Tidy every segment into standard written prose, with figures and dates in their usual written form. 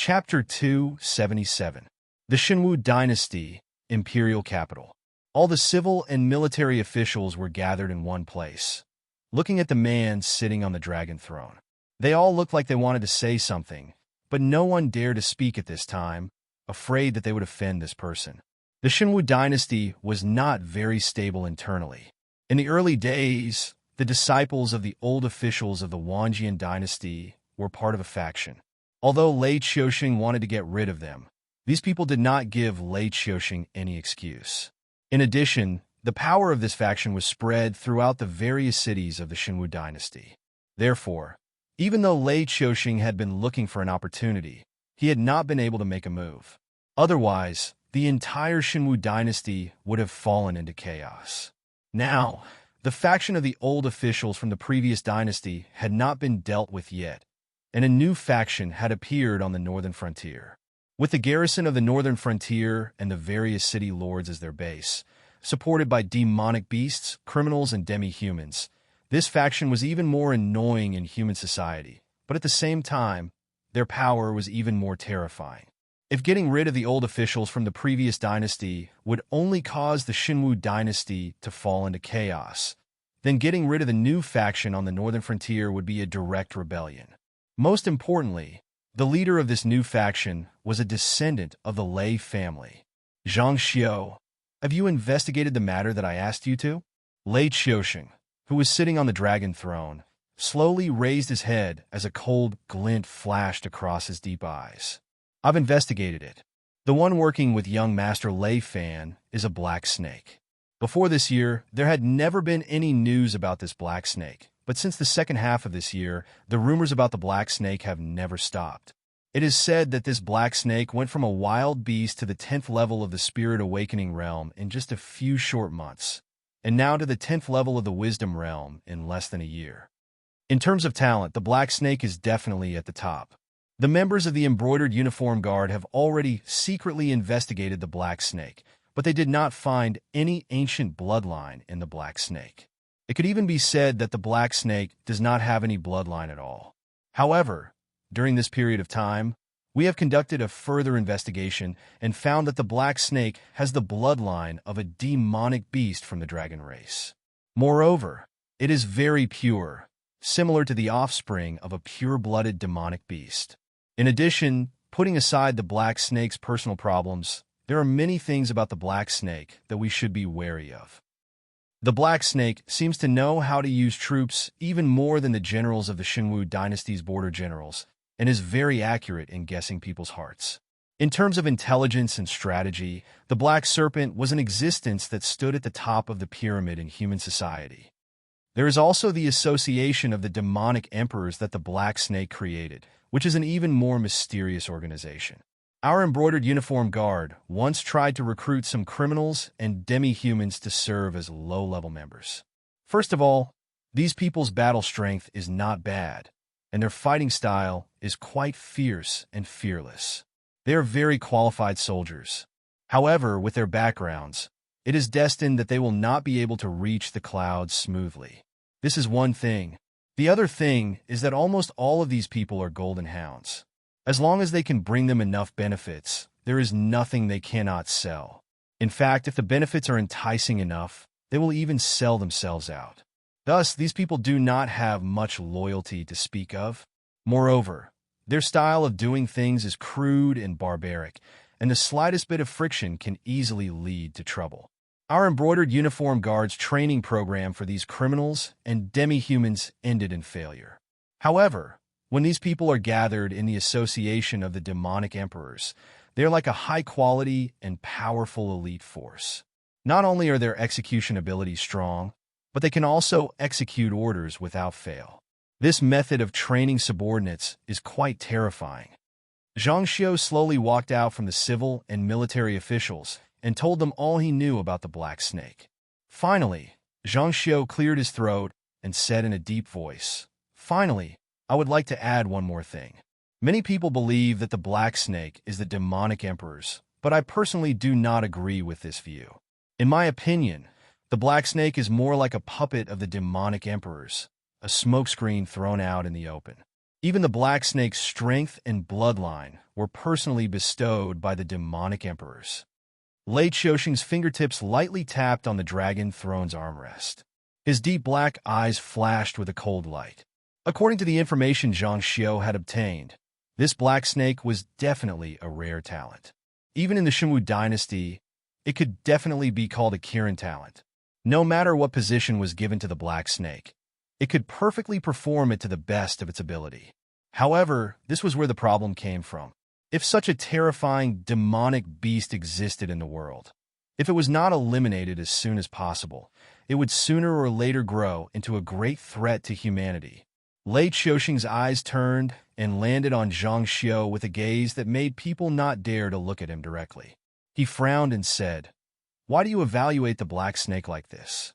Chapter 277. The Shinwu Dynasty, Imperial Capital. All the civil and military officials were gathered in one place, looking at the man sitting on the dragon throne. They all looked like they wanted to say something, but no one dared to speak at this time, afraid that they would offend this person. The Shinwu Dynasty was not very stable internally. In the early days, the disciples of the old officials of the Wanjian Dynasty were part of a faction. Although Lei Qiuxing wanted to get rid of them, these people did not give Lei Qiuxing any excuse. In addition, the power of this faction was spread throughout the various cities of the Shinwu Dynasty. Therefore, even though Lei Qiuxing had been looking for an opportunity, he had not been able to make a move. Otherwise, the entire Shinwu Dynasty would have fallen into chaos. Now, the faction of the old officials from the previous dynasty had not been dealt with yet, and a new faction had appeared on the northern frontier. With the garrison of the northern frontier and the various city lords as their base, supported by demonic beasts, criminals, and demi-humans, this faction was even more annoying in human society, but at the same time, their power was even more terrifying. If getting rid of the old officials from the previous dynasty would only cause the Shinwu Dynasty to fall into chaos, then getting rid of the new faction on the northern frontier would be a direct rebellion. Most importantly, the leader of this new faction was a descendant of the Lei family. Zhang Xiu, have you investigated the matter that I asked you to? Lei Qiuxing, who was sitting on the dragon throne, slowly raised his head as a cold glint flashed across his deep eyes. I've investigated it. The one working with young Master Lei Fan is a black snake. Before this year, there had never been any news about this black snake. But since the second half of this year, the rumors about the black snake have never stopped. It is said that this black snake went from a wild beast to the 10th level of the Spirit Awakening realm in just a few short months, and now to the 10th level of the Wisdom realm in less than a year. In terms of talent, the black snake is definitely at the top. The members of the Embroidered Uniform Guard have already secretly investigated the black snake, but they did not find any ancient bloodline in the black snake. It could even be said that the black snake does not have any bloodline at all. However, during this period of time, we have conducted a further investigation and found that the black snake has the bloodline of a demonic beast from the dragon race. Moreover, it is very pure, similar to the offspring of a pure-blooded demonic beast. In addition, putting aside the black snake's personal problems, there are many things about the black snake that we should be wary of. The black snake seems to know how to use troops even more than the generals of the Shinwu Dynasty's border generals, and is very accurate in guessing people's hearts. In terms of intelligence and strategy, the Black Serpent was an existence that stood at the top of the pyramid in human society. There is also the association of the demonic emperors that the Black Snake created, which is an even more mysterious organization. Our Embroidered Uniform Guard once tried to recruit some criminals and demi-humans to serve as low-level members. First of all, these people's battle strength is not bad, and their fighting style is quite fierce and fearless. They are very qualified soldiers. However, with their backgrounds, it is destined that they will not be able to reach the clouds smoothly. This is one thing. The other thing is that almost all of these people are golden hounds. As long as they can bring them enough benefits, there is nothing they cannot sell. In fact, if the benefits are enticing enough, they will even sell themselves out. Thus, these people do not have much loyalty to speak of. Moreover, their style of doing things is crude and barbaric, and the slightest bit of friction can easily lead to trouble. Our Embroidered Uniform Guard's training program for these criminals and demi-humans ended in failure. However, when these people are gathered in the association of the demonic emperors, they are like a high-quality and powerful elite force. Not only are their execution abilities strong, but they can also execute orders without fail. This method of training subordinates is quite terrifying. Zhang Xiu slowly walked out from the civil and military officials and told them all he knew about the Black Snake. Finally, Zhang Xiu cleared his throat and said in a deep voice, "Finally, I would like to add one more thing. Many people believe that the Black Snake is the demonic emperors, but I personally do not agree with this view. In my opinion, the Black Snake is more like a puppet of the demonic emperors, a smokescreen thrown out in the open. Even the black snake's strength and bloodline were personally bestowed by the demonic emperors. Lei Qiuxing's fingertips lightly tapped on the dragon throne's armrest. His deep black eyes flashed with a cold light. According to the information Zhang Xiao had obtained, this black snake was definitely a rare talent. Even in the Shenwu dynasty, it could definitely be called a Kirin talent. No matter what position was given to the black snake, it could perfectly perform it to the best of its ability. However, this was where the problem came from. If such a terrifying, demonic beast existed in the world, if it was not eliminated as soon as possible, it would sooner or later grow into a great threat to humanity. Lei Qiuxing's eyes turned and landed on Zhang Xiao with a gaze that made people not dare to look at him directly. He frowned and said, "Why do you evaluate the black snake like this?"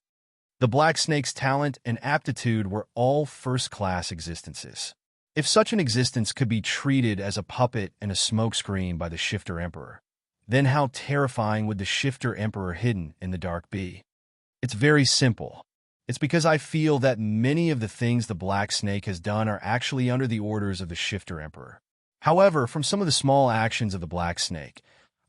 The black snake's talent and aptitude were all first-class existences. If such an existence could be treated as a puppet and a smokescreen by the Shifter Emperor, then how terrifying would the Shifter Emperor hidden in the dark be? It's very simple. It's because I feel that many of the things the black snake has done are actually under the orders of the Shifter Emperor. However, from some of the small actions of the black snake,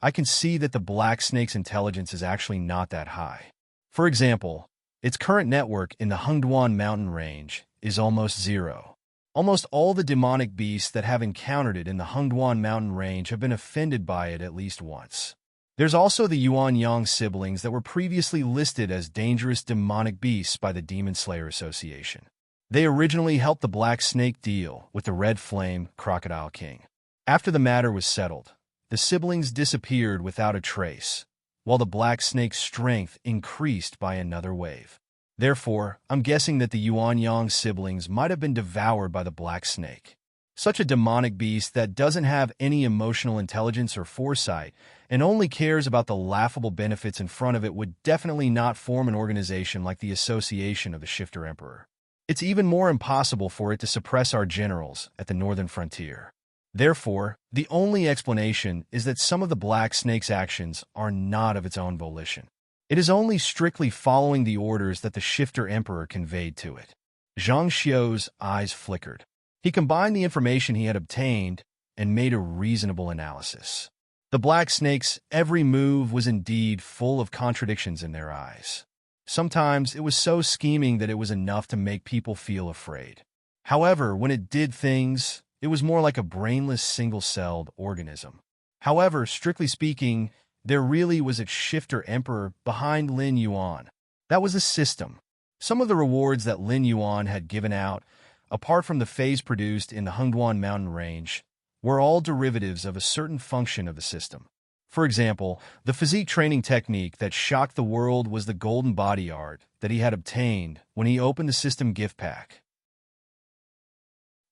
I can see that the black snake's intelligence is actually not that high. For example, its current network in the Hengduan mountain range is almost zero. Almost all the demonic beasts that have encountered it in the Hengduan mountain range have been offended by it at least once. There's also the Yuanyang siblings that were previously listed as dangerous demonic beasts by the Demon Slayer Association. They originally helped the Black Snake deal with the Red Flame Crocodile King. After the matter was settled, the siblings disappeared without a trace, while the Black Snake's strength increased by another wave. Therefore, I'm guessing that the Yuanyang siblings might have been devoured by the Black Snake. Such a demonic beast that doesn't have any emotional intelligence or foresight and only cares about the laughable benefits in front of it would definitely not form an organization like the Association of the Shifter Emperor. It's even more impossible for it to suppress our generals at the northern frontier. Therefore, the only explanation is that some of the Black Snake's actions are not of its own volition. It is only strictly following the orders that the Shifter Emperor conveyed to it. Zhang Xiao's eyes flickered. He combined the information he had obtained and made a reasonable analysis. The Black Snake's every move was indeed full of contradictions in their eyes. Sometimes it was so scheming that it was enough to make people feel afraid. However, when it did things, it was more like a brainless single-celled organism. However, strictly speaking, there really was a Shifter Emperor behind Lin Yuan. That was a system. Some of the rewards that Lin Yuan had given out, apart from the phase produced in the Hengduan mountain range, were all derivatives of a certain function of the system. For example, the physique training technique that shocked the world was the golden body art that he had obtained when he opened the system gift pack.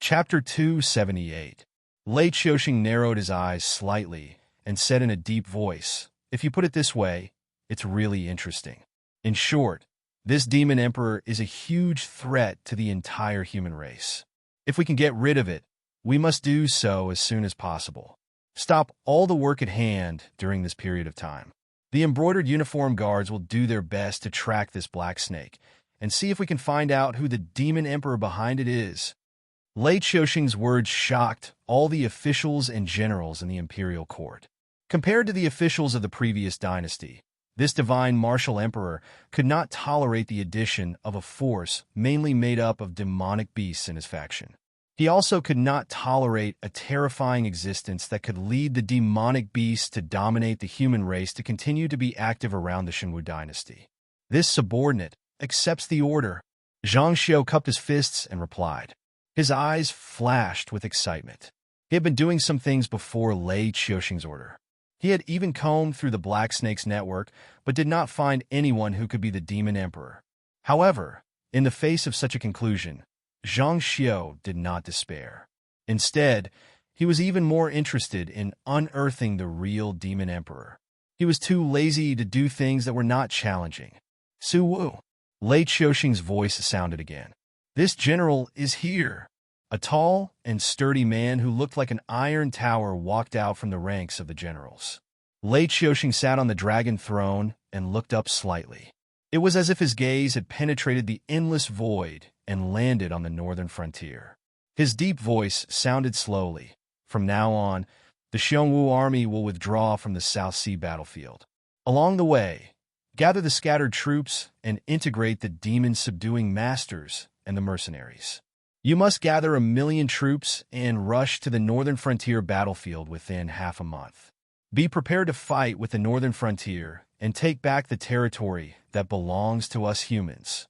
Chapter 278. Lei Qiuxing narrowed his eyes slightly and said in a deep voice, "If you put it this way, it's really interesting. In short, this Demon Emperor is a huge threat to the entire human race. If we can get rid of it, we must do so as soon as possible. Stop all the work at hand during this period of time. The embroidered uniform guards will do their best to track this Black Snake and see if we can find out who the Demon Emperor behind it is." Lei Qiuxing's words shocked all the officials and generals in the imperial court. Compared to the officials of the previous dynasty, this divine martial emperor could not tolerate the addition of a force mainly made up of demonic beasts in his faction. He also could not tolerate a terrifying existence that could lead the demonic beasts to dominate the human race to continue to be active around the Shenwu dynasty. This subordinate accepts the order. Zhang Xiao cupped his fists and replied. His eyes flashed with excitement. He had been doing some things before Lei Qiuxing's order. He had even combed through the Black Snake's network, but did not find anyone who could be the Demon Emperor. However, in the face of such a conclusion, Zhang Xiao did not despair. Instead, he was even more interested in unearthing the real Demon Emperor. He was too lazy to do things that were not challenging. Su Wu. Lei Qiuxing's voice sounded again. This general is here. A tall and sturdy man who looked like an iron tower walked out from the ranks of the generals. Lei Qiuxing sat on the dragon throne and looked up slightly. It was as if his gaze had penetrated the endless void and landed on the northern frontier. His deep voice sounded slowly. From now on, the Xiongwu army will withdraw from the South Sea battlefield. Along the way, gather the scattered troops and integrate the demon-subduing masters and the mercenaries. You must gather 1,000,000 troops and rush to the northern frontier battlefield within half a month. Be prepared to fight with the northern frontier and take back the territory that belongs to us humans.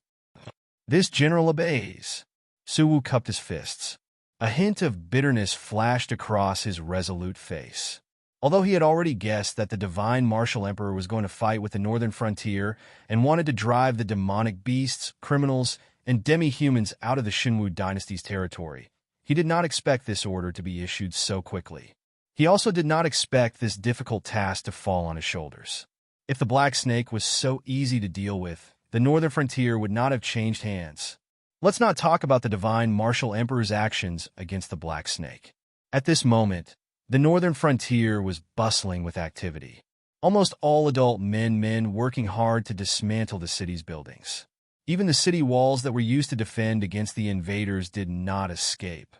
This general obeys. Suwu cupped his fists. A hint of bitterness flashed across his resolute face. Although he had already guessed that the divine martial emperor was going to fight with the northern frontier and wanted to drive the demonic beasts, criminals, and demi-humans out of the Xinwu dynasty's territory, he did not expect this order to be issued so quickly. He also did not expect this difficult task to fall on his shoulders. If the Black Snake was so easy to deal with, the northern frontier would not have changed hands. Let's not talk about the divine martial emperor's actions against the Black Snake. At this moment, the northern frontier was bustling with activity. Almost all adult men working hard to dismantle the city's buildings. Even the city walls that were used to defend against the invaders did not escape.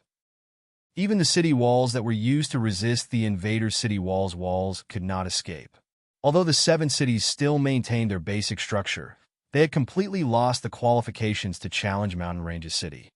Even the city walls that were used to resist the invaders' city walls could not escape. Although the 7 cities still maintained their basic structure, they had completely lost the qualifications to challenge Mountain Range's city.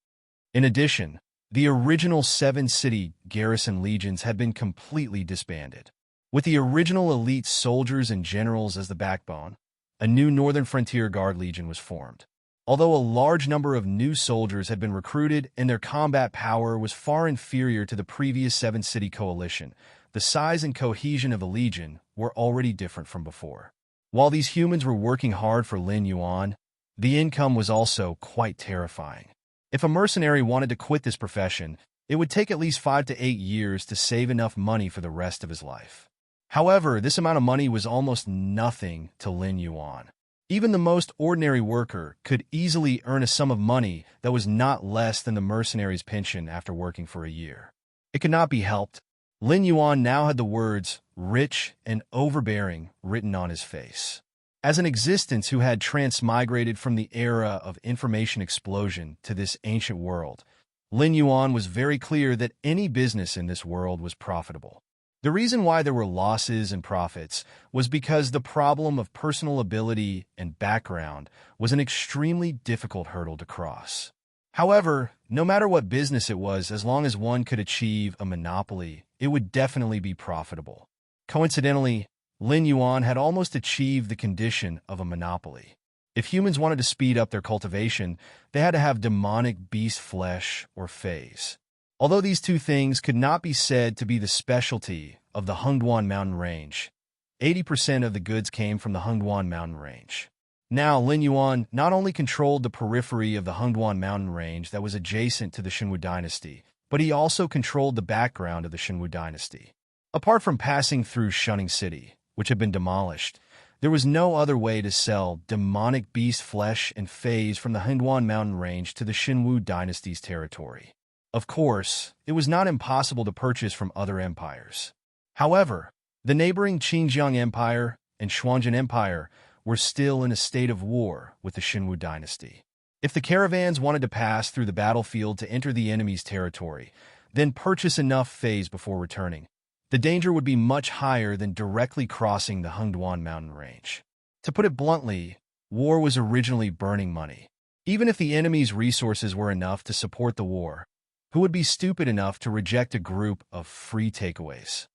In addition, the original 7-city garrison legions had been completely disbanded. With the original elite soldiers and generals as the backbone, a new Northern Frontier Guard Legion was formed. Although a large number of new soldiers had been recruited and their combat power was far inferior to the previous 7-city coalition, the size and cohesion of the legion were already different from before. While these humans were working hard for Lin Yuan, the income was also quite terrifying. If a mercenary wanted to quit this profession, it would take at least 5 to 8 years to save enough money for the rest of his life. However, this amount of money was almost nothing to Lin Yuan. Even the most ordinary worker could easily earn a sum of money that was not less than the mercenary's pension after working for a year. It could not be helped. Lin Yuan now had the words rich and overbearing written on his face. As an existence who had transmigrated from the era of information explosion to this ancient world, Lin Yuan was very clear that any business in this world was profitable. The reason why there were losses and profits was because the problem of personal ability and background was an extremely difficult hurdle to cross. However, no matter what business it was, as long as one could achieve a monopoly, it would definitely be profitable. Coincidentally, Lin Yuan had almost achieved the condition of a monopoly. If humans wanted to speed up their cultivation, they had to have demonic beast flesh or phase. Although these two things could not be said to be the specialty of the Hengduan mountain range, 80% of the goods came from the Hengduan mountain range. Now, Lin Yuan not only controlled the periphery of the Hengduan mountain range that was adjacent to the Xinwu dynasty, but he also controlled the background of the Xinwu dynasty. Apart from passing through Shunning City, which had been demolished, there was no other way to sell demonic beast flesh and phase from the Hengduan mountain range to the Xinwu dynasty's territory. Of course, it was not impossible to purchase from other empires. However, the neighboring Qingjiang Empire and Xuanzhen Empire were still in a state of war with the Xinwu dynasty. If the caravans wanted to pass through the battlefield to enter the enemy's territory, then purchase enough phase before returning, the danger would be much higher than directly crossing the Hengduan mountain range. To put it bluntly, war was originally burning money. Even if the enemy's resources were enough to support the war, who would be stupid enough to reject a group of free takeaways?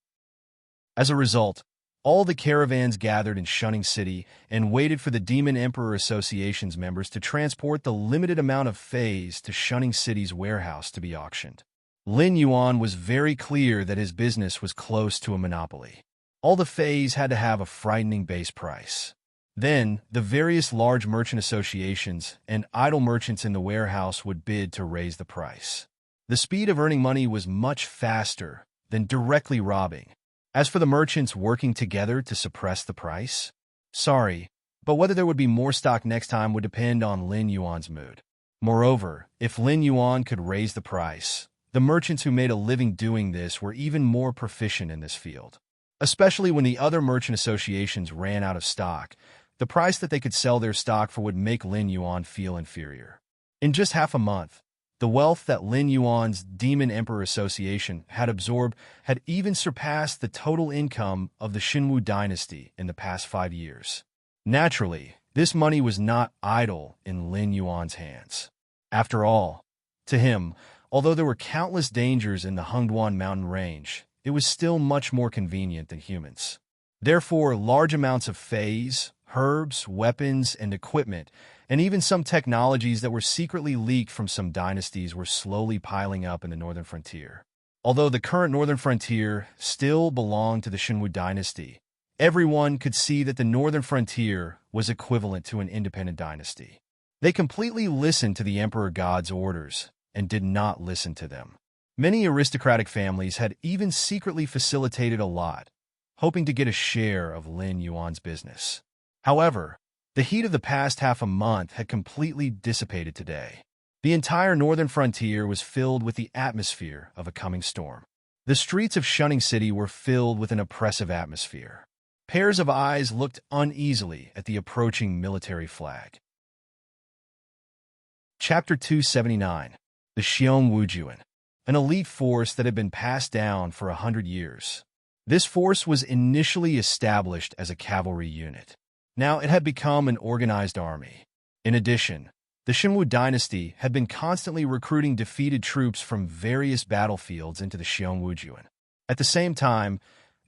As a result, all the caravans gathered in Shunning City and waited for the Demon Emperor Association's members to transport the limited amount of phase to Shunning City's warehouse to be auctioned. Lin Yuan was very clear that his business was close to a monopoly. All the phase had to have a frightening base price. Then, the various large merchant associations and idle merchants in the warehouse would bid to raise the price. The speed of earning money was much faster than directly robbing. As for the merchants working together to suppress the price, sorry, but whether there would be more stock next time would depend on Lin Yuan's mood. Moreover, if Lin Yuan could raise the price, the merchants who made a living doing this were even more proficient in this field. Especially when the other merchant associations ran out of stock, the price that they could sell their stock for would make Lin Yuan feel inferior. In just half a month, The wealth that Lin Yuan's Demon Emperor Association had absorbed had even surpassed the total income of the Xinwu dynasty in the past 5 years. Naturally, this money was not idle in Lin Yuan's hands. After all, to him, although there were countless dangers in the Hengduan mountain range, it was still much more convenient than humans. Therefore, large amounts of fays, herbs, weapons, and equipment, and even some technologies that were secretly leaked from some dynasties were slowly piling up in the northern frontier. Although the current northern frontier still belonged to the Xinwu dynasty, everyone could see that the northern frontier was equivalent to an independent dynasty. They completely listened to the Emperor God's orders and did not listen to them. Many aristocratic families had even secretly facilitated a lot, hoping to get a share of Lin Yuan's business. However, the heat of the past half a month had completely dissipated today. The entire northern frontier was filled with the atmosphere of a coming storm. The streets of Shunning City were filled with an oppressive atmosphere. Pairs of eyes looked uneasily at the approaching military flag. Chapter 279. The Xiong Wujuan, an elite force that had been passed down for 100 years. This force was initially established as a cavalry unit. Now it had become an organized army. In addition, the Xinwu dynasty had been constantly recruiting defeated troops from various battlefields into the Xiong Wujuan. At the same time,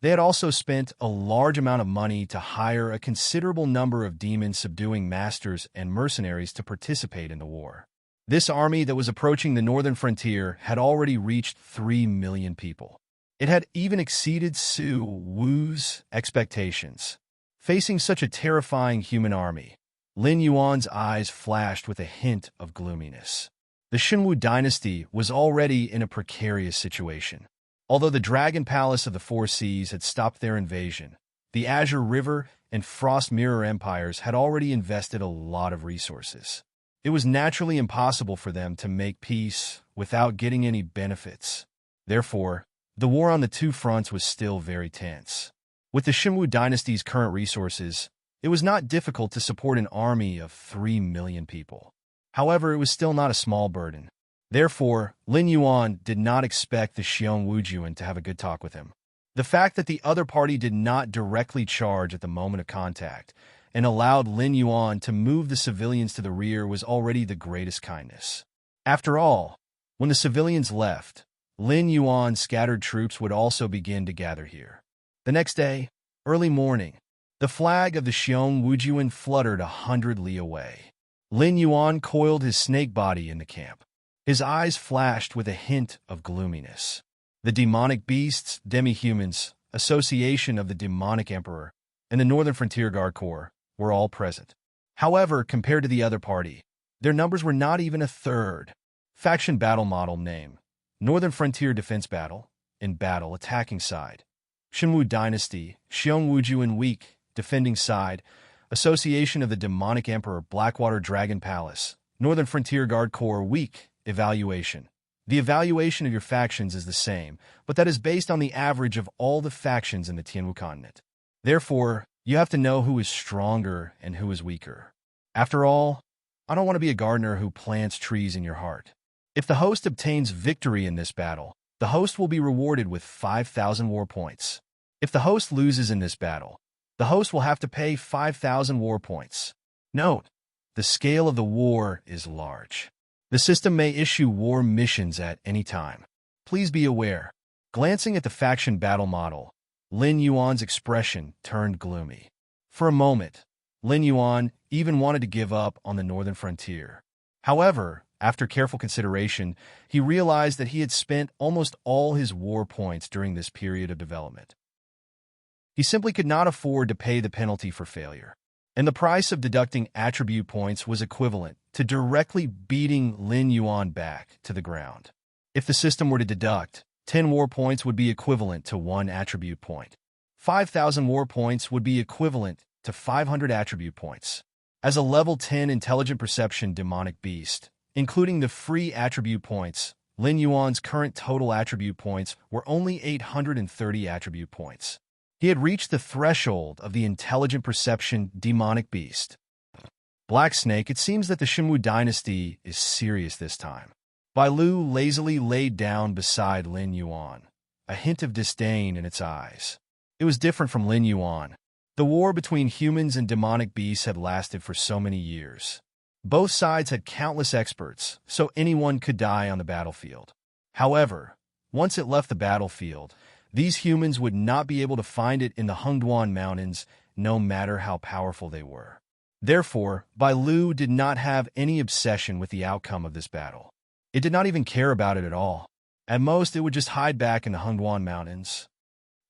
they had also spent a large amount of money to hire a considerable number of demon-subduing masters and mercenaries to participate in the war. This army that was approaching the northern frontier had already reached 3 million people. It had even exceeded Su Wu's expectations. Facing such a terrifying human army, Lin Yuan's eyes flashed with a hint of gloominess. The Xinwu dynasty was already in a precarious situation. Although the Dragon Palace of the Four Seas had stopped their invasion, the Azure River and Frost Mirror empires had already invested a lot of resources. It was naturally impossible for them to make peace without getting any benefits. Therefore, the war on the two fronts was still very tense. With the Xinwu dynasty's current resources, it was not difficult to support an army of 3 million people. However, it was still not a small burden. Therefore, Lin Yuan did not expect the Xiong Wujuan to have a good talk with him. The fact that the other party did not directly charge at the moment of contact and allowed Lin Yuan to move the civilians to the rear was already the greatest kindness. After all, when the civilians left, Lin Yuan's scattered troops would also begin to gather here. The next day, early morning, the flag of the Xiong Wujuan fluttered 100 li away. Lin Yuan coiled his snake body in the camp. His eyes flashed with a hint of gloominess. The demonic beasts, demi-humans, association of the demonic emperor, and the Northern Frontier Guard Corps were all present. However, compared to the other party, their numbers were not even a third. Faction battle model name: Northern Frontier Defense Battle, in battle attacking side. Xinwu Dynasty, Xiong Wujuan weak, defending side. Association of the Demonic Emperor Blackwater Dragon Palace, Northern Frontier Guard Corps weak, evaluation. The evaluation of your factions is the same, but that is based on the average of all the factions in the Tianwu continent. Therefore, you have to know who is stronger and who is weaker. After all, I don't want to be a gardener who plants trees in your heart. If the host obtains victory in this battle, the host will be rewarded with 5,000 war points. If the host loses in this battle, the host will have to pay 5,000 war points. Note, the scale of the war is large. The system may issue war missions at any time. Please be aware. Glancing at the faction battle model, Lin Yuan's expression turned gloomy. For a moment, Lin Yuan even wanted to give up on the northern frontier. However, after careful consideration, he realized that he had spent almost all his war points during this period of development. He simply could not afford to pay the penalty for failure, and the price of deducting attribute points was equivalent to directly beating Lin Yuan back to the ground. If the system were to deduct, 10 war points would be equivalent to 1 attribute point. 5,000 war points would be equivalent to 500 attribute points. As a level 10 intelligent perception demonic beast, including the free attribute points, Lin Yuan's current total attribute points were only 830 attribute points. He had reached the threshold of the intelligent perception demonic beast. Black Snake, it seems that the Xinwu dynasty is serious this time. Bai Lu lazily laid down beside Lin Yuan, a hint of disdain in its eyes. It was different from Lin Yuan. The war between humans and demonic beasts had lasted for so many years. Both sides had countless experts, so anyone could die on the battlefield. However, once it left the battlefield, these humans would not be able to find it in the Hengduan Mountains, no matter how powerful they were. Therefore, Bai Lu did not have any obsession with the outcome of this battle. It did not even care about it at all. At most, it would just hide back in the Hengduan Mountains.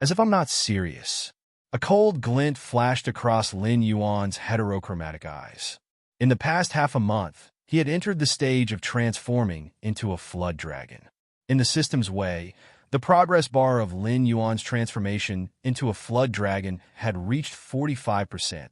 As if I'm not serious. A cold glint flashed across Lin Yuan's heterochromatic eyes. In the past half a month, he had entered the stage of transforming into a flood dragon. In the system's way, the progress bar of Lin Yuan's transformation into a flood dragon had reached 45%,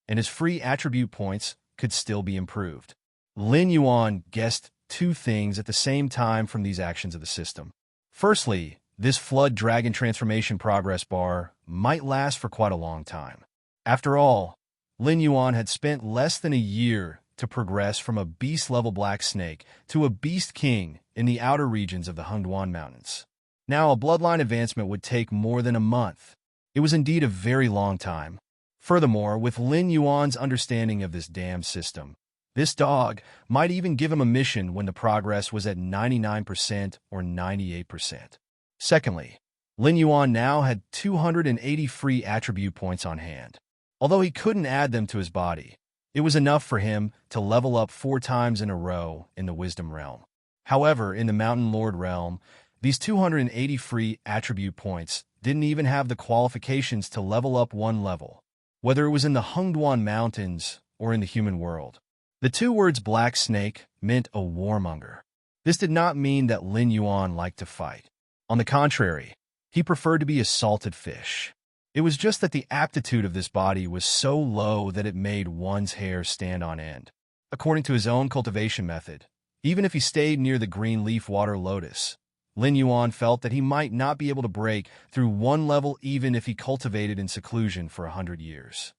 and his free attribute points could still be improved. Lin Yuan guessed two things at the same time from these actions of the system. Firstly, this flood dragon transformation progress bar might last for quite a long time. After all, Lin Yuan had spent less than a year to progress from a beast-level black snake to a beast king in the outer regions of the Hengduan Mountains. Now, a bloodline advancement would take more than a month. It was indeed a very long time. Furthermore, with Lin Yuan's understanding of this damn system, this dog might even give him a mission when the progress was at 99% or 98%. Secondly, Lin Yuan now had 280 free attribute points on hand. Although he couldn't add them to his body, it was enough for him to level up 4 times in a row in the Wisdom Realm. However, in the Mountain Lord Realm, these 280 free attribute points didn't even have the qualifications to level up 1 level, whether it was in the Hengduan Mountains or in the human world. The 2 words Black Snake meant a warmonger. This did not mean that Lin Yuan liked to fight. On the contrary, he preferred to be a salted fish. It was just that the aptitude of this body was so low that it made one's hair stand on end. According to his own cultivation method, even if he stayed near the green leaf water lotus, Lin Yuan felt that he might not be able to break through 1 level even if he cultivated in seclusion for 100 years.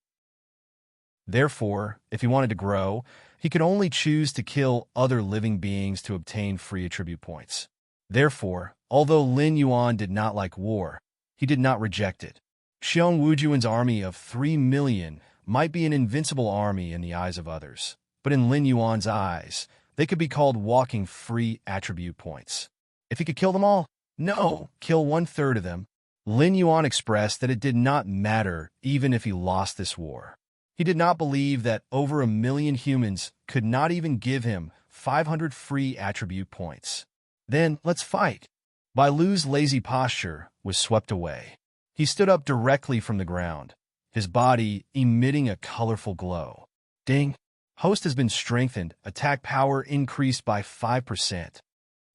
Therefore, if he wanted to grow, he could only choose to kill other living beings to obtain free attribute points. Therefore, although Lin Yuan did not like war, he did not reject it. Xiong Wujuan's army of 3 million might be an invincible army in the eyes of others, but in Lin Yuan's eyes, they could be called walking free attribute points. If he could kill them all? No, kill 1/3 of them. Lin Yuan expressed that it did not matter even if he lost this war. He did not believe that over 1 million humans could not even give him 500 free attribute points. Then, let's fight. Bai Lu's lazy posture was swept away. He stood up directly from the ground, his body emitting a colorful glow. Ding! Host has been strengthened. Attack power increased by 5%.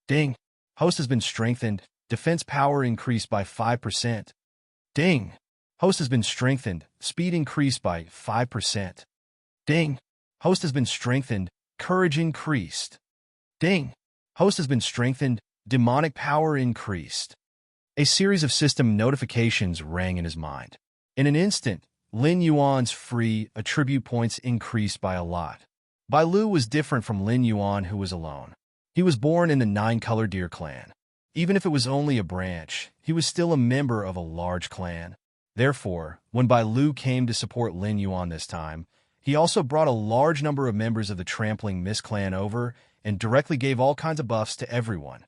Ding! Host has been strengthened. Defense power increased by 5%. Ding! Host has been strengthened. Speed increased by 5%. Ding! Host has been strengthened. Courage increased. Ding! Host has been strengthened. Demonic power increased. A series of system notifications rang in his mind. In an instant, Lin Yuan's free attribute points increased by a lot. Bai Lu was different from Lin Yuan, who was alone. He was born in the 9-Color Deer clan. Even if it was only a branch, he was still a member of a large clan. Therefore, when Bai Lu came to support Lin Yuan this time, he also brought a large number of members of the Trampling Mist clan over and directly gave all kinds of buffs to everyone.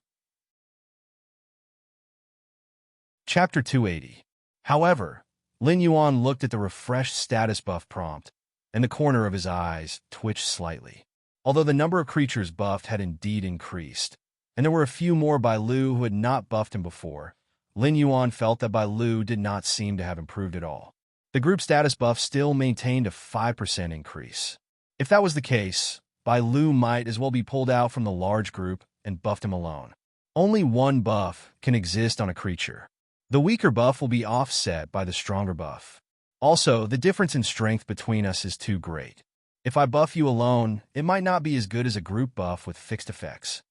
Chapter 280. However, Lin Yuan looked at the refreshed status buff prompt, and the corner of his eyes twitched slightly. Although the number of creatures buffed had indeed increased, and there were a few more Bai Lu who had not buffed him before, Lin Yuan felt that Bai Lu did not seem to have improved at all. The group status buff still maintained a 5% increase. If that was the case, Bai Lu might as well be pulled out from the large group and buffed him alone. Only 1 buff can exist on a creature. The weaker buff will be offset by the stronger buff. Also, the difference in strength between us is too great. If I buff you alone, it might not be as good as a group buff with fixed effects.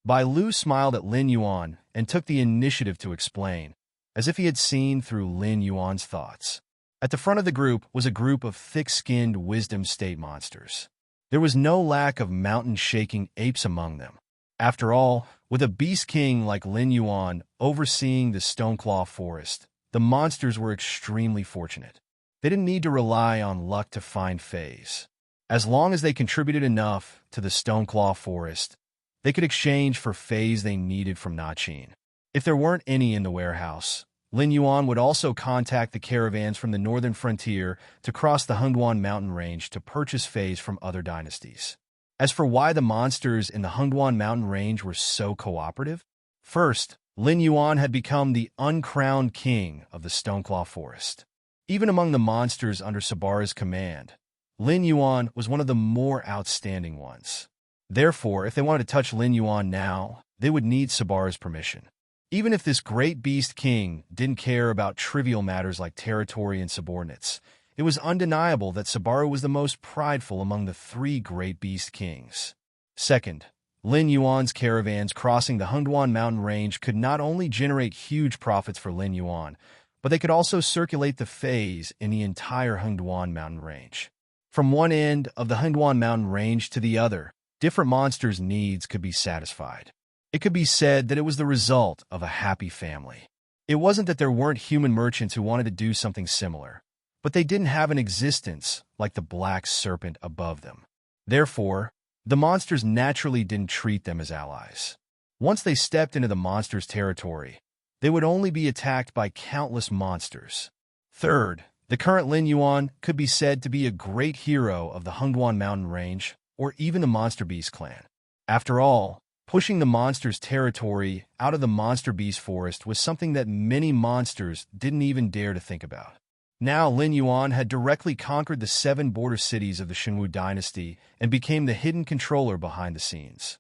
Bai Lu smiled at Lin Yuan and took the initiative to explain, as if he had seen through Lin Yuan's thoughts. At the front of the group was a group of thick-skinned wisdom state monsters. There was no lack of mountain-shaking apes among them. After all, with a beast king like Lin Yuan overseeing the Stoneclaw Forest, the monsters were extremely fortunate. They didn't need to rely on luck to find fays. As long as they contributed enough to the Stoneclaw Forest, they could exchange for fays they needed from Nachin. If there weren't any in the warehouse, Lin Yuan would also contact the caravans from the northern frontier to cross the Hungduan mountain range to purchase fays from other dynasties. As for why the monsters in the Hungduan mountain range were so cooperative, first, Lin Yuan had become the uncrowned king of the Stoneclaw Forest. Even among the monsters under Sabara's command, Lin Yuan was one of the more outstanding ones. Therefore, if they wanted to touch Lin Yuan now, they would need Sabara's permission. Even if this great beast king didn't care about trivial matters like territory and subordinates, it was undeniable that Sabara was the most prideful among the three great beast kings. Second, Lin Yuan's caravans crossing the Hungduan mountain range could not only generate huge profits for Lin Yuan, but they could also circulate the fays in the entire Hungduan mountain range. From one end of the Hungduan mountain range to the other, different monsters' needs could be satisfied. It could be said that it was the result of a happy family. It wasn't that there weren't human merchants who wanted to do something similar, but they didn't have an existence like the black serpent above them. Therefore, the monsters naturally didn't treat them as allies. Once they stepped into the monsters' territory, they would only be attacked by countless monsters. Third, the current Lin Yuan could be said to be a great hero of the Hungduan mountain range or even the Monster Beast clan. After all, pushing the monsters' territory out of the Monster Beast forest was something that many monsters didn't even dare to think about. Now Lin Yuan had directly conquered the 7 border cities of the Shenwu dynasty and became the hidden controller behind the scenes.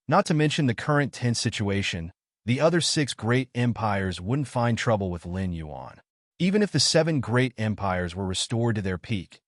Not to mention the current tense situation, the other 6 great empires wouldn't find trouble with Lin Yuan. Even if the 7 great empires were restored to their peak,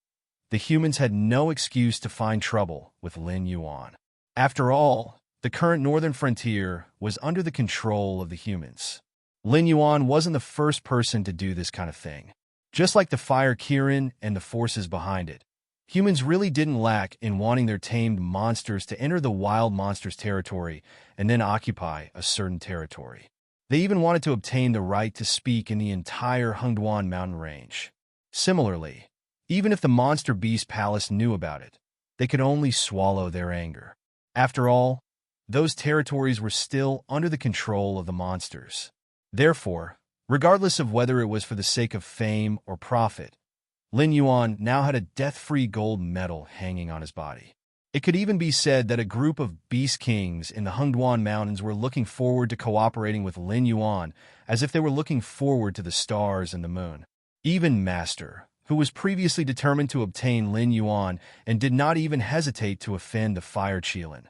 the humans had no excuse to find trouble with Lin Yuan. After all, the current northern frontier was under the control of the humans. Lin Yuan wasn't the first person to do this kind of thing. Just like the Fire Kirin and the forces behind it, humans really didn't lack in wanting their tamed monsters to enter the wild monsters' territory and then occupy a certain territory. They even wanted to obtain the right to speak in the entire Hungduan mountain range. Similarly, even if the Monster Beast Palace knew about it, they could only swallow their anger. After all, those territories were still under the control of the monsters. Therefore, regardless of whether it was for the sake of fame or profit, Lin Yuan now had a death-free gold medal hanging on his body. It could even be said that a group of beast kings in the Hungduan Mountains were looking forward to cooperating with Lin Yuan as if they were looking forward to the stars and the moon. Even Master, who was previously determined to obtain Lin Yuan and did not even hesitate to offend the Fire Qilin,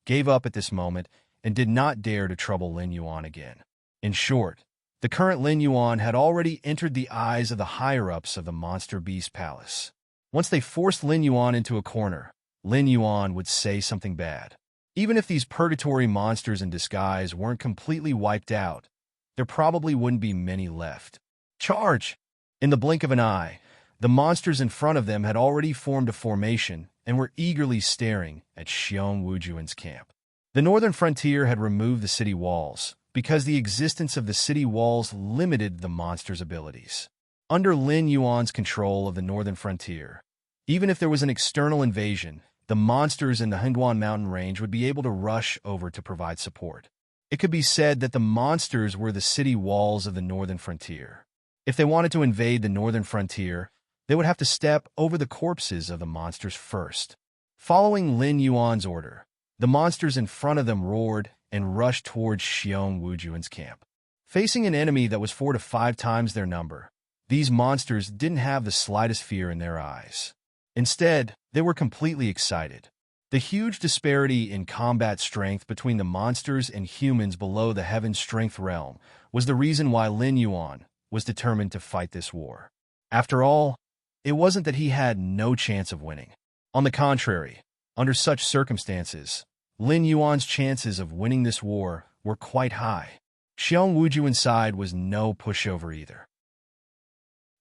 gave up at this moment and did not dare to trouble Lin Yuan again. In short, the current Lin Yuan had already entered the eyes of the higher-ups of the Monster Beast Palace. Once they forced Lin Yuan into a corner, Lin Yuan would say something bad. Even if these purgatory monsters in disguise weren't completely wiped out, there probably wouldn't be many left. Charge! In the blink of an eye, the monsters in front of them had already formed a formation and were eagerly staring at Xiong Wujuan's camp. The northern frontier had removed the city walls, because the existence of the city walls limited the monsters' abilities. Under Lin Yuan's control of the northern frontier, even if there was an external invasion, the monsters in the Hungduan mountain range would be able to rush over to provide support. It could be said that the monsters were the city walls of the northern frontier. If they wanted to invade the northern frontier, they would have to step over the corpses of the monsters first. Following Lin Yuan's order, the monsters in front of them roared and rushed towards Xiong Wujuan's camp. Facing an enemy that was 4 to 5 times their number, these monsters didn't have the slightest fear in their eyes. Instead, they were completely excited. The huge disparity in combat strength between the monsters and humans below the Heaven Strength realm was the reason why Lin Yuan was determined to fight this war. After all, it wasn't that he had no chance of winning. On the contrary, under such circumstances, Lin Yuan's chances of winning this war were quite high. Xiong Wujuan's side was no pushover either.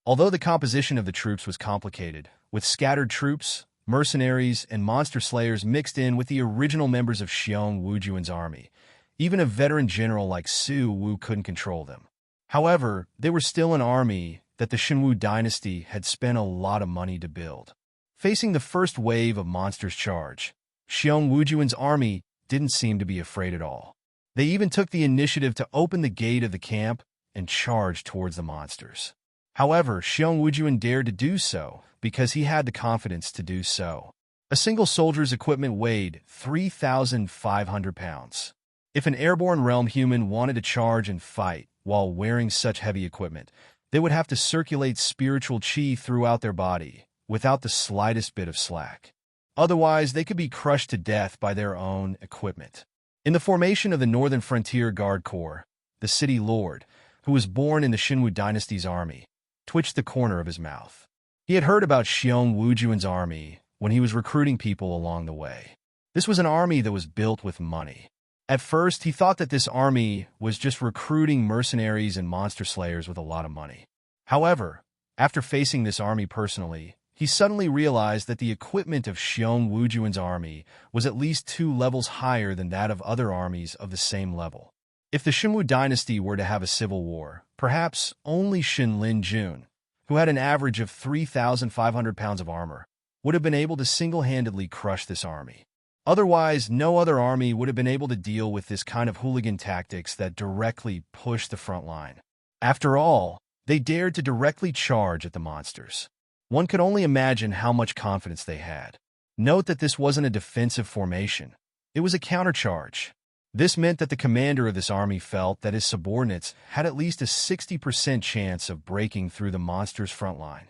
Although the composition of the troops was complicated, with scattered troops, mercenaries, and monster slayers mixed in with the original members of Xiong Wujuan's army. Even a veteran general like Su Wu couldn't control them. However, they were still an army that the Shenwu dynasty had spent a lot of money to build. Facing the first wave of monsters' charge, Xiong Wujuan's army didn't seem to be afraid at all. They even took the initiative to open the gate of the camp and charge towards the monsters. However, Xiong Wujuan dared to do so because he had the confidence to do so. A single soldier's equipment weighed 3,500 pounds. If an airborne realm human wanted to charge and fight while wearing such heavy equipment, they would have to circulate spiritual qi throughout their body without the slightest bit of slack. Otherwise, they could be crushed to death by their own equipment. In the formation of the Northern Frontier Guard Corps, the city lord, who was born in the Shenwu dynasty's army, twitched the corner of his mouth. He had heard about Xiong Wujuan's army when he was recruiting people along the way. This was an army that was built with money. At first, he thought that this army was just recruiting mercenaries and monster slayers with a lot of money. However, after facing this army personally, he suddenly realized that the equipment of Xiong Wujuan's army was at least 2 levels higher than that of other armies of the same level. If the Shenwu dynasty were to have a civil war, perhaps only Shen Lin Jun, who had an average of 3,500 pounds of armor, would have been able to single-handedly crush this army. Otherwise, no other army would have been able to deal with this kind of hooligan tactics that directly pushed the front line. After all, they dared to directly charge at the monsters. One could only imagine how much confidence they had. Note that this wasn't a defensive formation. It was a countercharge. This meant that the commander of this army felt that his subordinates had at least a 60% chance of breaking through the monster's front line.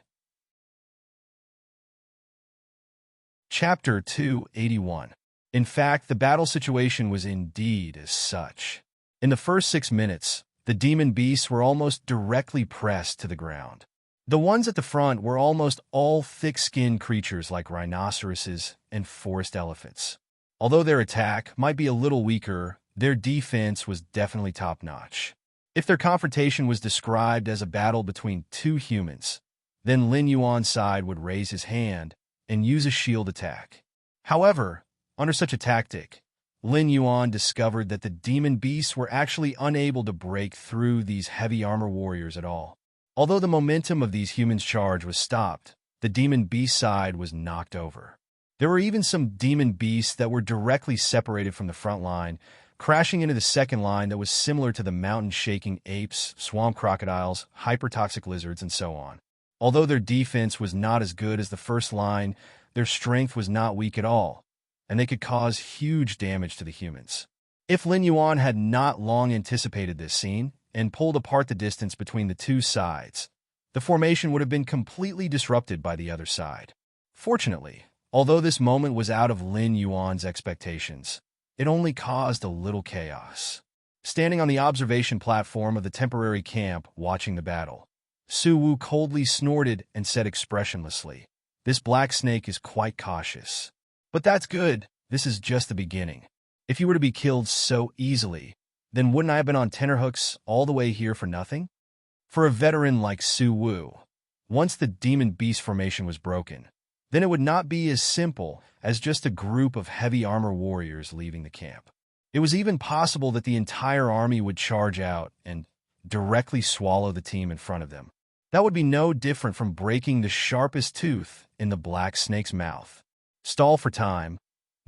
Chapter 281. In fact, the battle situation was indeed as such. In the first 6 minutes, the demon beasts were almost directly pressed to the ground. The ones at the front were almost all thick-skinned creatures like rhinoceroses and forest elephants. Although their attack might be a little weaker, their defense was definitely top-notch. If their confrontation was described as a battle between 2 humans, then Lin Yuan's side would raise his hand and use a shield attack. However, under such a tactic, Lin Yuan discovered that the demon beasts were actually unable to break through these heavy armor warriors at all. Although the momentum of these humans' charge was stopped, the demon beast side was knocked over. There were even some demon beasts that were directly separated from the front line, crashing into the second line that was similar to the mountain-shaking apes, swamp crocodiles, hypertoxic lizards, and so on. Although their defense was not as good as the first line, their strength was not weak at all, and they could cause huge damage to the humans. If Lin Yuan had not long anticipated this scene and pulled apart the distance between the 2 sides, the formation would have been completely disrupted by the other side. Fortunately, although this moment was out of Lin Yuan's expectations, it only caused a little chaos. Standing on the observation platform of the temporary camp watching the battle, Su Wu coldly snorted and said expressionlessly, "This black snake is quite cautious. But that's good, this is just the beginning. If you were to be killed so easily, then wouldn't I have been on tenterhooks all the way here for nothing?" For a veteran like Su Wu, once the demon beast formation was broken, then it would not be as simple as just a group of heavy armor warriors leaving the camp. It was even possible that the entire army would charge out and directly swallow the team in front of them. That would be no different from breaking the sharpest tooth in the black snake's mouth. Stall for time.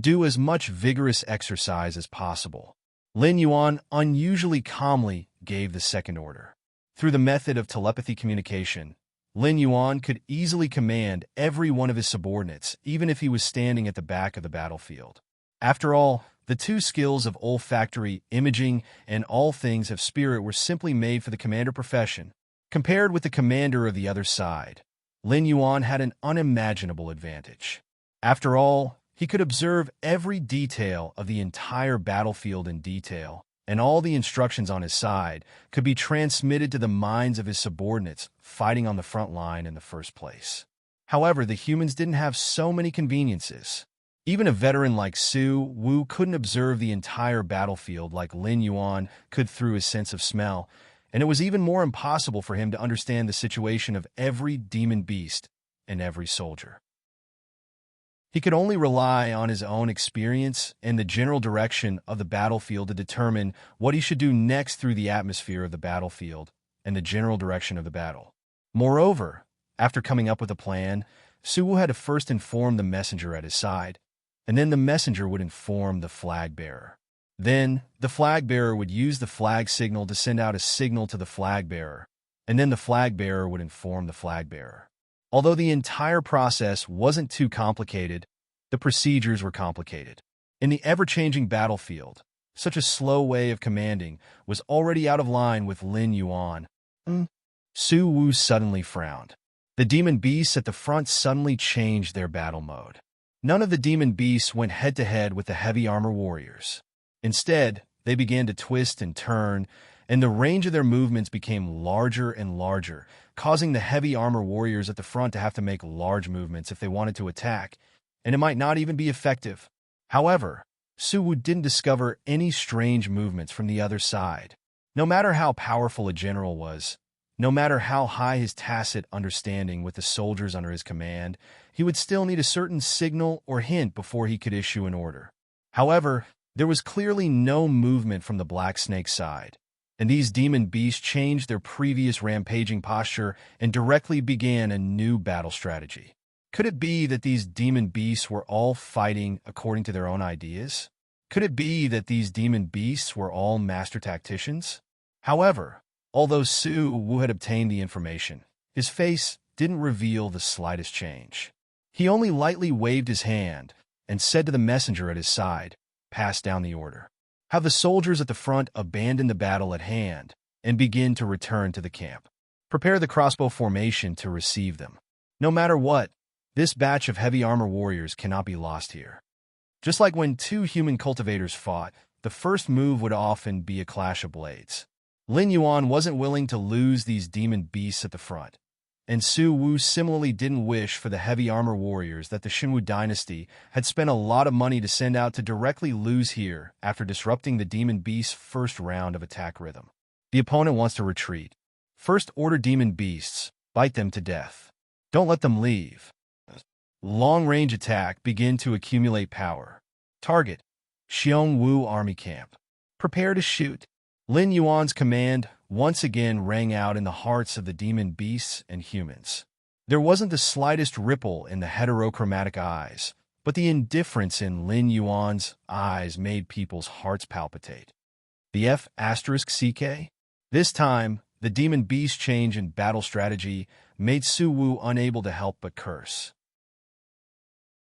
Do as much vigorous exercise as possible. Lin Yuan unusually calmly gave the second order. Through the method of telepathy communication, Lin Yuan could easily command every one of his subordinates, even if he was standing at the back of the battlefield. After all, the 2 skills of olfactory, imaging, and all things of spirit were simply made for the commander profession. Compared with the commander of the other side, Lin Yuan had an unimaginable advantage. After all, he could observe every detail of the entire battlefield in detail, and all the instructions on his side could be transmitted to the minds of his subordinates fighting on the front line in the first place. However, the humans didn't have so many conveniences. Even a veteran like Su Wu couldn't observe the entire battlefield like Lin Yuan could through his sense of smell, and it was even more impossible for him to understand the situation of every demon beast and every soldier. He could only rely on his own experience and the general direction of the battlefield to determine what he should do next through the atmosphere of the battlefield and the general direction of the battle. Moreover, after coming up with a plan, Suwu had to first inform the messenger at his side, and then the messenger would inform the flag bearer. Then, the flag bearer would use the flag signal to send out a signal to the flag bearer, and then the flag bearer would inform the flag bearer. Although the entire process wasn't too complicated, the procedures were complicated. In the ever-changing battlefield, such a slow way of commanding was already out of line with Lin Yuan. Suwu suddenly frowned. The demon beasts at the front suddenly changed their battle mode. None of the demon beasts went head-to-head with the heavy armor warriors. Instead, they began to twist and turn, and the range of their movements became larger and larger, causing the heavy armor warriors at the front to have to make large movements if they wanted to attack, and it might not even be effective. However, Suwu didn't discover any strange movements from the other side. No matter how powerful a general was, no matter how high his tacit understanding with the soldiers under his command, he would still need a certain signal or hint before he could issue an order. However, there was clearly no movement from the Black Snake side, and these demon beasts changed their previous rampaging posture and directly began a new battle strategy. Could it be that these demon beasts were all fighting according to their own ideas? Could it be that these demon beasts were all master tacticians? However, although Suwu had obtained the information, his face didn't reveal the slightest change. He only lightly waved his hand and said to the messenger at his side, "Pass down the order." How the soldiers at the front abandon the battle at hand and begin to return to the camp. Prepare the crossbow formation to receive them. No matter what, this batch of heavy armor warriors cannot be lost here. Just like when two human cultivators fought, the first move would often be a clash of blades. Lin Yuan wasn't willing to lose these demon beasts at the front, and Suwu similarly didn't wish for the heavy armor warriors that the Shinwu dynasty had spent a lot of money to send out to directly lose here after disrupting the demon beast's first round of attack rhythm. The opponent wants to retreat. First order demon beasts, bite them to death. Don't let them leave. Long-range attack begin to accumulate power. Target, Xiongwu Army Camp. Prepare to shoot. Lin Yuan's command once again rang out in the hearts of the demon beasts and humans. There wasn't the slightest ripple in the heterochromatic eyes, but the indifference in Lin Yuan's eyes made people's hearts palpitate. The F*CK? This time, the demon beast change in battle strategy made Suwu unable to help but curse.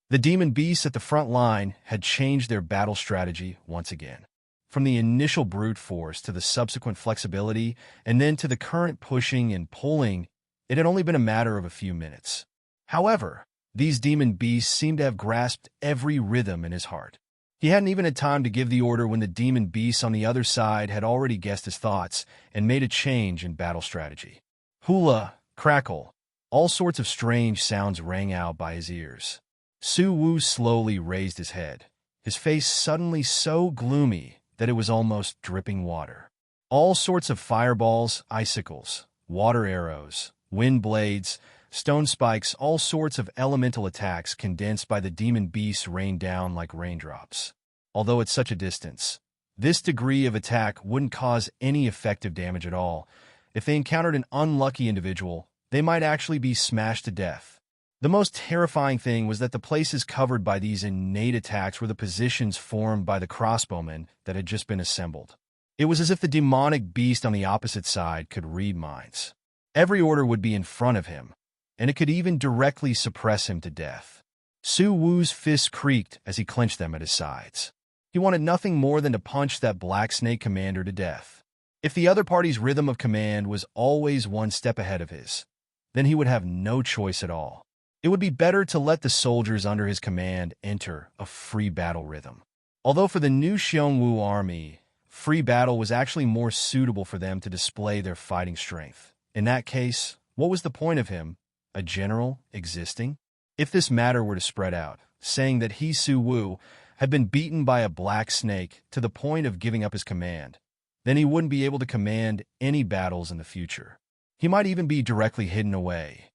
The demon beasts at the front line had changed their battle strategy once again. From the initial brute force to the subsequent flexibility, and then to the current pushing and pulling, it had only been a matter of a few minutes. However, these demon beasts seemed to have grasped every rhythm in his heart. He hadn't even had time to give the order when the demon beasts on the other side had already guessed his thoughts and made a change in battle strategy. Hula, crackle, all sorts of strange sounds rang out by his ears. Suwu slowly raised his head, his face suddenly so gloomy that it was almost dripping water. All sorts of fireballs, icicles, water arrows, wind blades, stone spikes, all sorts of elemental attacks condensed by the demon beasts rained down like raindrops. Although at such a distance, this degree of attack wouldn't cause any effective damage at all. If they encountered an unlucky individual, they might actually be smashed to death. The most terrifying thing was that the places covered by these innate attacks were the positions formed by the crossbowmen that had just been assembled. It was as if the demonic beast on the opposite side could read minds. Every order would be in front of him, and it could even directly suppress him to death. Suwu's fists creaked as he clenched them at his sides. He wanted nothing more than to punch that Black Snake commander to death. If the other party's rhythm of command was always one step ahead of his, then he would have no choice at all. It would be better to let the soldiers under his command enter a free battle rhythm. Although for the new Xiongwu army, free battle was actually more suitable for them to display their fighting strength. In that case, what was the point of him, a general, existing? If this matter were to spread out, saying that he, Suwu, had been beaten by a black snake to the point of giving up his command, then he wouldn't be able to command any battles in the future. He might even be directly hidden away.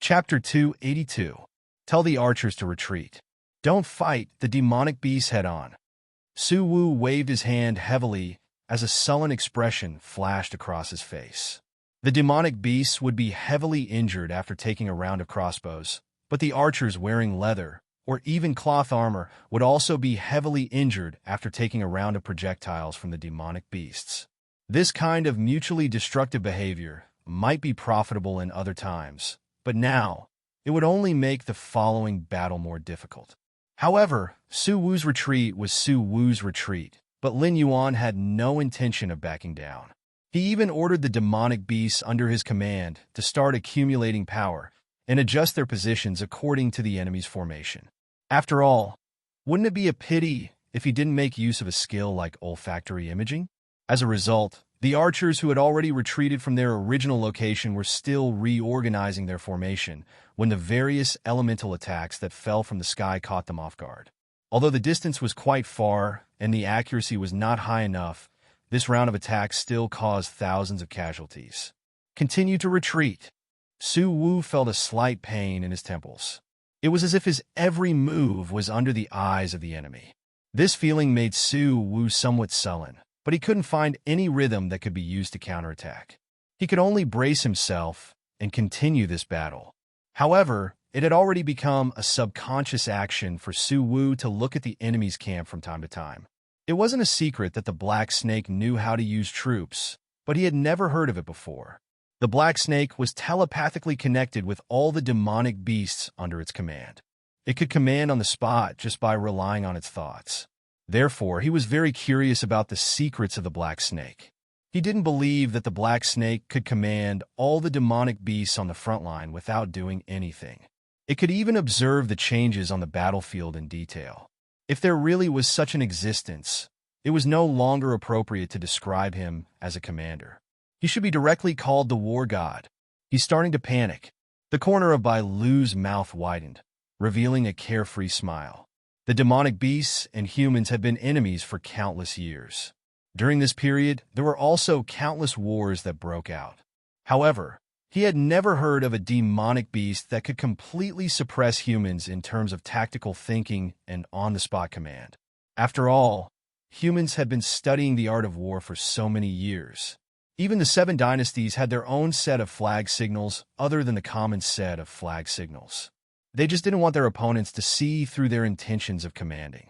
Chapter 282. Tell the archers to retreat. Don't fight the demonic beast head-on. Su Wu waved his hand heavily as a sullen expression flashed across his face. The demonic beasts would be heavily injured after taking a round of crossbows, but the archers wearing leather or even cloth armor would also be heavily injured after taking a round of projectiles from the demonic beasts. This kind of mutually destructive behavior might be profitable in other times, but now it would only make the following battle more difficult. However, Su Wu's retreat was Su Wu's retreat, but Lin Yuan had no intention of backing down. He even ordered the demonic beasts under his command to start accumulating power and adjust their positions according to the enemy's formation. After all, wouldn't it be a pity if he didn't make use of a skill like olfactory imaging? As a result, the archers who had already retreated from their original location were still reorganizing their formation when the various elemental attacks that fell from the sky caught them off guard. Although the distance was quite far and the accuracy was not high enough, this round of attacks still caused thousands of casualties. Continue to retreat. Su Wu felt a slight pain in his temples. It was as if his every move was under the eyes of the enemy. This feeling made Su Wu somewhat sullen, but he couldn't find any rhythm that could be used to counterattack. He could only brace himself and continue this battle. However, it had already become a subconscious action for Su Wu to look at the enemy's camp from time to time. It wasn't a secret that the Black Snake knew how to use troops, but he had never heard of it before. The Black Snake was telepathically connected with all the demonic beasts under its command. It could command on the spot just by relying on its thoughts. Therefore, he was very curious about the secrets of the Black Snake. He didn't believe that the Black Snake could command all the demonic beasts on the front line without doing anything. It could even observe the changes on the battlefield in detail. If there really was such an existence, it was no longer appropriate to describe him as a commander. He should be directly called the War God. He's starting to panic. The corner of Bai Lu's mouth widened, revealing a carefree smile. The demonic beasts and humans had been enemies for countless years. During this period, there were also countless wars that broke out. However, he had never heard of a demonic beast that could completely suppress humans in terms of tactical thinking and on-the-spot command. After all, humans had been studying the art of war for so many years. Even the 7 dynasties had their own set of flag signals other than the common set of flag signals. They just didn't want their opponents to see through their intentions of commanding.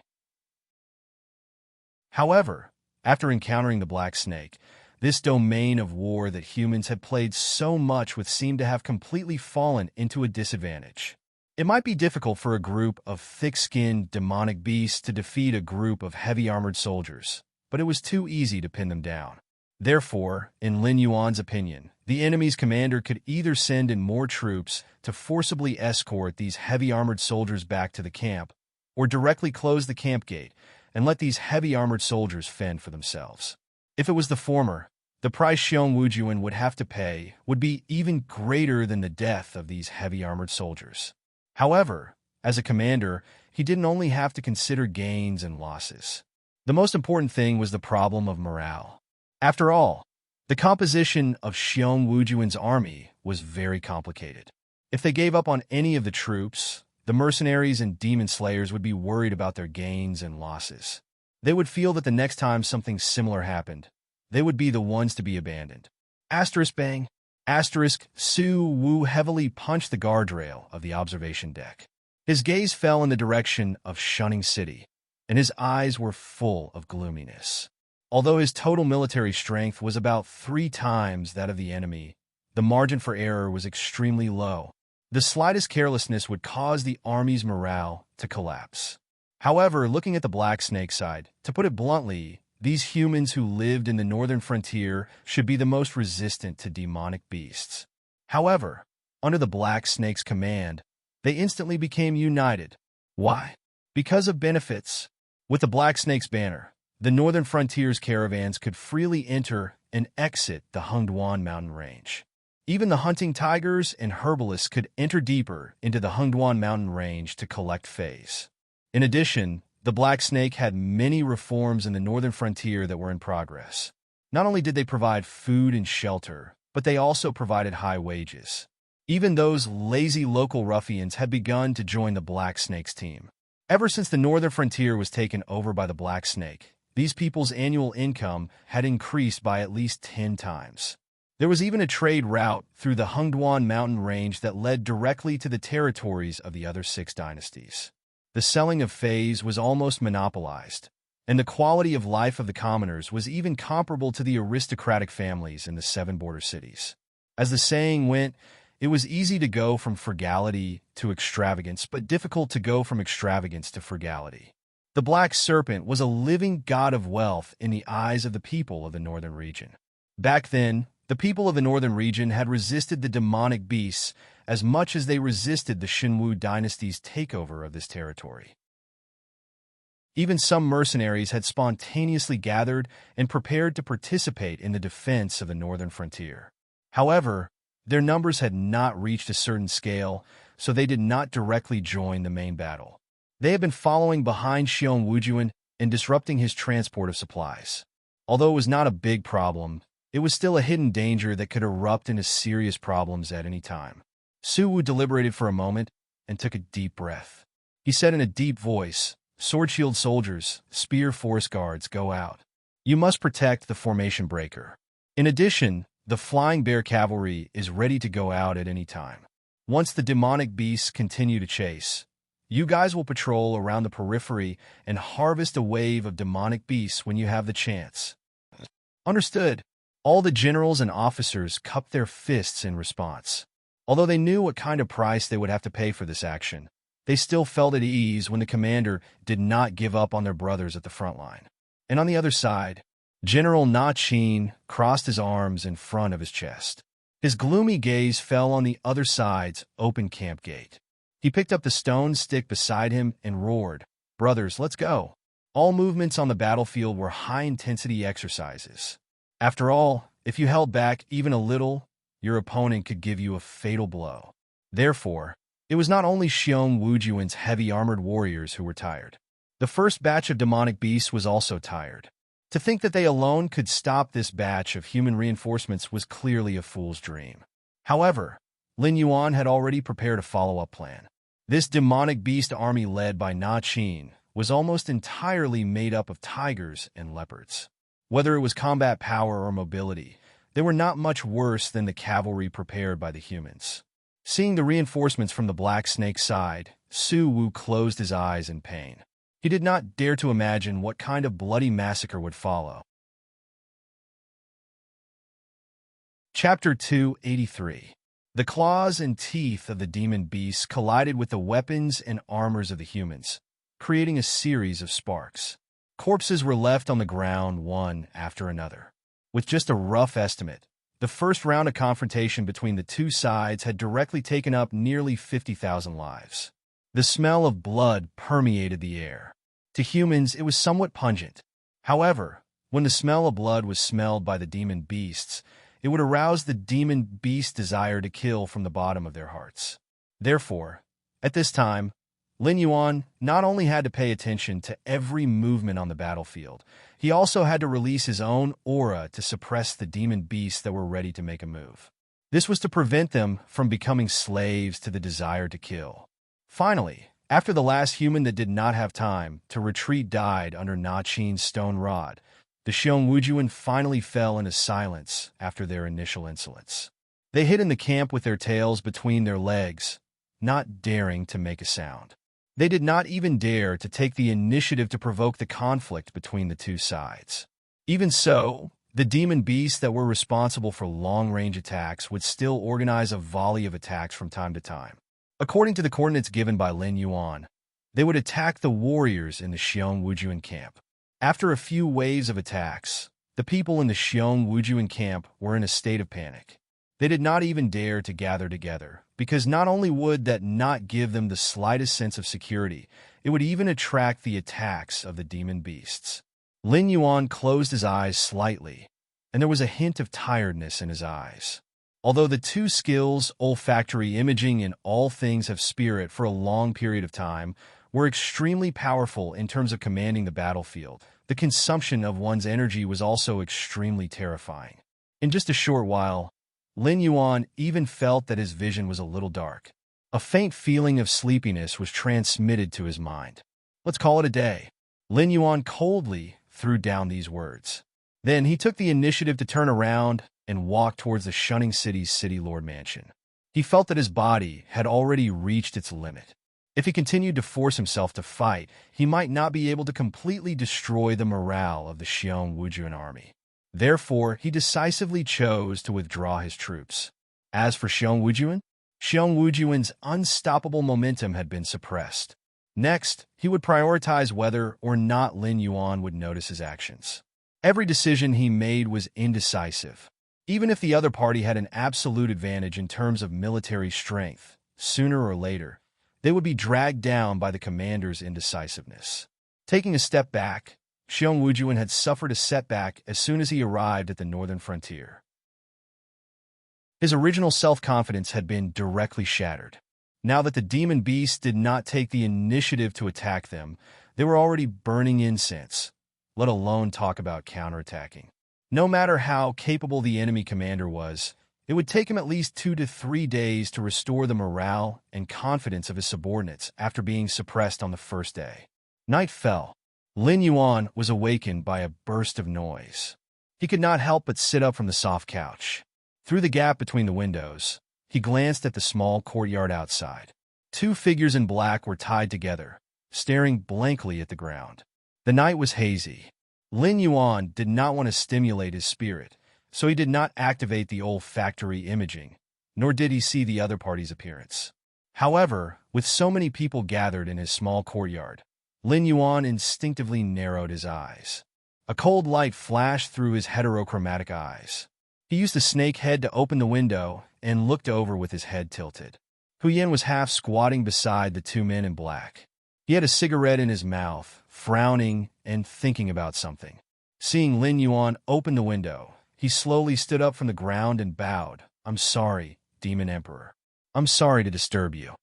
However, after encountering the Black Snake, this domain of war that humans had played so much with seemed to have completely fallen into a disadvantage. It might be difficult for a group of thick-skinned demonic beasts to defeat a group of heavy-armored soldiers, but it was too easy to pin them down. Therefore, in Lin Yuan's opinion, the enemy's commander could either send in more troops to forcibly escort these heavy-armored soldiers back to the camp, or directly close the camp gate and let these heavy-armored soldiers fend for themselves. If it was the former, the price Xiong Wujuan would have to pay would be even greater than the death of these heavy-armored soldiers. However, as a commander, he didn't only have to consider gains and losses. The most important thing was the problem of morale. After all, the composition of Xiong Wujuan's army was very complicated. If they gave up on any of the troops, the mercenaries and demon slayers would be worried about their gains and losses. They would feel that the next time something similar happened, they would be the ones to be abandoned. Asterisk bang. Asterisk. Su Wu heavily punched the guardrail of the observation deck. His gaze fell in the direction of Shunning City, and his eyes were full of gloominess. Although his total military strength was about 3 times that of the enemy, the margin for error was extremely low. The slightest carelessness would cause the army's morale to collapse. However, looking at the Black Snake side, to put it bluntly, these humans who lived in the northern frontier should be the most resistant to demonic beasts. However, under the Black Snake's command, they instantly became united. Why? Because of benefits. With the Black Snake's banner, the northern frontier's caravans could freely enter and exit the Hengduan mountain range. Even the hunting tigers and herbalists could enter deeper into the Hengduan mountain range to collect fays. In addition, the Black Snake had many reforms in the northern frontier that were in progress. Not only did they provide food and shelter, but they also provided high wages. Even those lazy local ruffians had begun to join the Black Snake's team. Ever since the northern frontier was taken over by the Black Snake, these people's annual income had increased by at least 10 times. There was even a trade route through the Hungduan mountain range that led directly to the territories of the other 6 dynasties. The selling of fays was almost monopolized, and the quality of life of the commoners was even comparable to the aristocratic families in the 7 border cities. As the saying went, it was easy to go from frugality to extravagance, but difficult to go from extravagance to frugality. The Black Serpent was a living god of wealth in the eyes of the people of the northern region. Back then, the people of the northern region had resisted the demonic beasts as much as they resisted the Shenwu dynasty's takeover of this territory. Even some mercenaries had spontaneously gathered and prepared to participate in the defense of the northern frontier. However, their numbers had not reached a certain scale, so they did not directly join the main battle. They had been following behind Xiong Wujuan and disrupting his transport of supplies. Although it was not a big problem, it was still a hidden danger that could erupt into serious problems at any time. Su Wu deliberated for a moment and took a deep breath. He said in a deep voice, "Sword shield soldiers, spear forest guards, go out. You must protect the formation breaker. In addition, the flying bear cavalry is ready to go out at any time. Once the demonic beasts continue to chase, you guys will patrol around the periphery and harvest a wave of demonic beasts when you have the chance." Understood. All the generals and officers cupped their fists in response. Although they knew what kind of price they would have to pay for this action, they still felt at ease when the commander did not give up on their brothers at the front line. And on the other side, General Na Qin crossed his arms in front of his chest. His gloomy gaze fell on the other side's open camp gate. He picked up the stone stick beside him and roared, "Brothers, let's go." All movements on the battlefield were high-intensity exercises. After all, if you held back even a little, your opponent could give you a fatal blow. Therefore, it was not only Xiong Wujuan's heavy-armored warriors who were tired. The first batch of demonic beasts was also tired. To think that they alone could stop this batch of human reinforcements was clearly a fool's dream. However, Lin Yuan had already prepared a follow-up plan. This demonic beast army led by Na Qin was almost entirely made up of tigers and leopards. Whether it was combat power or mobility, they were not much worse than the cavalry prepared by the humans. Seeing the reinforcements from the Black Snake's side, Su Wu closed his eyes in pain. He did not dare to imagine what kind of bloody massacre would follow. Chapter 283. The claws and teeth of the demon beasts collided with the weapons and armors of the humans, creating a series of sparks. Corpses were left on the ground one after another. With just a rough estimate, the first round of confrontation between the two sides had directly taken up nearly 50,000 lives. The smell of blood permeated the air. To humans, it was somewhat pungent. However, when the smell of blood was smelled by the demon beasts, it would arouse the demon beast desire to kill from the bottom of their hearts. Therefore, at this time, Lin Yuan not only had to pay attention to every movement on the battlefield, he also had to release his own aura to suppress the demon beasts that were ready to make a move. This was to prevent them from becoming slaves to the desire to kill. Finally, after the last human that did not have time to retreat died under Na Qin's stone rod, the Xiong Wujuan finally fell into silence after their initial insolence. They hid in the camp with their tails between their legs, not daring to make a sound. They did not even dare to take the initiative to provoke the conflict between the two sides. Even so, the demon beasts that were responsible for long-range attacks would still organize a volley of attacks from time to time. According to the coordinates given by Lin Yuan, they would attack the warriors in the Xiong Wujuan camp. After a few waves of attacks, the people in the Xiong Wujuan camp were in a state of panic. They did not even dare to gather together, because not only would that not give them the slightest sense of security, it would even attract the attacks of the demon beasts. Lin Yuan closed his eyes slightly, and there was a hint of tiredness in his eyes. Although the two skills, olfactory imaging and all things have spirit for a long period of time, were extremely powerful in terms of commanding the battlefield, the consumption of one's energy was also extremely terrifying. In just a short while, Lin Yuan even felt that his vision was a little dark. A faint feeling of sleepiness was transmitted to his mind. "Let's call it a day." Lin Yuan coldly threw down these words. Then he took the initiative to turn around and walk towards the Shunning City's City Lord mansion. He felt that his body had already reached its limit. If he continued to force himself to fight, he might not be able to completely destroy the morale of the Xiong Wujuan army. Therefore, he decisively chose to withdraw his troops. As for Xiong Wujuan's unstoppable momentum had been suppressed. Next, he would prioritize whether or not Lin Yuan would notice his actions. Every decision he made was indecisive. Even if the other party had an absolute advantage in terms of military strength, sooner or later, they would be dragged down by the commander's indecisiveness. Taking a step back, Xiong Wujuan had suffered a setback as soon as he arrived at the northern frontier. His original self-confidence had been directly shattered. Now that the demon beasts did not take the initiative to attack them, they were already burning incense, let alone talk about counterattacking. No matter how capable the enemy commander was, it would take him at least 2 to 3 days to restore the morale and confidence of his subordinates after being suppressed on the first day. Night fell. Lin Yuan was awakened by a burst of noise. He could not help but sit up from the soft couch. Through the gap between the windows, he glanced at the small courtyard outside. 2 figures in black were tied together, staring blankly at the ground. The night was hazy. Lin Yuan did not want to stimulate his spirit, so he did not activate the olfactory imaging, nor did he see the other party's appearance. However, with so many people gathered in his small courtyard, Lin Yuan instinctively narrowed his eyes. A cold light flashed through his heterochromatic eyes. He used the snake head to open the window and looked over with his head tilted. Hu Yin was half squatting beside the 2 men in black. He had a cigarette in his mouth, frowning and thinking about something. Seeing Lin Yuan open the window, he slowly stood up from the ground and bowed. "I'm sorry, Demon Emperor. I'm sorry to disturb you."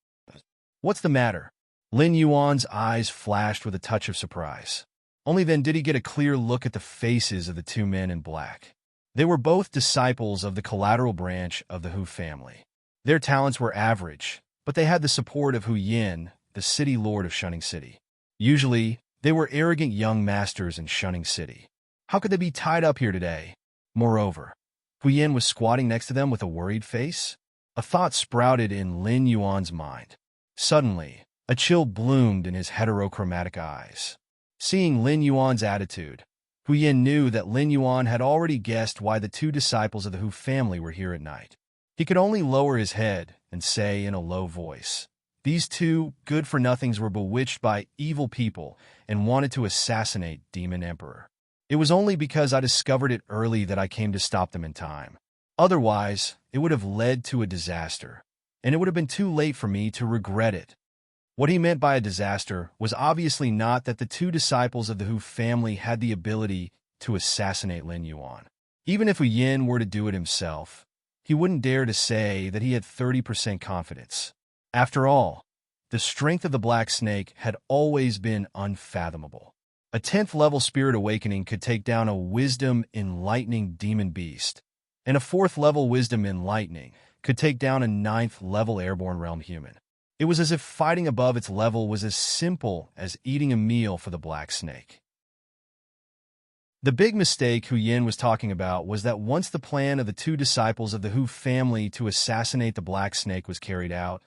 "What's the matter?" Lin Yuan's eyes flashed with a touch of surprise. Only then did he get a clear look at the faces of the 2 men in black. They were both disciples of the collateral branch of the Hu family. Their talents were average, but they had the support of Hu Yin, the city lord of Shunning City. Usually, they were arrogant young masters in Shunning City. How could they be tied up here today? Moreover, Hu Yin was squatting next to them with a worried face. A thought sprouted in Lin Yuan's mind. Suddenly, a chill bloomed in his heterochromatic eyes. Seeing Lin Yuan's attitude, Hu Yin knew that Lin Yuan had already guessed why the 2 disciples of the Hu family were here at night. He could only lower his head and say in a low voice, "These 2 good-for-nothings were bewitched by evil people and wanted to assassinate Demon Emperor. It was only because I discovered it early that I came to stop them in time. Otherwise, it would have led to a disaster, and it would have been too late for me to regret it." What he meant by a disaster was obviously not that the 2 disciples of the Hu family had the ability to assassinate Lin Yuan. Even if Hu Yin were to do it himself, he wouldn't dare to say that he had 30% confidence. After all, the strength of the Black Snake had always been unfathomable. A 10th level spirit awakening could take down a wisdom enlightening demon beast, and a 4th level wisdom enlightening could take down a 9th level airborne realm human. It was as if fighting above its level was as simple as eating a meal for the Black Snake. The big mistake Hu Yin was talking about was that once the plan of the 2 disciples of the Hu family to assassinate the Black Snake was carried out,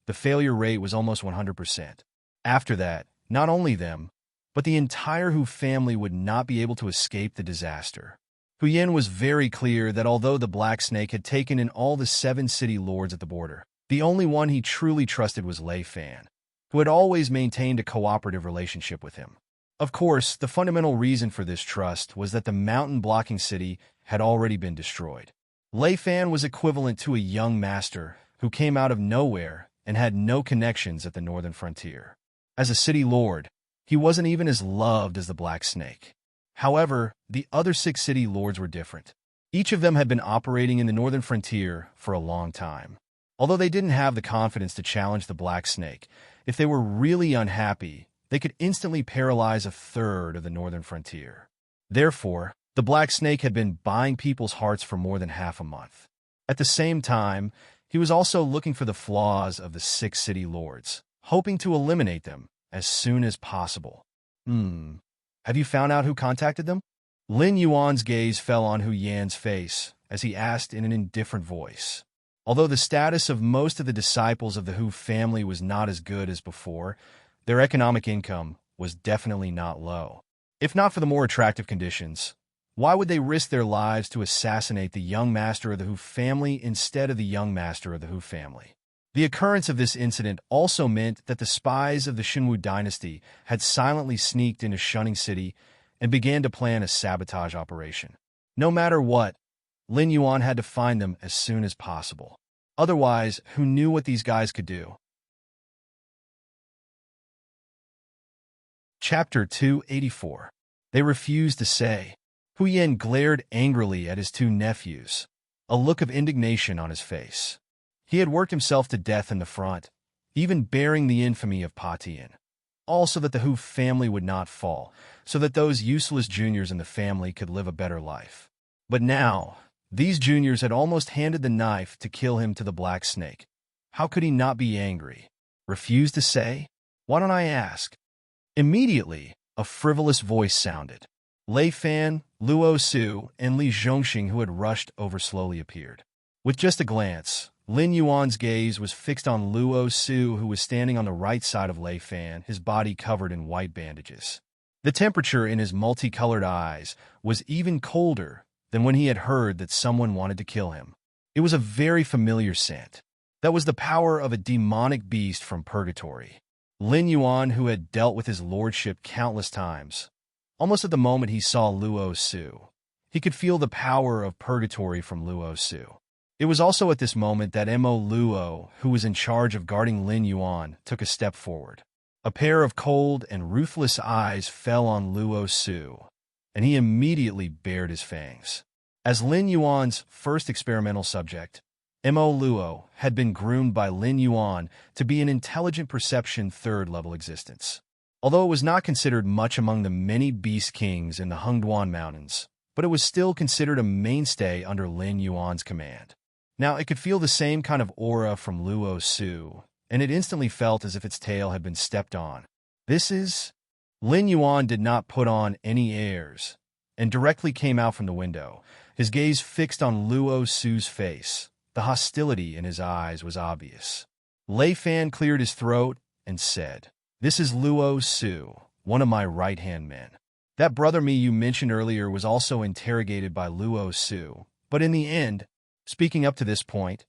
the failure rate was almost 100%. After that, not only them, but the entire Hu family would not be able to escape the disaster. Hu Yin was very clear that although the Black Snake had taken in all the 7 city lords at the border, the only one he truly trusted was Lei Fan, who had always maintained a cooperative relationship with him. Of course, the fundamental reason for this trust was that the mountain-blocking city had already been destroyed. Lei Fan was equivalent to a young master who came out of nowhere and had no connections at the northern frontier. As a city lord, he wasn't even as loved as the Black Snake. However, the other 6 city lords were different. Each of them had been operating in the northern frontier for a long time. Although they didn't have the confidence to challenge the Black Snake, if they were really unhappy, they could instantly paralyze a third of the northern frontier. Therefore, the Black Snake had been buying people's hearts for more than half a month. At the same time, he was also looking for the flaws of the 6 city lords, hoping to eliminate them as soon as possible. Have you found out who contacted them? Lin Yuan's gaze fell on Hu Yan's face as he asked in an indifferent voice. Although the status of most of the disciples of the Hu family was not as good as before, their economic income was definitely not low. If not for the more attractive conditions, why would they risk their lives to assassinate the young master of the Hu family instead of the young master of the Hu family? The occurrence of this incident also meant that the spies of the Shinwu dynasty had silently sneaked into Shunning City and began to plan a sabotage operation. No matter what, Lin Yuan had to find them as soon as possible. Otherwise, who knew what these guys could do? Chapter 284. They refused to say. Hu Yan glared angrily at his 2 nephews, a look of indignation on his face. He had worked himself to death in the front, even bearing the infamy of Pa Tian, all so that the Hu family would not fall, so that those useless juniors in the family could live a better life. But now, these juniors had almost handed the knife to kill him to the Black Snake. How could he not be angry? Refuse to say? Why don't I ask? Immediately, a frivolous voice sounded. Lei Fan, Luo Su, and Li Zhongxing, who had rushed over, slowly appeared. With just a glance, Lin Yuan's gaze was fixed on Luo Su, who was standing on the right side of Lei Fan, his body covered in white bandages. The temperature in his multicolored eyes was even colder than when he had heard that someone wanted to kill him. It was a very familiar scent. That was the power of a demonic beast from purgatory. Lin Yuan, who had dealt with his lordship countless times, almost at the moment he saw Luo Su, he could feel the power of purgatory from Luo Su. It was also at this moment that Mo Luo, who was in charge of guarding Lin Yuan, took a step forward. A pair of cold and ruthless eyes fell on Luo Su, and he immediately bared his fangs. As Lin Yuan's first experimental subject, Mo Luo had been groomed by Lin Yuan to be an intelligent perception 3rd-level existence. Although it was not considered much among the many beast kings in the Hengduan Mountains, but it was still considered a mainstay under Lin Yuan's command. Now, it could feel the same kind of aura from Luo Su, and it instantly felt as if its tail had been stepped on. This is... Lin Yuan did not put on any airs, and directly came out from the window, his gaze fixed on Luo Su's face. The hostility in his eyes was obvious. Lei Fan cleared his throat and said, "This is Luo Su, one of my right-hand men. That brother me you mentioned earlier was also interrogated by Luo Su, but in the end," speaking up to this point,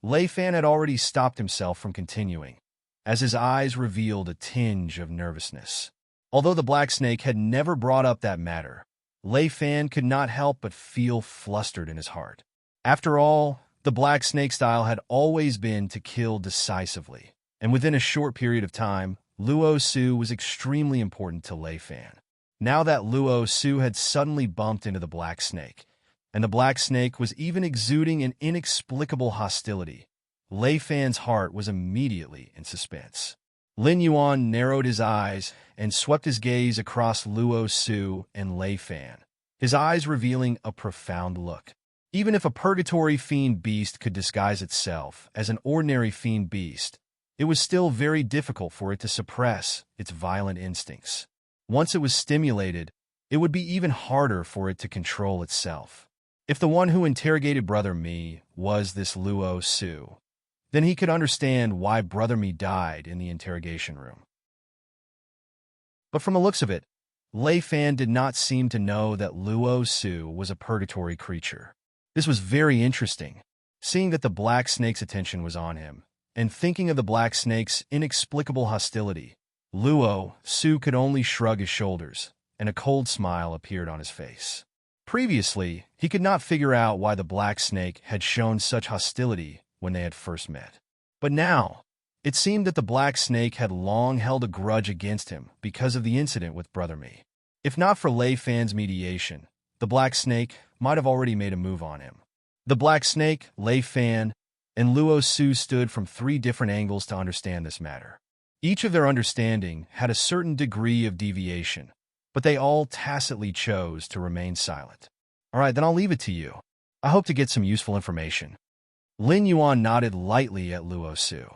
Lei Fan had already stopped himself from continuing, as his eyes revealed a tinge of nervousness. Although the Black Snake had never brought up that matter, Lei Fan could not help but feel flustered in his heart. After all, the Black Snake style had always been to kill decisively, and within a short period of time, Luo Su was extremely important to Lei Fan. Now that Luo Su had suddenly bumped into the Black Snake, and the Black Snake was even exuding an inexplicable hostility, Lei Fan's heart was immediately in suspense. Lin Yuan narrowed his eyes and swept his gaze across Luo Su and Lei Fan, his eyes revealing a profound look. Even if a purgatory fiend beast could disguise itself as an ordinary fiend beast, it was still very difficult for it to suppress its violent instincts. Once it was stimulated, it would be even harder for it to control itself. If the one who interrogated Brother Mi was this Luo Su, then he could understand why Brother Mi died in the interrogation room. But from the looks of it, Lei Fan did not seem to know that Luo Su was a purgatory creature. This was very interesting, seeing that the Black Snake's attention was on him, and thinking of the Black Snake's inexplicable hostility. Luo Su could only shrug his shoulders, and a cold smile appeared on his face. Previously, he could not figure out why the Black Snake had shown such hostility when they had first met. But now, it seemed that the Black Snake had long held a grudge against him because of the incident with Brother Mi. If not for Lei Fan's mediation, the Black Snake might have already made a move on him. The Black Snake, Lei Fan, and Luo Su stood from 3 different angles to understand this matter. Each of their understanding had a certain degree of deviation, but they all tacitly chose to remain silent. All right, then I'll leave it to you. I hope to get some useful information. Lin Yuan nodded lightly at Luo Su.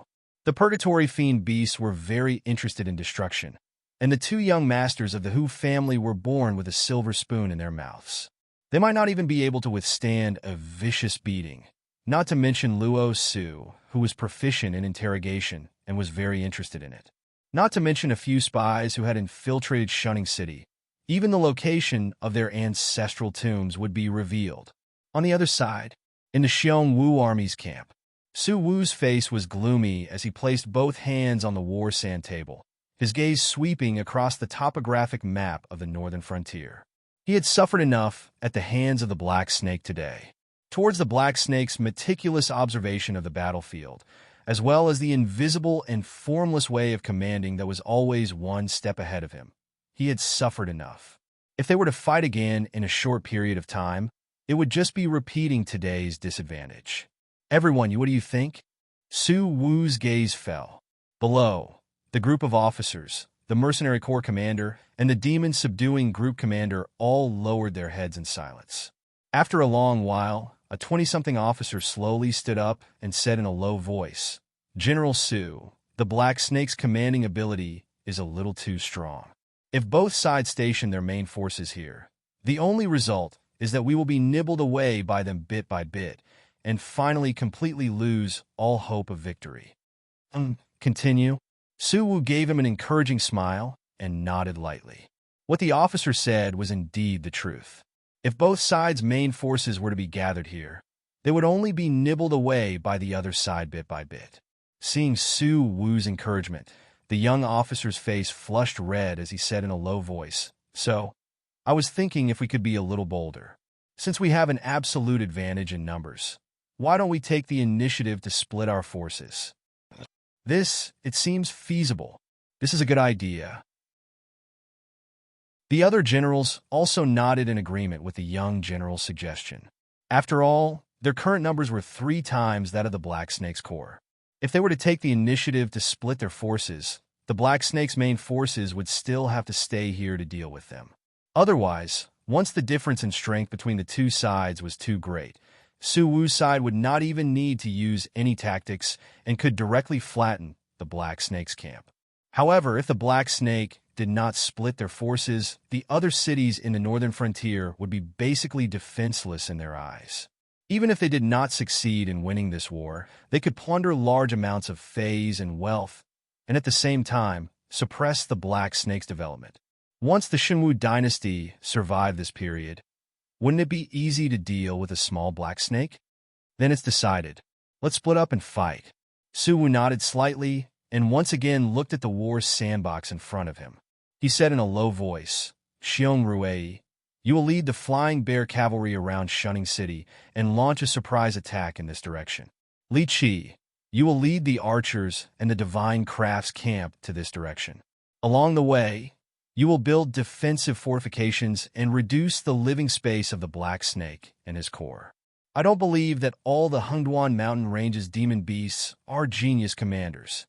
The Purgatory Fiend beasts were very interested in destruction, and the two young masters of the Hu family were born with a silver spoon in their mouths. They might not even be able to withstand a vicious beating, not to mention Luo Su, who was proficient in interrogation and was very interested in it. Not to mention a few spies who had infiltrated Shunning City. Even the location of their ancestral tombs would be revealed. On the other side, in the Xiong Wu army's camp, Su Wu's face was gloomy as he placed both hands on the war sand table, his gaze sweeping across the topographic map of the northern frontier. He had suffered enough at the hands of the Black Snake today. Towards the Black Snake's meticulous observation of the battlefield, as well as the invisible and formless way of commanding that was always one step ahead of him, he had suffered enough. If they were to fight again in a short period of time, it would just be repeating today's disadvantage. Everyone, what do you think? Su Wu's gaze fell. Below, the group of officers, the mercenary corps commander, and the demon-subduing group commander all lowered their heads in silence. After a long while, a 20-something officer slowly stood up and said in a low voice, "General Su, the Black Snake's commanding ability is a little too strong. If both sides station their main forces here, the only result is that we will be nibbled away by them bit by bit, and finally completely lose all hope of victory." Continue. Su Wu gave him an encouraging smile and nodded lightly. What the officer said was indeed the truth. If both sides' main forces were to be gathered here, they would only be nibbled away by the other side bit by bit. Seeing Su Wu's encouragement, the young officer's face flushed red as he said in a low voice, "So, I was thinking if we could be a little bolder. Since we have an absolute advantage in numbers, why don't we take the initiative to split our forces? It seems feasible. This is a good idea." The other generals also nodded in agreement with the young general's suggestion. After all, their current numbers were 3 times that of the Black Snake's corps. If they were to take the initiative to split their forces, the Black Snake's main forces would still have to stay here to deal with them. Otherwise, once the difference in strength between the two sides was too great, Su Wu's side would not even need to use any tactics and could directly flatten the Black Snake's camp. However, if the Black Snake did not split their forces, the other cities in the northern frontier would be basically defenseless in their eyes. Even if they did not succeed in winning this war, they could plunder large amounts of feys and wealth, and at the same time, suppress the Black Snake's development. Once the Shenwu dynasty survived this period, wouldn't it be easy to deal with a small Black Snake? Then it's decided. Let's split up and fight. Su Wu nodded slightly and once again looked at the war sandbox in front of him. He said in a low voice, "Xiong Ruei, you will lead the Flying Bear cavalry around Shunning City and launch a surprise attack in this direction. Li Qi, you will lead the archers and the Divine Crafts camp to this direction. Along the way, you will build defensive fortifications and reduce the living space of the Black Snake and his corps. I don't believe that all the Hengduan Mountain Range's demon beasts are genius commanders.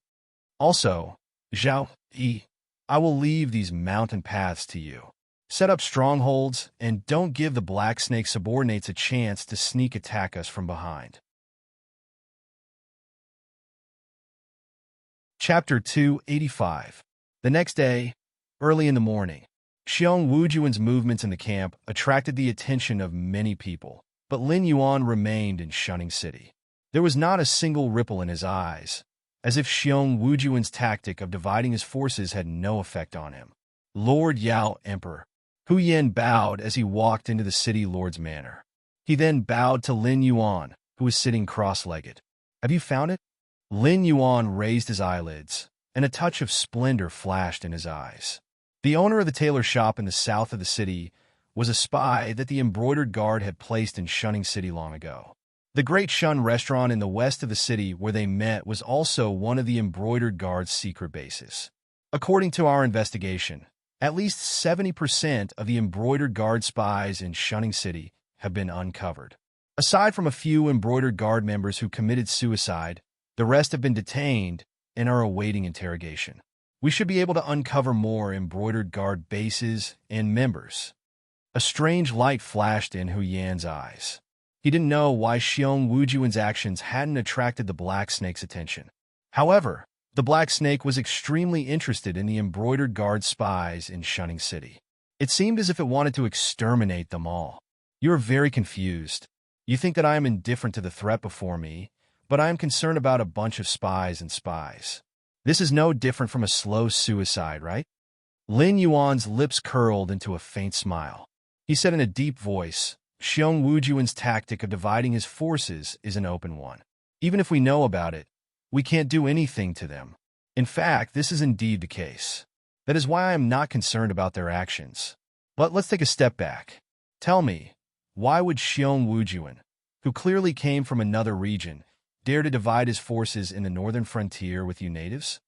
Also, Zhao Yi, I will leave these mountain paths to you. Set up strongholds and don't give the Black Snake subordinates a chance to sneak attack us from behind." Chapter 285. The next day, early in the morning, Xiong Wujuan's movements in the camp attracted the attention of many people, but Lin Yuan remained in Shunning City. There was not a single ripple in his eyes, as if Xiong Wujuan's tactic of dividing his forces had no effect on him. "Lord Yao, Emperor." Hu Yan bowed as he walked into the city lord's manor. He then bowed to Lin Yuan, who was sitting cross-legged. "Have you found it?" Lin Yuan raised his eyelids, and a touch of splendor flashed in his eyes. The owner of the tailor shop in the south of the city was a spy that the embroidered guard had placed in Shunning City long ago. The Great Shun restaurant in the west of the city where they met was also one of the embroidered guard's secret bases. According to our investigation, at least 70% of the embroidered guard spies in Shunning City have been uncovered. Aside from a few embroidered guard members who committed suicide, the rest have been detained and are awaiting interrogation. We should be able to uncover more embroidered guard bases and members. A strange light flashed in Hu Yan's eyes. He didn't know why Xiong Wujuan's actions hadn't attracted the Black Snake's attention. However, the Black Snake was extremely interested in the embroidered guard spies in Shunning City. It seemed as if it wanted to exterminate them all. You are very confused. You think that I am indifferent to the threat before me, but I am concerned about a bunch of spies and spies. This is no different from a slow suicide, right? Lin Yuan's lips curled into a faint smile. He said in a deep voice, Xiong Wujuan's tactic of dividing his forces is an open one. Even if we know about it, we can't do anything to them. In fact, this is indeed the case. That is why I am not concerned about their actions. But let's take a step back. Tell me, why would Xiong Wujuan, who clearly came from another region, dare to divide his forces in the northern frontier with you natives?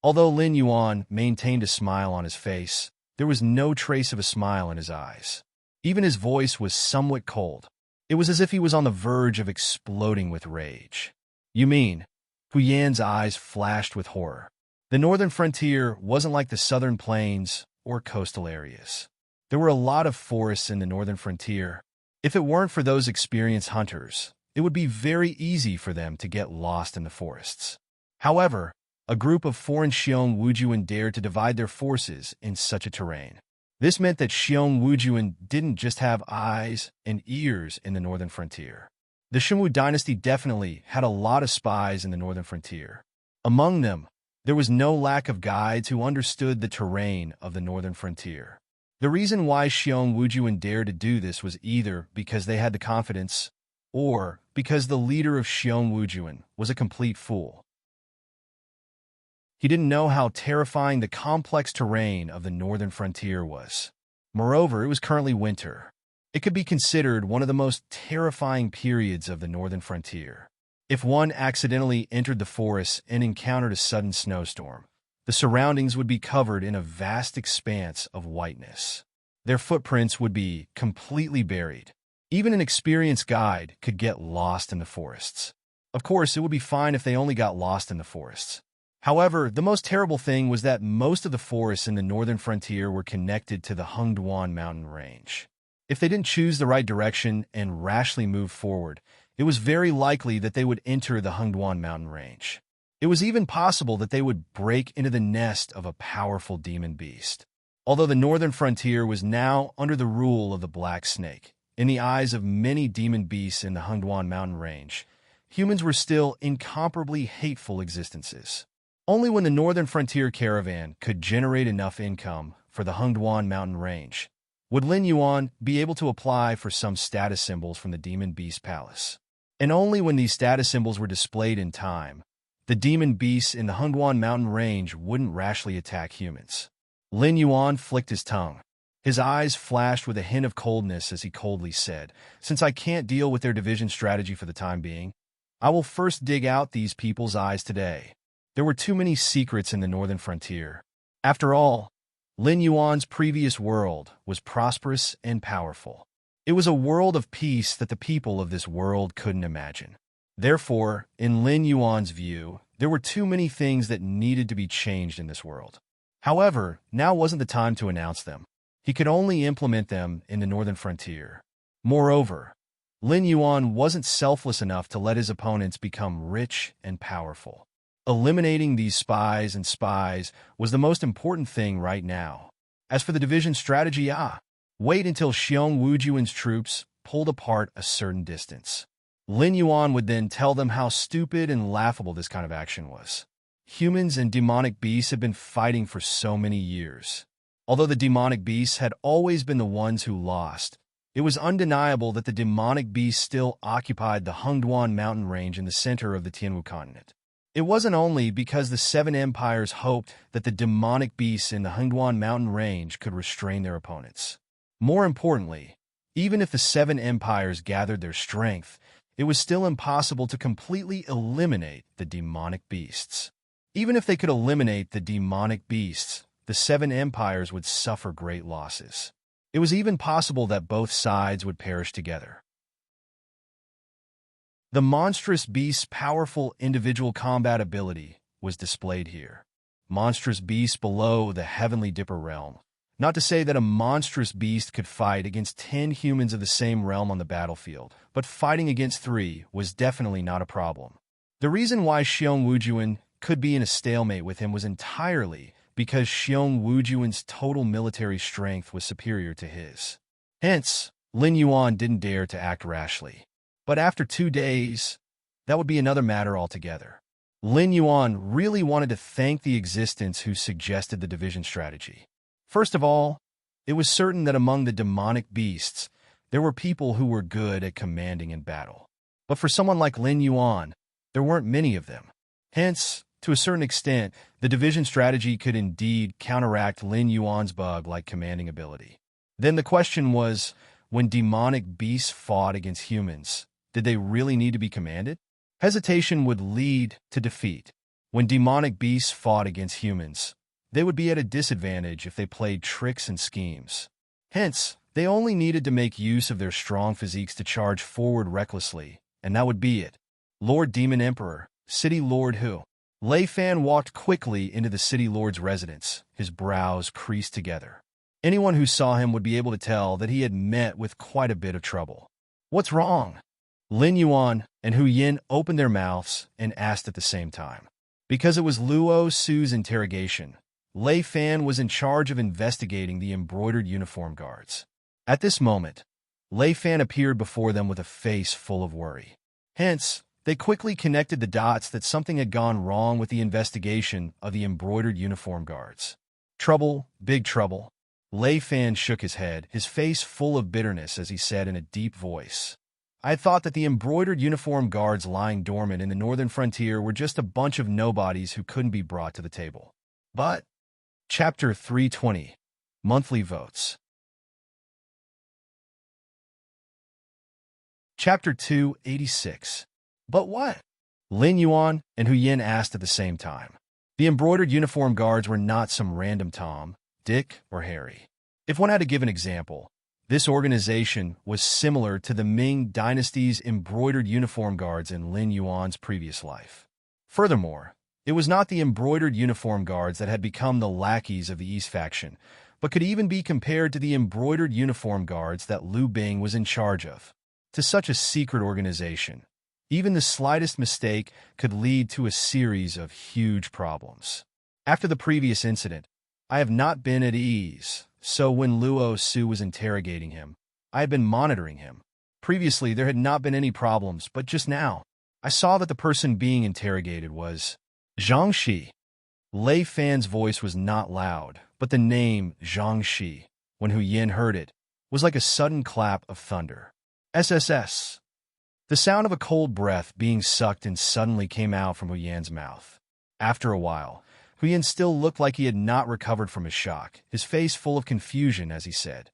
Although Lin Yuan maintained a smile on his face, there was no trace of a smile in his eyes. Even his voice was somewhat cold. It was as if he was on the verge of exploding with rage. You mean? Hu Yan's eyes flashed with horror. The northern frontier wasn't like the southern plains or coastal areas. There were a lot of forests in the northern frontier. If it weren't for those experienced hunters, it would be very easy for them to get lost in the forests. However, a group of foreign Xiong Wujuan dared to divide their forces in such a terrain. This meant that Xiong Wujuan didn't just have eyes and ears in the northern frontier. The Shenwu dynasty definitely had a lot of spies in the northern frontier. Among them, there was no lack of guides who understood the terrain of the northern frontier. The reason why Xiong Wujuan dared to do this was either because they had the confidence, or because the leader of Xiong Wujuan was a complete fool. He didn't know how terrifying the complex terrain of the northern frontier was. Moreover, it was currently winter. It could be considered one of the most terrifying periods of the northern frontier. If one accidentally entered the forest and encountered a sudden snowstorm, the surroundings would be covered in a vast expanse of whiteness. Their footprints would be completely buried. Even an experienced guide could get lost in the forests. Of course, it would be fine if they only got lost in the forests. However, the most terrible thing was that most of the forests in the northern frontier were connected to the Hengduan mountain range. If they didn't choose the right direction and rashly move forward, it was very likely that they would enter the Hengduan mountain range. It was even possible that they would break into the nest of a powerful demon beast. Although the northern frontier was now under the rule of the Black Snake, in the eyes of many demon beasts in the Hengduan mountain range, humans were still incomparably hateful existences. Only when the northern frontier caravan could generate enough income for the Hengduan mountain range would Lin Yuan be able to apply for some status symbols from the demon beast palace. And only when these status symbols were displayed in time, the demon beasts in the Hengduan mountain range wouldn't rashly attack humans. Lin Yuan flicked his tongue. His eyes flashed with a hint of coldness as he coldly said, "Since I can't deal with their division strategy for the time being, I will first dig out these people's eyes today." There were too many secrets in the northern frontier. After all, Lin Yuan's previous world was prosperous and powerful. It was a world of peace that the people of this world couldn't imagine. Therefore, in Lin Yuan's view, there were too many things that needed to be changed in this world. However, now wasn't the time to announce them. He could only implement them in the northern frontier. Moreover, Lin Yuan wasn't selfless enough to let his opponents become rich and powerful. Eliminating these spies and spies was the most important thing right now. As for the division strategy, wait until Xiong Wujuan's troops pulled apart a certain distance. Lin Yuan would then tell them how stupid and laughable this kind of action was. Humans and demonic beasts had been fighting for so many years. Although the demonic beasts had always been the ones who lost, it was undeniable that the demonic beasts still occupied the Hengduan mountain range in the center of the Tianwu continent. It wasn't only because the Seven Empires hoped that the demonic beasts in the Hengduan mountain range could restrain their opponents. More importantly, even if the Seven Empires gathered their strength, it was still impossible to completely eliminate the demonic beasts. Even if they could eliminate the demonic beasts, the Seven Empires would suffer great losses. It was even possible that both sides would perish together. The monstrous beast's powerful individual combat ability was displayed here. Monstrous beasts below the Heavenly Dipper realm, Not to say that a monstrous beast could fight against 10 humans of the same realm on the battlefield, but fighting against 3 was definitely not a problem. The reason why Xiong Wujuan could be in a stalemate with him was entirely because Xiong Wujuan's total military strength was superior to his. Hence, Lin Yuan didn't dare to act rashly. But after 2 days, that would be another matter altogether. Lin Yuan really wanted to thank the existence who suggested the division strategy. First of all, it was certain that among the demonic beasts, there were people who were good at commanding in battle. But for someone like Lin Yuan, there weren't many of them. Hence, to a certain extent, the division strategy could indeed counteract Lin Yuan's bug-like commanding ability. Then the question was, when demonic beasts fought against humans, did they really need to be commanded? Hesitation would lead to defeat. When demonic beasts fought against humans, they would be at a disadvantage if they played tricks and schemes. Hence, they only needed to make use of their strong physiques to charge forward recklessly, and that would be it. Lord Demon Emperor, City Lord Hu. Lei Fan walked quickly into the City Lord's residence, his brows creased together. Anyone who saw him would be able to tell that he had met with quite a bit of trouble. What's wrong? Lin Yuan and Hu Yin opened their mouths and asked at the same time. Because it was Luo Su's interrogation, Lei Fan was in charge of investigating the embroidered uniform guards. At this moment, Lei Fan appeared before them with a face full of worry. Hence, they quickly connected the dots that something had gone wrong with the investigation of the embroidered uniform guards. Trouble, big trouble. Lei Fan shook his head, his face full of bitterness as he said in a deep voice. I had thought that the embroidered uniform guards lying dormant in the northern frontier were just a bunch of nobodies who couldn't be brought to the table. But, Chapter 320, Monthly Votes. Chapter 286. But what? Lin Yuan and Hu Yin asked at the same time. The embroidered uniform guards were not some random Tom, Dick, or Harry. If one had to give an example, this organization was similar to the Ming Dynasty's embroidered uniform guards in Lin Yuan's previous life. Furthermore, it was not the embroidered uniform guards that had become the lackeys of the East faction, but could even be compared to the embroidered uniform guards that Liu Bing was in charge of. To such a secret organization, even the slightest mistake could lead to a series of huge problems. After the previous incident, I have not been at ease, so when Luo Su was interrogating him, I had been monitoring him. Previously, there had not been any problems, but just now, I saw that the person being interrogated was Zhang Shi. Lei Fan's voice was not loud, but the name Zhang Shi, when Hu Yin heard it, was like a sudden clap of thunder. SSS. The sound of a cold breath being sucked in suddenly came out from Hu Yan's mouth. After a while, Hu Yin still looked like he had not recovered from his shock, his face full of confusion as he said,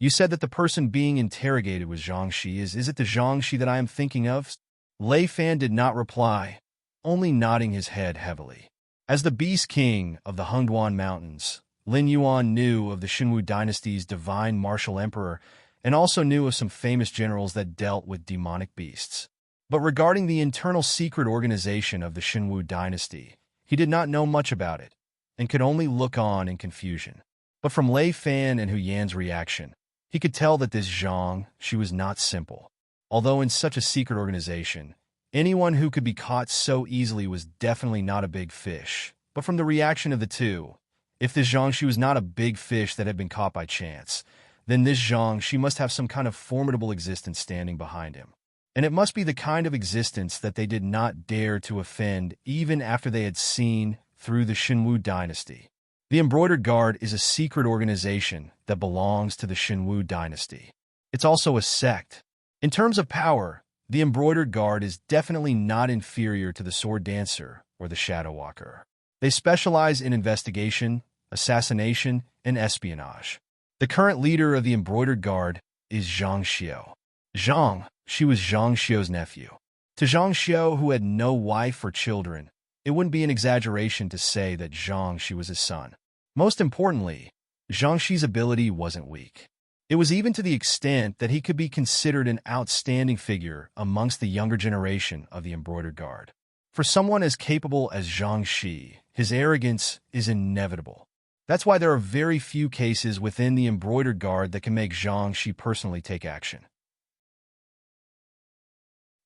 You said that the person being interrogated was Zhang Shi. Is it the Zhang Shi that I am thinking of? Lei Fan did not reply, only nodding his head heavily. As the Beast King of the Hengduan Mountains, Lin Yuan knew of the Xinwu dynasty's divine martial emperor and also knew of some famous generals that dealt with demonic beasts. But regarding the internal secret organization of the Xinwu dynasty, he did not know much about it and could only look on in confusion. But from Lei Fan and Hu Yan's reaction, he could tell that this Zhang, she was not simple. Although in such a secret organization, anyone who could be caught so easily was definitely not a big fish. But from the reaction of the two, if this Zhang she was not a big fish that had been caught by chance, then this Zhang she must have some kind of formidable existence standing behind him. And it must be the kind of existence that they did not dare to offend even after they had seen through the Xinwu dynasty. The Embroidered Guard is a secret organization that belongs to the Xinwu dynasty. It's also a sect. In terms of power, the Embroidered Guard is definitely not inferior to the Sword Dancer or the Shadow Walker. They specialize in investigation, assassination, and espionage. The current leader of the Embroidered Guard is Zhang Xiao. Zhang, she was Zhang Xiao's nephew. To Zhang Xiao, who had no wife or children, it wouldn't be an exaggeration to say that Zhang she was his son. Most importantly, Zhang Xi's ability wasn't weak. It was even to the extent that he could be considered an outstanding figure amongst the younger generation of the Embroidered Guard. For someone as capable as Zhang Xi, his arrogance is inevitable. That's why there are very few cases within the embroidered guard that can make Zhang Shi personally take action.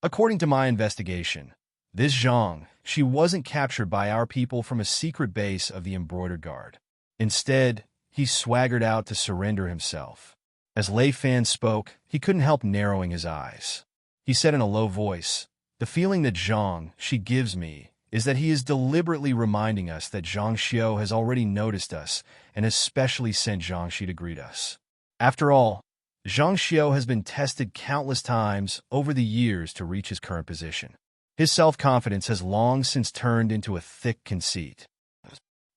According to my investigation, this Zhang, she wasn't captured by our people from a secret base of the embroidered guard. Instead, he swaggered out to surrender himself. As Lei Fan spoke, he couldn't help narrowing his eyes. He said in a low voice, "The feeling that Zhang, she gives me, is that he is deliberately reminding us that Zhang Xiao has already noticed us and especially sent Zhang Shi to greet us. After all, Zhang Xiao has been tested countless times over the years to reach his current position. His self-confidence has long since turned into a thick conceit."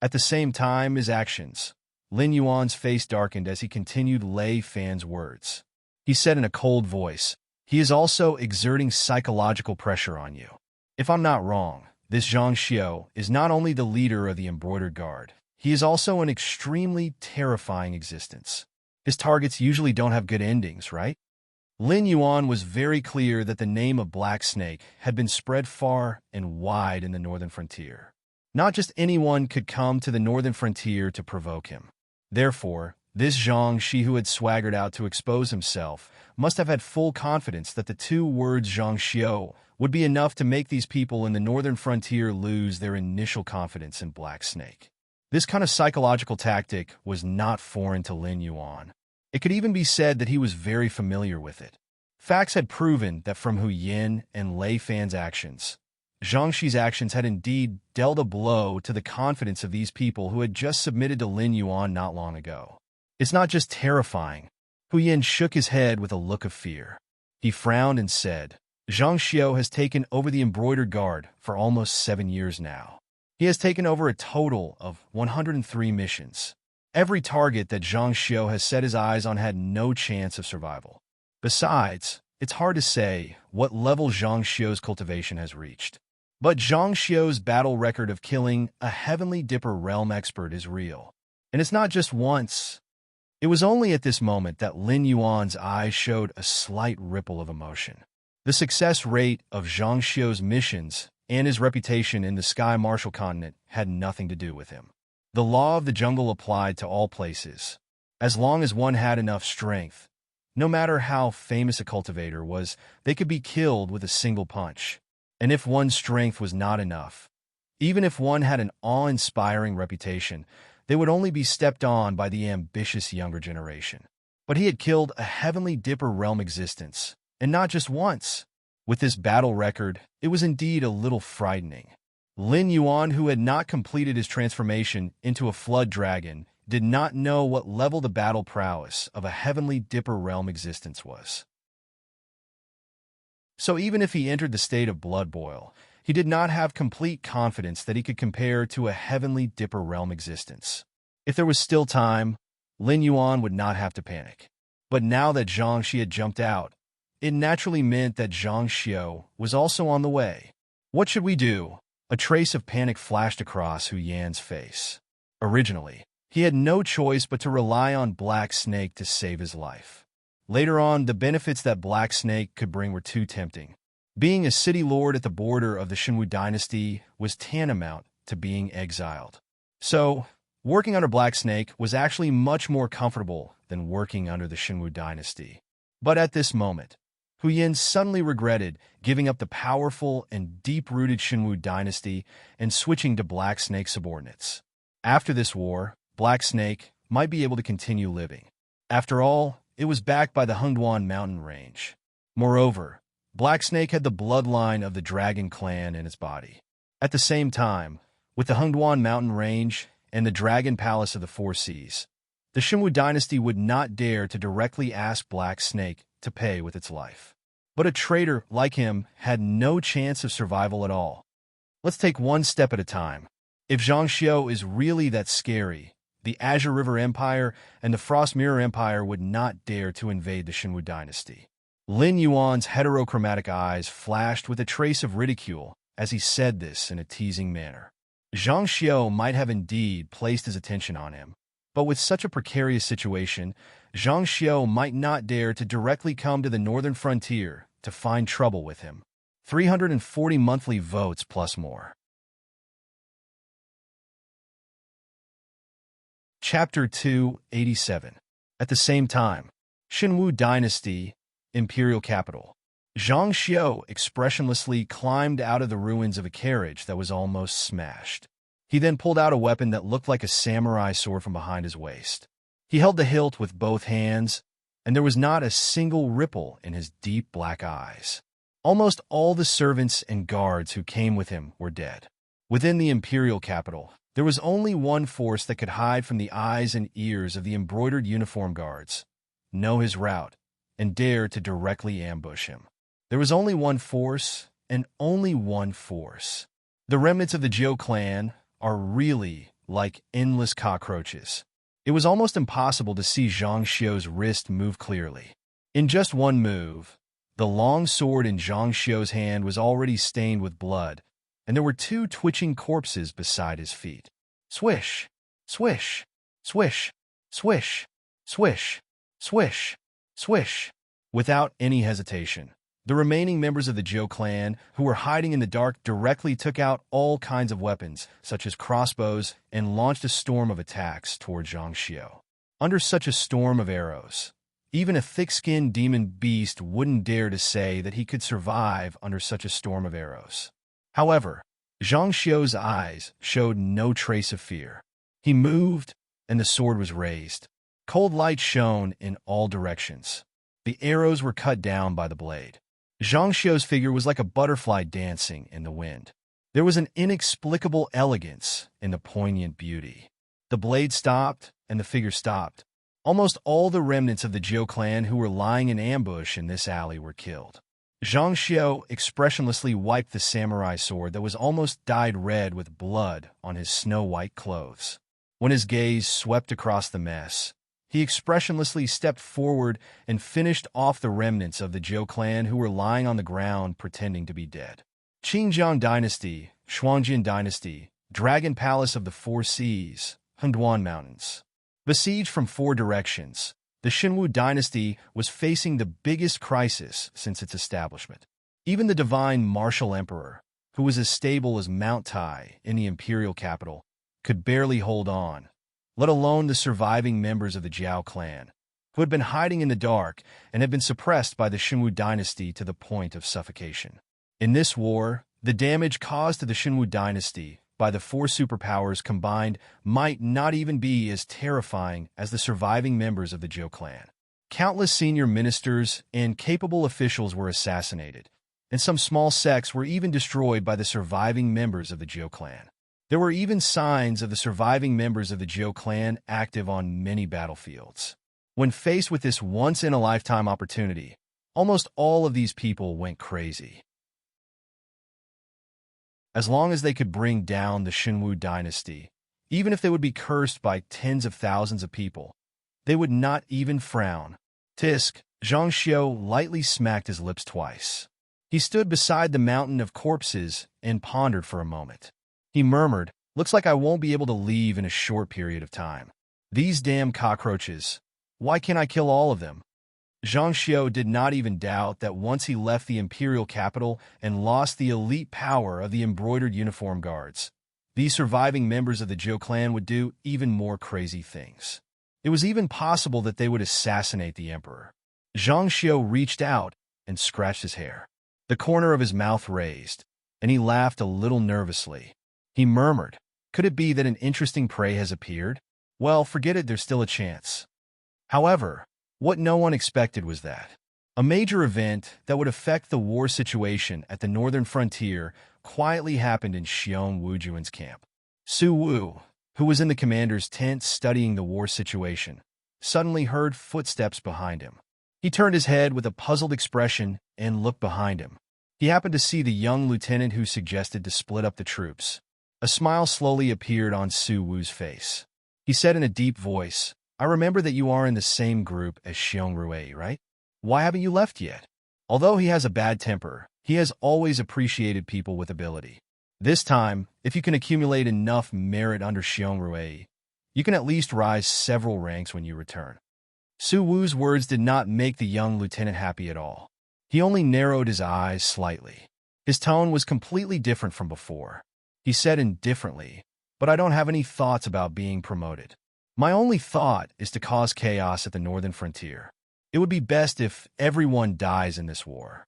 At the same time, his actions, Lin Yuan's face darkened as he continued Lei Fan's words. He said in a cold voice, "He is also exerting psychological pressure on you. If I'm not wrong, this Zhang Xiao is not only the leader of the embroidered guard, he is also an extremely terrifying existence. His targets usually don't have good endings, right?" Lin Yuan was very clear that the name of Black Snake had been spread far and wide in the northern frontier. Not just anyone could come to the northern frontier to provoke him. Therefore, this Zhang Shi who had swaggered out to expose himself must have had full confidence that the two words Zhang Xiao would be enough to make these people in the northern frontier lose their initial confidence in Black Snake. This kind of psychological tactic was not foreign to Lin Yuan. It could even be said that he was very familiar with it. Facts had proven that from Hu Yin and Lei Fan's actions, Zhang Shi's actions had indeed dealt a blow to the confidence of these people who had just submitted to Lin Yuan not long ago. It's not just terrifying. Hu Yin shook his head with a look of fear. He frowned and said, "Zhang Xiao has taken over the embroidered guard for almost 7 years now. He has taken over a total of 103 missions. Every target that Zhang Xiao has set his eyes on had no chance of survival. Besides, it's hard to say what level Zhang Xiao's cultivation has reached. But Zhang Xiao's battle record of killing a Heavenly Dipper realm expert is real. And it's not just once." It was only at this moment that Lin Yuan's eyes showed a slight ripple of emotion. The success rate of Zhang Xiao's missions and his reputation in the Sky Martial Continent had nothing to do with him. The law of the jungle applied to all places. As long as one had enough strength, no matter how famous a cultivator was, they could be killed with a single punch. And if one's strength was not enough, even if one had an awe-inspiring reputation, they would only be stepped on by the ambitious younger generation. But he had killed a Heavenly Dipper realm existence, and not just once. With this battle record, it was indeed a little frightening. Lin Yuan, who had not completed his transformation into a flood dragon, did not know what level the battle prowess of a Heavenly Dipper realm existence was. So even if he entered the state of blood boil, he did not have complete confidence that he could compare to a Heavenly Dipper realm existence. If there was still time, Lin Yuan would not have to panic. But now that Zhang Shi had jumped out, it naturally meant that Zhang Xiao was also on the way. What should we do? A trace of panic flashed across Hu Yan's face. Originally, he had no choice but to rely on Black Snake to save his life. Later on, the benefits that Black Snake could bring were too tempting. Being a city lord at the border of the Shenwu dynasty was tantamount to being exiled. So, working under Black Snake was actually much more comfortable than working under the Shenwu dynasty. But at this moment, Hu Yin suddenly regretted giving up the powerful and deep-rooted Shenwu dynasty and switching to Black Snake's subordinates. After this war, Black Snake might be able to continue living. After all, it was backed by the Hengduan mountain range. Moreover, Black Snake had the bloodline of the Dragon Clan in its body. At the same time, with the Hengduan mountain range and the Dragon Palace of the Four Seas, the Shenwu dynasty would not dare to directly ask Black Snake to pay with its life. But a traitor like him had no chance of survival at all. Let's take one step at a time. If Zhang Xiao is really that scary, the Azure River Empire and the Frost Mirror Empire would not dare to invade the Shenwu dynasty. Lin Yuan's heterochromatic eyes flashed with a trace of ridicule as he said this in a teasing manner. Zhang Xiao might have indeed placed his attention on him, but with such a precarious situation, Zhang Xiao might not dare to directly come to the northern frontier to find trouble with him. 340 monthly votes plus more. Chapter 287. At the same time, Xinwu Dynasty, Imperial Capital. Zhang Xiao expressionlessly climbed out of the ruins of a carriage that was almost smashed. He then pulled out a weapon that looked like a samurai sword from behind his waist. He held the hilt with both hands, and there was not a single ripple in his deep black eyes. Almost all the servants and guards who came with him were dead. Within the imperial capital, there was only one force that could hide from the eyes and ears of the embroidered uniform guards, know his route, and dare to directly ambush him. There was only one force, and only one force. The remnants of the Zhou clan are really like endless cockroaches. It was almost impossible to see Zhang Xiao's wrist move clearly. In just one move, the long sword in Zhang Xiao's hand was already stained with blood, and there were two twitching corpses beside his feet. Swish, swish, swish, swish, swish, swish, swish. Without any hesitation, the remaining members of the Zhou clan, who were hiding in the dark, directly took out all kinds of weapons, such as crossbows, and launched a storm of attacks toward Zhang Xiao. Under such a storm of arrows, even a thick-skinned demon beast wouldn't dare to say that he could survive under such a storm of arrows. However, Zhang Xiao's eyes showed no trace of fear. He moved, and the sword was raised. Cold light shone in all directions. The arrows were cut down by the blade. Zhang Xiao's figure was like a butterfly dancing in the wind. There was an inexplicable elegance in the poignant beauty. The blade stopped, and the figure stopped. Almost all the remnants of the Zhou clan who were lying in ambush in this alley were killed. Zhang Xiao expressionlessly wiped the samurai sword that was almost dyed red with blood on his snow-white clothes. When his gaze swept across the mess, he expressionlessly stepped forward and finished off the remnants of the Zhou clan who were lying on the ground pretending to be dead. Qingjiang Dynasty, Shuangjian Dynasty, Dragon Palace of the Four Seas, Hunduan Mountains. Besieged from four directions, the Xinwu Dynasty was facing the biggest crisis since its establishment. Even the divine martial emperor, who was as stable as Mount Tai in the imperial capital, could barely hold on, let alone the surviving members of the Zhao clan, who had been hiding in the dark and had been suppressed by the Xinwu Dynasty to the point of suffocation. In this war, the damage caused to the Xinwu Dynasty by the four superpowers combined might not even be as terrifying as the surviving members of the Zhou clan. Countless senior ministers and capable officials were assassinated, and some small sects were even destroyed by the surviving members of the Zhou clan. There were even signs of the surviving members of the Zhou clan active on many battlefields. When faced with this once-in-a-lifetime opportunity, almost all of these people went crazy. As long as they could bring down the Xinwu Dynasty, even if they would be cursed by tens of thousands of people, they would not even frown. Tisk, Zhang Xiao lightly smacked his lips twice. He stood beside the mountain of corpses and pondered for a moment. He murmured, "Looks like I won't be able to leave in a short period of time. These damn cockroaches. Why can't I kill all of them?" Zhang Xiao did not even doubt that once he left the imperial capital and lost the elite power of the embroidered uniform guards, these surviving members of the Zhou clan would do even more crazy things. It was even possible that they would assassinate the emperor. Zhang Xiao reached out and scratched his hair. The corner of his mouth raised, and he laughed a little nervously. He murmured, "Could it be that an interesting prey has appeared? Well, forget it, there's still a chance." However, what no one expected was that a major event that would affect the war situation at the northern frontier quietly happened in Xiong Wujuan's camp. Su Wu, who was in the commander's tent studying the war situation, suddenly heard footsteps behind him. He turned his head with a puzzled expression and looked behind him. He happened to see the young lieutenant who suggested to split up the troops. A smile slowly appeared on Su Wu's face. He said in a deep voice, "I remember that you are in the same group as Xiong Rui, right? Why haven't you left yet?" Although he has a bad temper, he has always appreciated people with ability. This time, if you can accumulate enough merit under Xiong Rui, you can at least rise several ranks when you return. Su Wu's words did not make the young lieutenant happy at all. He only narrowed his eyes slightly. His tone was completely different from before. He said indifferently, "But I don't have any thoughts about being promoted. My only thought is to cause chaos at the northern frontier. It would be best if everyone dies in this war."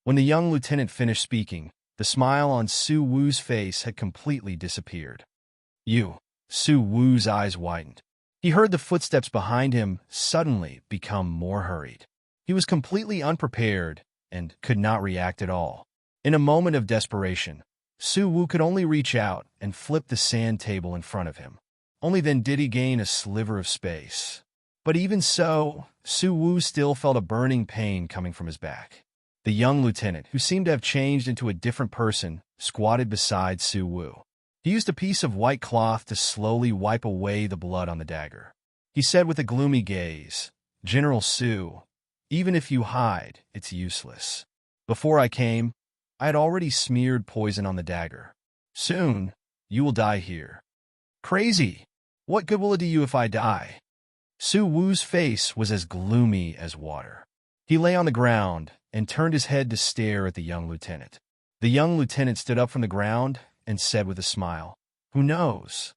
When the young lieutenant finished speaking, the smile on Su Wu's face had completely disappeared. "You." Su Wu's eyes widened. He heard the footsteps behind him suddenly become more hurried. He was completely unprepared and could not react at all. In a moment of desperation, Su Wu could only reach out and flip the sand table in front of him. Only then did he gain a sliver of space. But even so, Su Wu still felt a burning pain coming from his back. The young lieutenant, who seemed to have changed into a different person, squatted beside Su Wu. He used a piece of white cloth to slowly wipe away the blood on the dagger. He said with a gloomy gaze, "General Su, even if you hide, it's useless. Before I came, I had already smeared poison on the dagger. Soon, you will die here." "Crazy! What good will it do you if I die?" Su Wu's face was as gloomy as water. He lay on the ground and turned his head to stare at the young lieutenant. The young lieutenant stood up from the ground and said with a smile, "Who knows?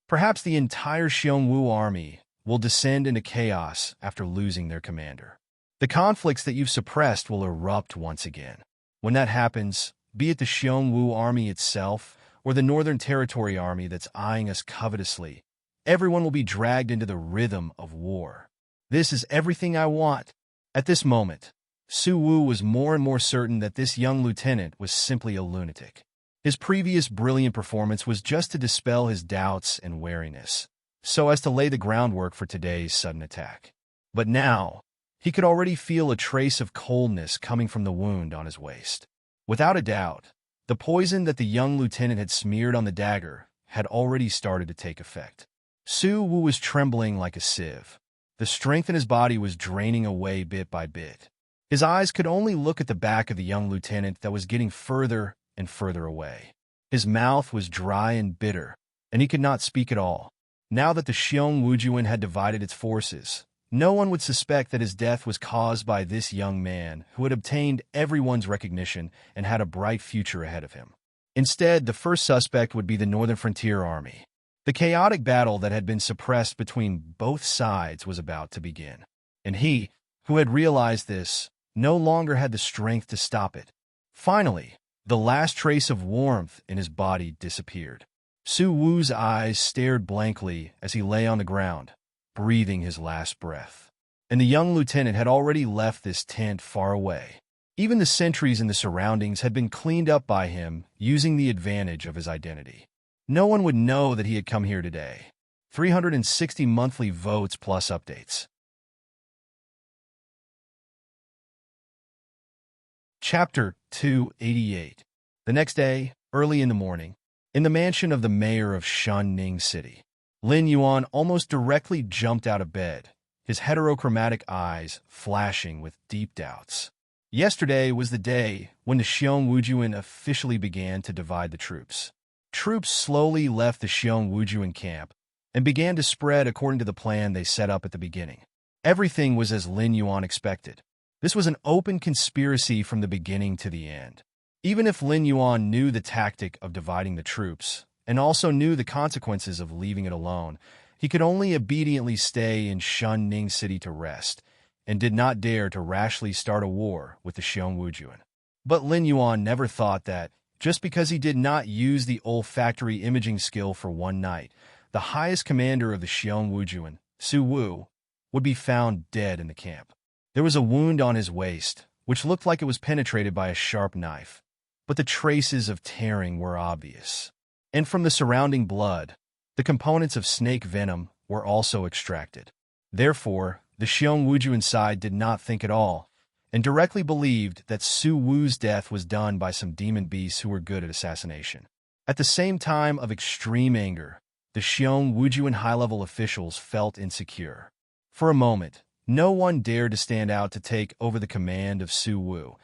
Perhaps the entire Xiongwu army will descend into chaos after losing their commander. The conflicts that you've suppressed will erupt once again. When that happens, be it the Xiongwu army itself or the Northern Territory army that's eyeing us covetously, everyone will be dragged into the rhythm of war. This is everything I want." At this moment, Su Wu was more and more certain that this young lieutenant was simply a lunatic. His previous brilliant performance was just to dispel his doubts and wariness, so as to lay the groundwork for today's sudden attack. But now, he could already feel a trace of coldness coming from the wound on his waist. Without a doubt, the poison that the young lieutenant had smeared on the dagger had already started to take effect. Su Wu was trembling like a sieve. The strength in his body was draining away bit by bit. His eyes could only look at the back of the young lieutenant that was getting further and further away. His mouth was dry and bitter, and he could not speak at all. Now that the Xiongwujuan had divided its forces, no one would suspect that his death was caused by this young man who had obtained everyone's recognition and had a bright future ahead of him. Instead, the first suspect would be the Northern Frontier Army. The chaotic battle that had been suppressed between both sides was about to begin. And he, who had realized this, no longer had the strength to stop it. Finally, the last trace of warmth in his body disappeared. Su Wu's eyes stared blankly as he lay on the ground, breathing his last breath. And the young lieutenant had already left this tent far away. Even the sentries in the surroundings had been cleaned up by him using the advantage of his identity. No one would know that he had come here today. 360 monthly votes plus updates. Chapter 288. The next day, early in the morning, in the mansion of the mayor of Shunning City, Lin Yuan almost directly jumped out of bed, his heterochromatic eyes flashing with deep doubts. Yesterday was the day when the Xiongwujuan officially began to divide the troops. Troops slowly left the Xiongwujuan camp and began to spread according to the plan they set up at the beginning. Everything was as Lin Yuan expected. This was an open conspiracy from the beginning to the end. Even if Lin Yuan knew the tactic of dividing the troops, and also knew the consequences of leaving it alone, he could only obediently stay in Shunning City to rest, and did not dare to rashly start a war with the Xiongwujuan. But Lin Yuan never thought that, just because he did not use the olfactory imaging skill for one night, the highest commander of the Xiongwujuan, Su Wu, would be found dead in the camp. There was a wound on his waist, which looked like it was penetrated by a sharp knife, but the traces of tearing were obvious. And from the surrounding blood, the components of snake venom were also extracted. Therefore, the Xiongwujuan side did not think at all, and directly believed that Su Wu's death was done by some demon beasts who were good at assassination. At the same time of extreme anger, the Xiongwujuan high-level officials felt insecure. For a moment, no one dared to stand out to take over the command of Su Wu,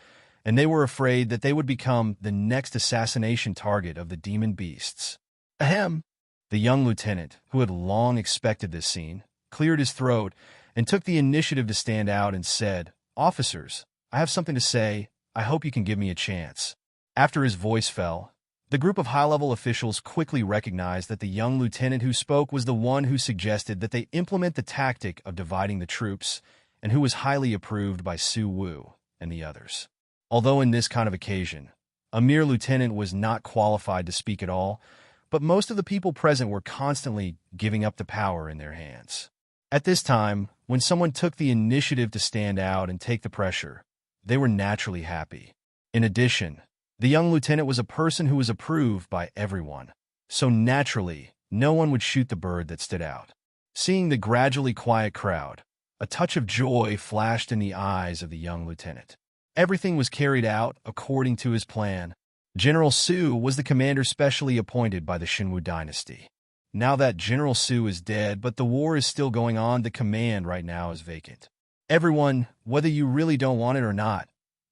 and they were afraid that they would become the next assassination target of the demon beasts. Ahem! The young lieutenant, who had long expected this scene, cleared his throat and took the initiative to stand out and said, "Officers, I have something to say. I hope you can give me a chance." After his voice fell, The group of high-level officials quickly recognized that the young lieutenant who spoke was the one who suggested that they implement the tactic of dividing the troops and who was highly approved by Su Wu and the others. Although in this kind of occasion, a mere lieutenant was not qualified to speak at all, but most of the people present were constantly giving up the power in their hands. At this time, when someone took the initiative to stand out and take the pressure, they were naturally happy. In addition, the young lieutenant was a person who was approved by everyone, so naturally, no one would shoot the bird that stood out. Seeing the gradually quiet crowd, a touch of joy flashed in the eyes of the young lieutenant. Everything was carried out according to his plan. General Su was the commander specially appointed by the Shinwu dynasty. Now that General Su is dead, but the war is still going on, the command right now is vacant. Everyone, whether you really don't want it or not,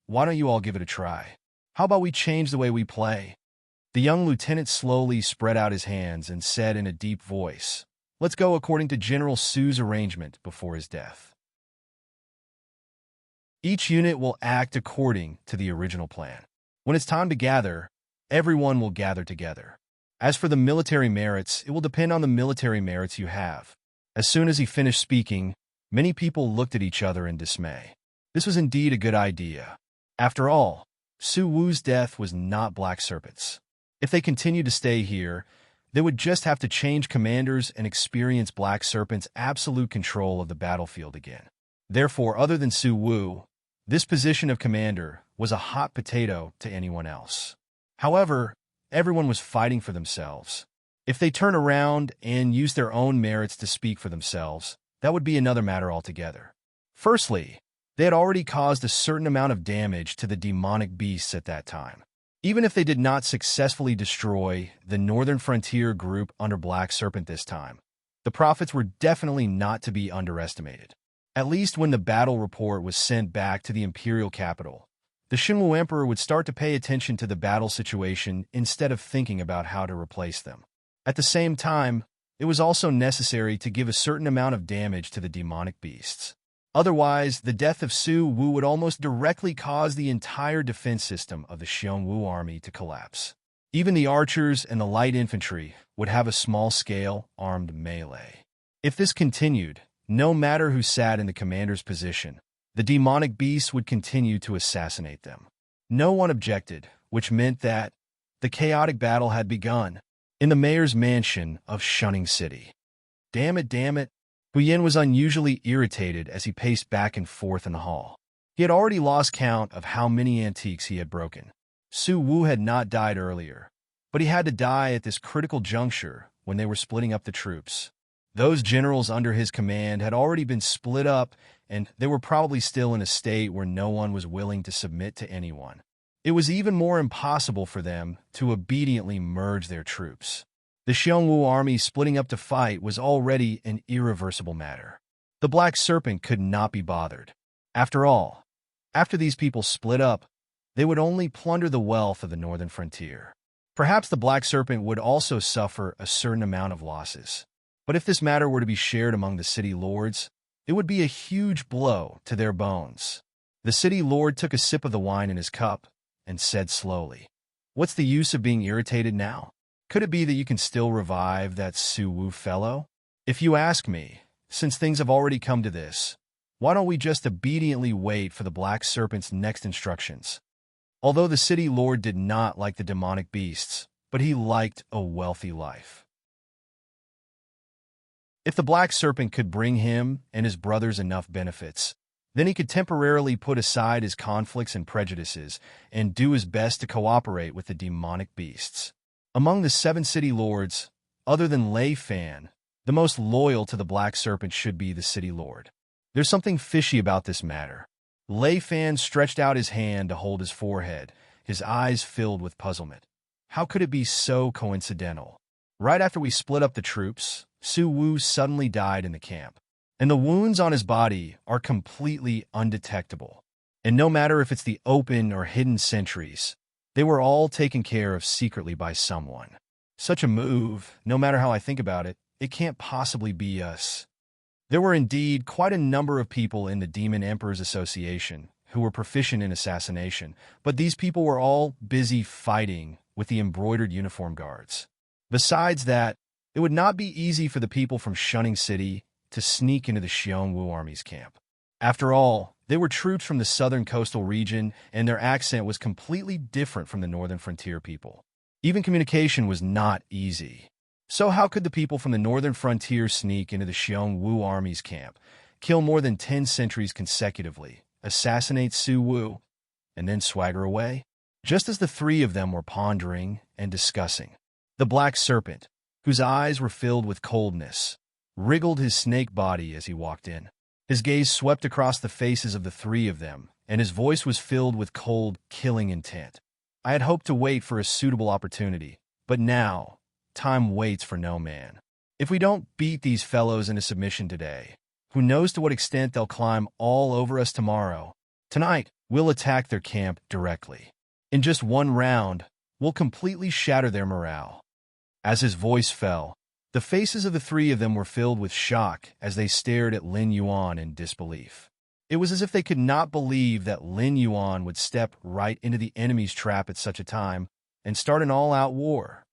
why don't you all give it a try? How about we change the way we play? The young lieutenant slowly spread out his hands and said in a deep voice, "Let's go according to General Su's arrangement before his death." Each unit will act according to the original plan. When it's time to gather, everyone will gather together. As for the military merits, it will depend on the military merits you have. As soon as he finished speaking, many people looked at each other in dismay. This was indeed a good idea. After all, Su Wu's death was not Black Serpent's. If they continued to stay here, they would just have to change commanders and experience Black Serpent's absolute control of the battlefield again. Therefore, other than Su Wu, this position of commander was a hot potato to anyone else. However, everyone was fighting for themselves. If they turn around and use their own merits to speak for themselves, that would be another matter altogether. Firstly, they had already caused a certain amount of damage to the demonic beasts at that time. Even if they did not successfully destroy the Northern Frontier group under Black Serpent this time, the profits were definitely not to be underestimated. At least when the battle report was sent back to the imperial capital, the Shinwu Emperor would start to pay attention to the battle situation instead of thinking about how to replace them. At the same time, it was also necessary to give a certain amount of damage to the demonic beasts. Otherwise, the death of Su Wu would almost directly cause the entire defense system of the Xiongwu army to collapse. Even the archers and the light infantry would have a small-scale armed melee. If this continued, no matter who sat in the commander's position, the demonic beasts would continue to assassinate them. No one objected, which meant that the chaotic battle had begun in the mayor's mansion of Shunning City. Damn it. Huyen was unusually irritated as he paced back and forth in the hall. He had already lost count of how many antiques he had broken. Su Wu had not died earlier, but he had to die at this critical juncture when they were splitting up the troops. Those generals under his command had already been split up, and they were probably still in a state where no one was willing to submit to anyone. It was even more impossible for them to obediently merge their troops. The Xiongwu army splitting up to fight was already an irreversible matter. The Black Serpent could not be bothered. After all, after these people split up, they would only plunder the wealth of the northern frontier. Perhaps the Black Serpent would also suffer a certain amount of losses. But if this matter were to be shared among the city lords, it would be a huge blow to their bones. The city lord took a sip of the wine in his cup and said slowly, "What's the use of being irritated now? Could it be that you can still revive that Su Wu fellow? If you ask me, since things have already come to this, why don't we just obediently wait for the Black Serpent's next instructions?" Although the city lord did not like the demonic beasts, but he liked a wealthy life. If the Black Serpent could bring him and his brothers enough benefits, then he could temporarily put aside his conflicts and prejudices and do his best to cooperate with the demonic beasts. Among the 7 city lords, other than Lei Fan, the most loyal to the Black Serpent should be the city lord. There's something fishy about this matter. Lei Fan stretched out his hand to hold his forehead, his eyes filled with puzzlement. How could it be so coincidental? Right after we split up the troops, Su Wu suddenly died in the camp, and the wounds on his body are completely undetectable. And no matter if it's the open or hidden sentries, they were all taken care of secretly by someone. Such a move, no matter how I think about it, it can't possibly be us. There were indeed quite a number of people in the Demon Emperor's Association who were proficient in assassination, but these people were all busy fighting with the embroidered uniform guards. Besides that, it would not be easy for the people from Shunning City to sneak into the Xiongwu army's camp. After all, they were troops from the southern coastal region, and their accent was completely different from the northern frontier people. Even communication was not easy. So how could the people from the northern frontier sneak into the Xiongwu army's camp, kill more than 10 sentries consecutively, assassinate Su Wu, and then swagger away? Just as the three of them were pondering and discussing, the Black Serpent, whose eyes were filled with coldness, wriggled his snake body as he walked in. His gaze swept across the faces of the three of them, and his voice was filled with cold, killing intent. I had hoped to wait for a suitable opportunity, but now, time waits for no man. If we don't beat these fellows into submission today, who knows to what extent they'll climb all over us tomorrow? Tonight, we'll attack their camp directly. In just one round, we'll completely shatter their morale. As his voice fell, the faces of the three of them were filled with shock as they stared at Lin Yuan in disbelief. It was as if they could not believe that Lin Yuan would step right into the enemy's trap at such a time and start an all-out war.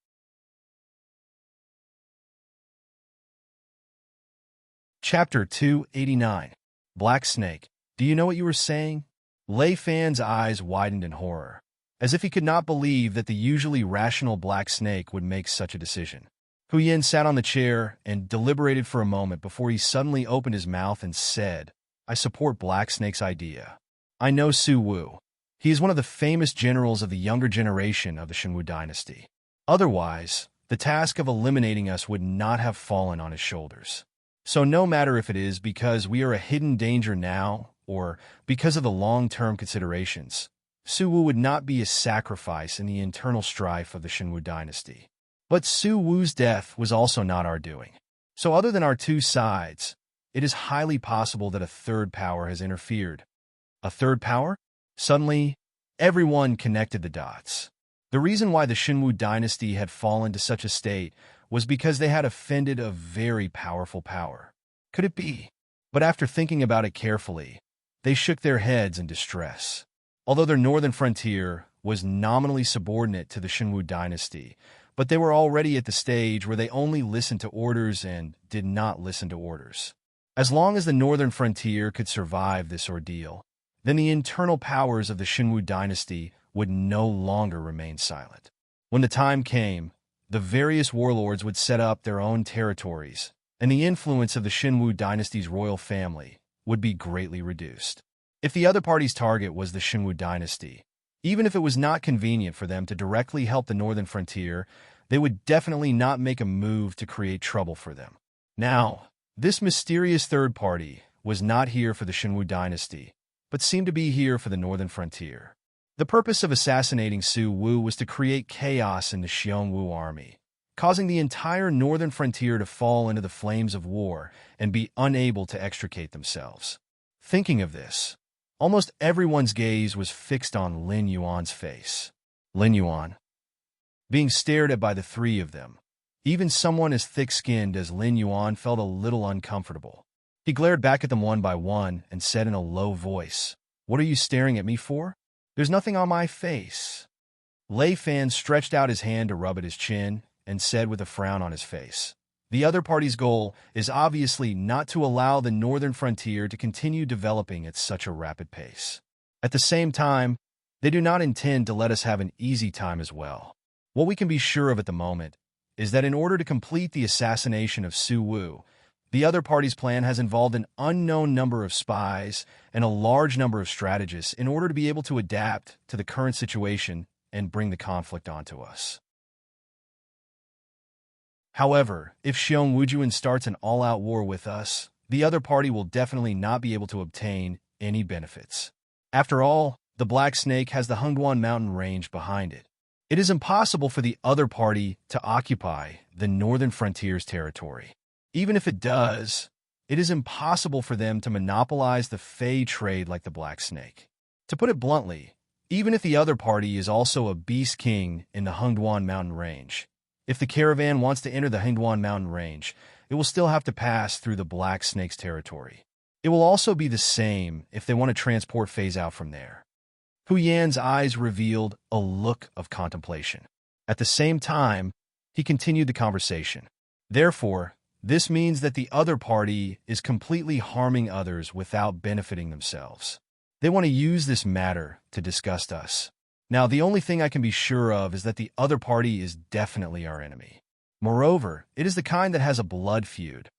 Chapter 289. Black Snake. Do you know what you were saying? Lei Fan's eyes widened in horror, as if he could not believe that the usually rational Black Snake would make such a decision. Hu Yin sat on the chair and deliberated for a moment before he suddenly opened his mouth and said, I support Black Snake's idea. I know Su Wu. He is one of the famous generals of the younger generation of the Shenwu dynasty. Otherwise, the task of eliminating us would not have fallen on his shoulders. So no matter if it is because we are a hidden danger now or because of the long-term considerations, Su Wu would not be a sacrifice in the internal strife of the Shenwu dynasty. But Su Wu's death was also not our doing. So other than our two sides, it is highly possible that a third power has interfered. A third power? Suddenly, everyone connected the dots. The reason why the Shenwu dynasty had fallen to such a state was because they had offended a very powerful power. Could it be? But after thinking about it carefully, they shook their heads in distress. Although their northern frontier was nominally subordinate to the Shenwu dynasty, but they were already at the stage where they only listened to orders and did not listen to orders. As long as the northern frontier could survive this ordeal, then the internal powers of the Shenwu dynasty would no longer remain silent. When the time came, the various warlords would set up their own territories, and the influence of the Shenwu dynasty's royal family would be greatly reduced. If the other party's target was the Shenwu dynasty, even if it was not convenient for them to directly help the northern frontier, they would definitely not make a move to create trouble for them. Now, this mysterious third party was not here for the Shenwu dynasty, but seemed to be here for the northern frontier. The purpose of assassinating Su Wu was to create chaos in the Xiongwu army, causing the entire northern frontier to fall into the flames of war and be unable to extricate themselves. Thinking of this, almost everyone's gaze was fixed on Lin Yuan's face. Lin Yuan, being stared at by the three of them. Even someone as thick-skinned as Lin Yuan felt a little uncomfortable. He glared back at them one by one and said in a low voice, What are you staring at me for? There's nothing on my face. Lei Fan stretched out his hand to rub at his chin and said with a frown on his face, The other party's goal is obviously not to allow the northern frontier to continue developing at such a rapid pace. At the same time, they do not intend to let us have an easy time as well. What we can be sure of at the moment is that in order to complete the assassination of Su Wu, the other party's plan has involved an unknown number of spies and a large number of strategists in order to be able to adapt to the current situation and bring the conflict onto us. However, if Xiong Wujuan starts an all-out war with us, the other party will definitely not be able to obtain any benefits. After all, the Black Snake has the Hengduan mountain range behind it. It is impossible for the other party to occupy the northern frontier's territory. Even if it does, it is impossible for them to monopolize the Fey trade like the Black Snake. To put it bluntly, even if the other party is also a beast king in the Hengduan mountain range, if the caravan wants to enter the Hengduan mountain range, it will still have to pass through the Black Snake's territory. It will also be the same if they want to transport Feys out from there. Hu Yan's eyes revealed a look of contemplation. At the same time, he continued the conversation. Therefore, this means that the other party is completely harming others without benefiting themselves. They want to use this matter to disgust us. Now, the only thing I can be sure of is that the other party is definitely our enemy. Moreover, it is the kind that has a blood feud.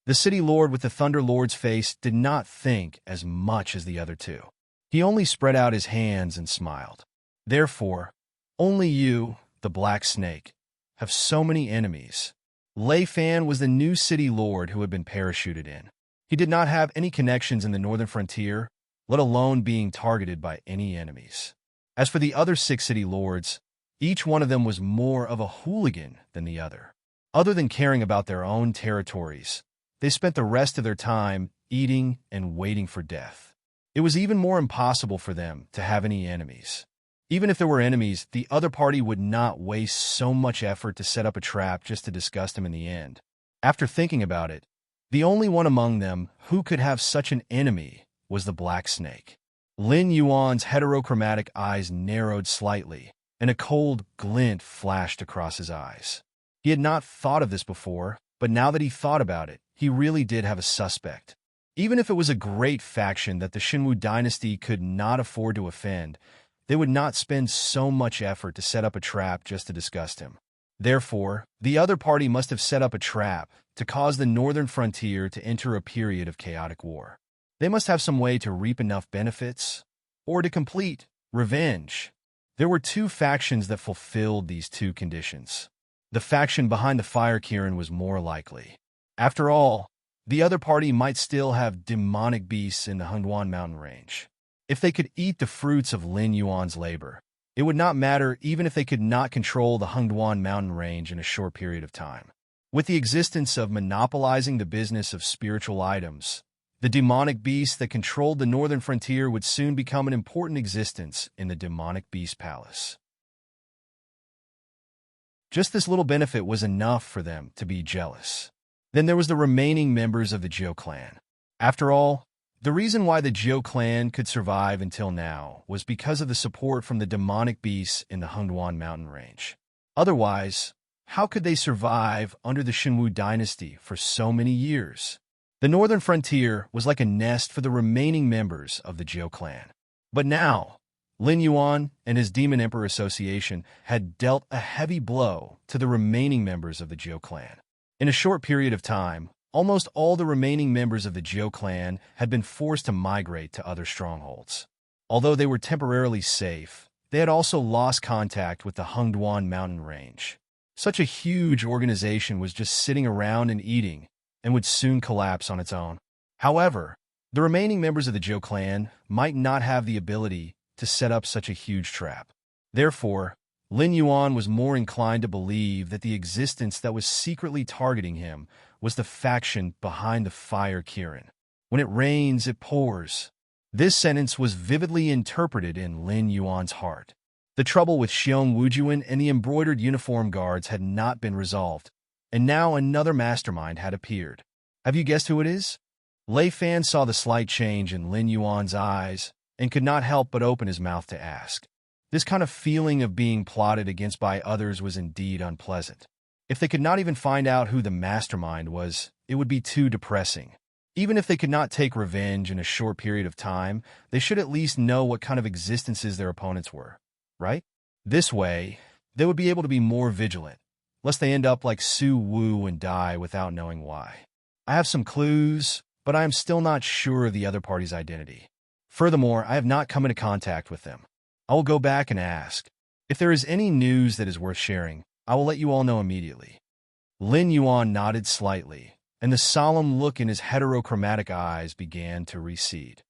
The city lord with the Thunder Lord's face did not think as much as the other two. He only spread out his hands and smiled. Therefore, only you, the Black Snake, have so many enemies. Lei Fan was the new city lord who had been parachuted in. He did not have any connections in the northern frontier, let alone being targeted by any enemies. As for the other 6 city lords, each one of them was more of a hooligan than the other. Other than caring about their own territories, they spent the rest of their time eating and waiting for death. It was even more impossible for them to have any enemies. Even if there were enemies, the other party would not waste so much effort to set up a trap just to disgust him in the end. After thinking about it, the only one among them who could have such an enemy was the Black Snake. Lin Yuan's heterochromatic eyes narrowed slightly, and a cold glint flashed across his eyes. He had not thought of this before, but now that he thought about it, he really did have a suspect. Even if it was a great faction that the Xinwu dynasty could not afford to offend, they would not spend so much effort to set up a trap just to disgust him. Therefore, the other party must have set up a trap to cause the northern frontier to enter a period of chaotic war. They must have some way to reap enough benefits, or to complete revenge. There were 2 factions that fulfilled these 2 conditions. The faction behind the Fire Kirin was more likely. After all, the other party might still have demonic beasts in the Hengduan mountain range. If they could eat the fruits of Lin Yuan's labor, it would not matter even if they could not control the Hengduan mountain range in a short period of time. With the existence of monopolizing the business of spiritual items, the demonic beast that controlled the northern frontier would soon become an important existence in the demonic beast palace. Just this little benefit was enough for them to be jealous. Then there was the remaining members of the Zhou clan. After all, the reason why the Zhou clan could survive until now was because of the support from the demonic beasts in the Hengduan mountain range. Otherwise, how could they survive under the Xinwu dynasty for so many years? The northern frontier was like a nest for the remaining members of the Zhou clan. But now, Lin Yuan and his Demon Emperor Association had dealt a heavy blow to the remaining members of the Zhou clan. In a short period of time, almost all the remaining members of the Zhou clan had been forced to migrate to other strongholds. Although they were temporarily safe, they had also lost contact with the Hengduan mountain range. Such a huge organization was just sitting around and eating, and would soon collapse on its own. However, the remaining members of the Zhou clan might not have the ability to set up such a huge trap. Therefore, Lin Yuan was more inclined to believe that the existence that was secretly targeting him was the faction behind the Fire Kirin. When it rains, it pours. This sentence was vividly interpreted in Lin Yuan's heart. The trouble with Xiong Wujuan and the embroidered uniform guards had not been resolved, and now another mastermind had appeared. Have you guessed who it is? Lei Fan saw the slight change in Lin Yuan's eyes and could not help but open his mouth to ask. This kind of feeling of being plotted against by others was indeed unpleasant. If they could not even find out who the mastermind was, it would be too depressing. Even if they could not take revenge in a short period of time, they should at least know what kind of existences their opponents were, right? This way, they would be able to be more vigilant, lest they end up like Su Wu and die without knowing why. I have some clues, but I am still not sure of the other party's identity. Furthermore, I have not come into contact with them. I will go back and ask. If there is any news that is worth sharing, I will let you all know immediately. Lin Yuan nodded slightly, and the solemn look in his heterochromatic eyes began to recede.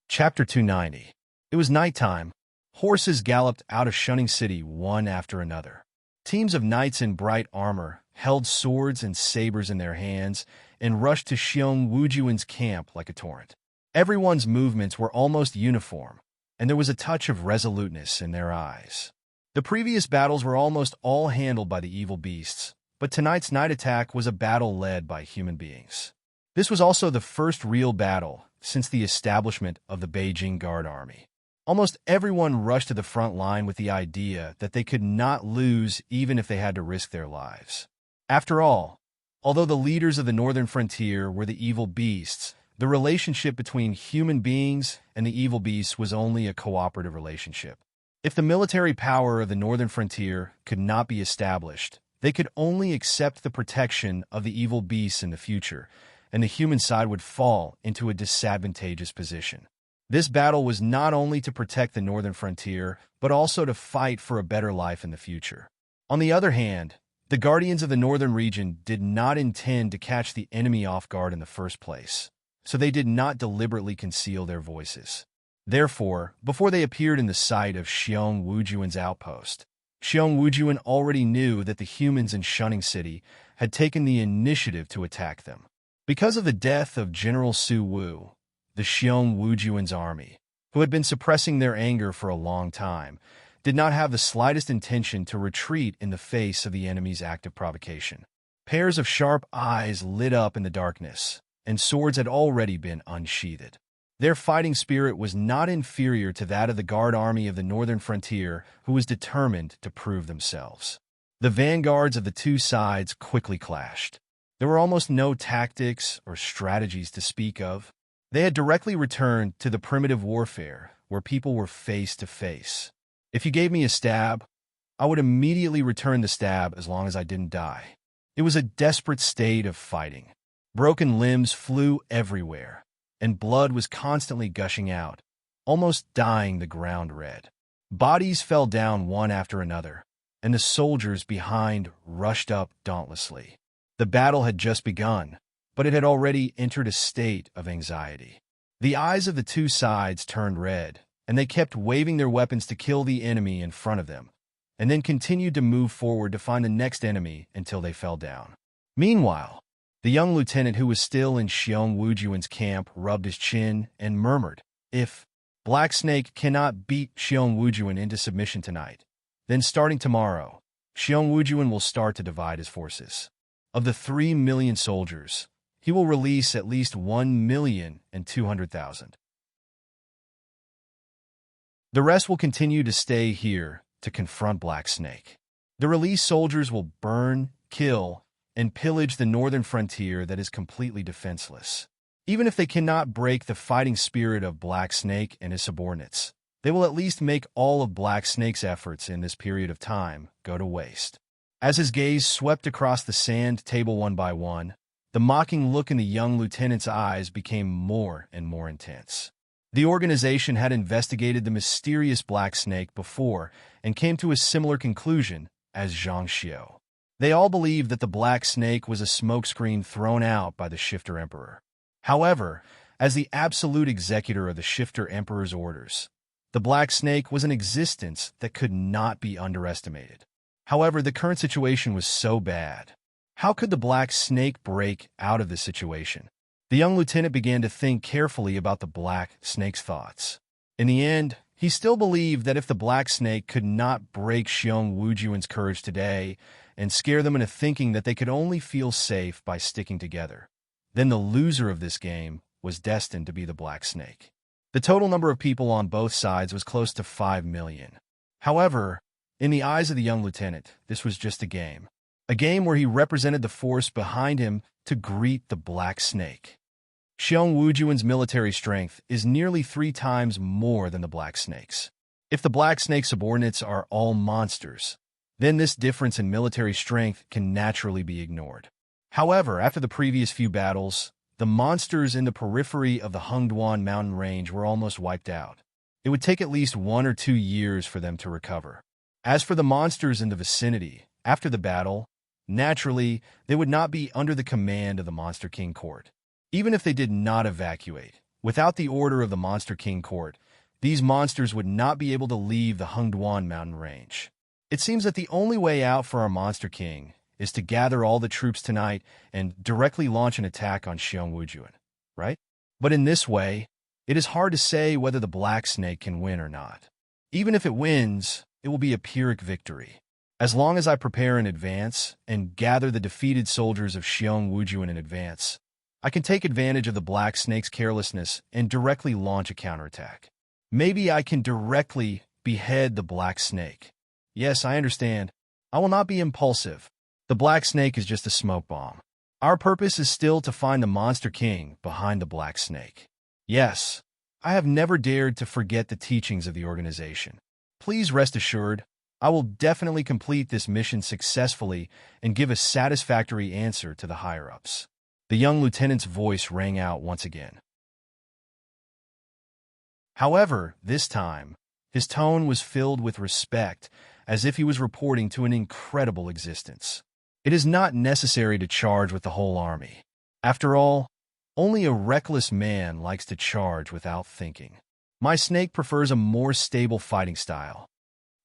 Chapter 290. It was nighttime. Horses galloped out of Shunning City one after another. Teams of knights in bright armor held swords and sabers in their hands and rushed to Xiong Wujuan's camp like a torrent. Everyone's movements were almost uniform, and there was a touch of resoluteness in their eyes. The previous battles were almost all handled by the evil beasts, but tonight's night attack was a battle led by human beings. This was also the first real battle since the establishment of the Beijing Guard Army. Almost everyone rushed to the front line with the idea that they could not lose even if they had to risk their lives. After all, although the leaders of the northern frontier were the evil beasts, the relationship between human beings and the evil beasts was only a cooperative relationship. If the military power of the northern frontier could not be established, they could only accept the protection of the evil beasts in the future, and the human side would fall into a disadvantageous position. This battle was not only to protect the northern frontier, but also to fight for a better life in the future. On the other hand, the guardians of the northern region did not intend to catch the enemy off guard in the first place, so they did not deliberately conceal their voices. Therefore, before they appeared in the sight of Xiong Wujuan's outpost, Xiong Wujuan already knew that the humans in Shunning City had taken the initiative to attack them. Because of the death of General Su Wu, the Xiong Wujuan's army, who had been suppressing their anger for a long time, did not have the slightest intention to retreat in the face of the enemy's active provocation. Pairs of sharp eyes lit up in the darkness, and swords had already been unsheathed. Their fighting spirit was not inferior to that of the guard army of the northern frontier, who was determined to prove themselves. The vanguards of the two sides quickly clashed. There were almost no tactics or strategies to speak of. They had directly returned to the primitive warfare where people were face to face. If you gave me a stab, I would immediately return the stab as long as I didn't die. It was a desperate state of fighting. Broken limbs flew everywhere, and blood was constantly gushing out, almost dyeing the ground red. Bodies fell down one after another, and the soldiers behind rushed up dauntlessly. The battle had just begun, but it had already entered a state of anxiety. The eyes of the two sides turned red, and they kept waving their weapons to kill the enemy in front of them, and then continued to move forward to find the next enemy until they fell down. Meanwhile, the young lieutenant who was still in Xiong Wujuan's camp rubbed his chin and murmured, "If Black Snake cannot beat Xiong Wujuan into submission tonight, then starting tomorrow, Xiong Wujuan will start to divide his forces. Of the 3 million soldiers, he will release at least 1,200,000. The rest will continue to stay here to confront Black Snake. The released soldiers will burn, kill, and pillage the northern frontier that is completely defenseless. Even if they cannot break the fighting spirit of Black Snake and his subordinates, they will at least make all of Black Snake's efforts in this period of time go to waste." As his gaze swept across the sand table one by one, the mocking look in the young lieutenant's eyes became more and more intense. The organization had investigated the mysterious Black Snake before and came to a similar conclusion as Zhang Xiu. They all believed that the Black Snake was a smokescreen thrown out by the Shifter Emperor. However, as the absolute executor of the Shifter Emperor's orders, the Black Snake was an existence that could not be underestimated. However, the current situation was so bad. How could the Black Snake break out of this situation? The young lieutenant began to think carefully about the Black Snake's thoughts. In the end, he still believed that if the Black Snake could not break Xiong Wujuan's courage today and scare them into thinking that they could only feel safe by sticking together, then the loser of this game was destined to be the Black Snake. The total number of people on both sides was close to 5 million. However, in the eyes of the young lieutenant, this was just a game where he represented the force behind him to greet the Black Snake. Xiong Wujuan's military strength is nearly 3 times more than the Black Snake's. If the Black Snake's subordinates are all monsters, then this difference in military strength can naturally be ignored. However, after the previous few battles, the monsters in the periphery of the Hengduan mountain range were almost wiped out. It would take at least 1 or 2 years for them to recover. As for the monsters in the vicinity, after the battle, naturally, they would not be under the command of the Monster King Court. Even if they did not evacuate, without the order of the Monster King Court, these monsters would not be able to leave the Hengduan mountain range. It seems that the only way out for our Monster King is to gather all the troops tonight and directly launch an attack on Xiong Wujuan, right? But in this way, it is hard to say whether the Black Snake can win or not. Even if it wins, it will be a Pyrrhic victory. As long as I prepare in advance and gather the defeated soldiers of Xiong Wujuan in advance, I can take advantage of the Black Snake's carelessness and directly launch a counterattack. Maybe I can directly behead the black snake. Yes, I understand. I will not be impulsive. The black snake is just a smoke bomb. Our purpose is still to find the monster king behind the black snake. Yes, I have never dared to forget the teachings of the organization. Please rest assured, I will definitely complete this mission successfully and give a satisfactory answer to the higher-ups. The young lieutenant's voice rang out once again. However, this time, his tone was filled with respect, as if he was reporting to an incredible existence. It is not necessary to charge with the whole army. After all, only a reckless man likes to charge without thinking. My snake prefers a more stable fighting style.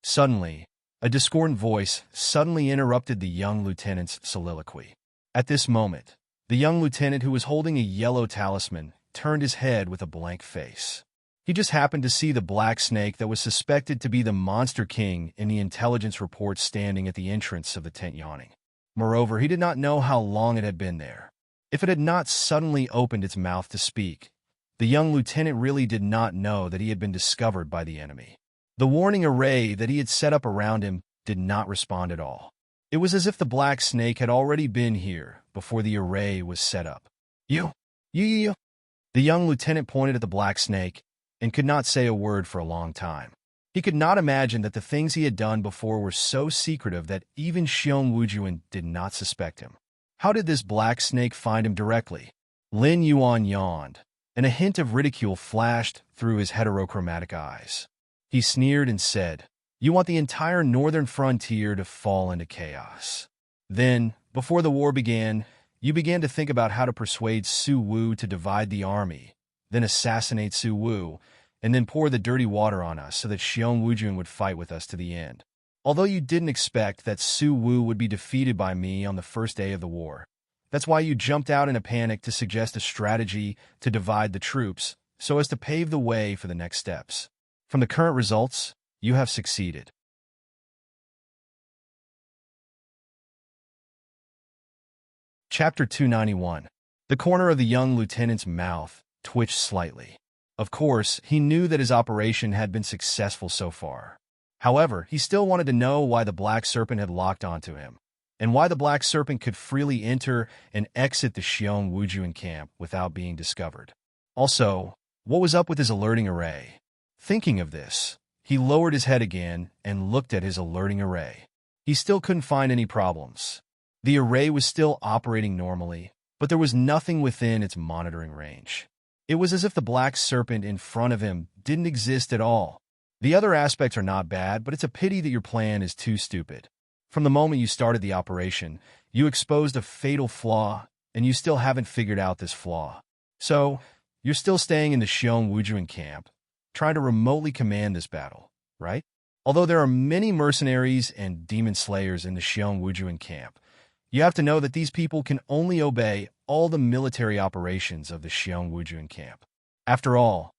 Suddenly, a discordant voice suddenly interrupted the young lieutenant's soliloquy. At this moment, the young lieutenant, who was holding a yellow talisman, turned his head with a blank face. He just happened to see the black snake that was suspected to be the monster king in the intelligence report standing at the entrance of the tent yawning. Moreover, he did not know how long it had been there. If it had not suddenly opened its mouth to speak, the young lieutenant really did not know that he had been discovered by the enemy. The warning array that he had set up around him did not respond at all. It was as if the black snake had already been here before the array was set up. You. The young lieutenant pointed at the black snake and could not say a word for a long time. He could not imagine that the things he had done before were so secretive that even Xiong Wujuan did not suspect him. How did this black snake find him directly? Lin Yuan yawned, and a hint of ridicule flashed through his heterochromatic eyes. He sneered and said, "You want the entire northern frontier to fall into chaos. Then, before the war began, you began to think about how to persuade Su Wu to divide the army, then assassinate Su Wu, and then pour the dirty water on us so that Xiong Wujuan would fight with us to the end. Although you didn't expect that Su Wu would be defeated by me on the first day of the war. That's why you jumped out in a panic to suggest a strategy to divide the troops so as to pave the way for the next steps. From the current results, you have succeeded." Chapter 291. The corner of the young lieutenant's mouth twitched slightly. Of course, he knew that his operation had been successful so far. However, he still wanted to know why the Black Serpent had locked onto him, and why the Black Serpent could freely enter and exit the Xiong Wujuan camp without being discovered. Also, what was up with his alerting array? Thinking of this, he lowered his head again and looked at his alerting array. He still couldn't find any problems. The array was still operating normally, but there was nothing within its monitoring range. It was as if the Black Serpent in front of him didn't exist at all. The other aspects are not bad, but it's a pity that your plan is too stupid. From the moment you started the operation, you exposed a fatal flaw, and you still haven't figured out this flaw. So, you're still staying in the Xiong Wujuan camp, trying to remotely command this battle, right? Although there are many mercenaries and demon slayers in the Xiong Wujuan camp, you have to know that these people can only obey all the military operations of the Xiong Wujuan camp. After all,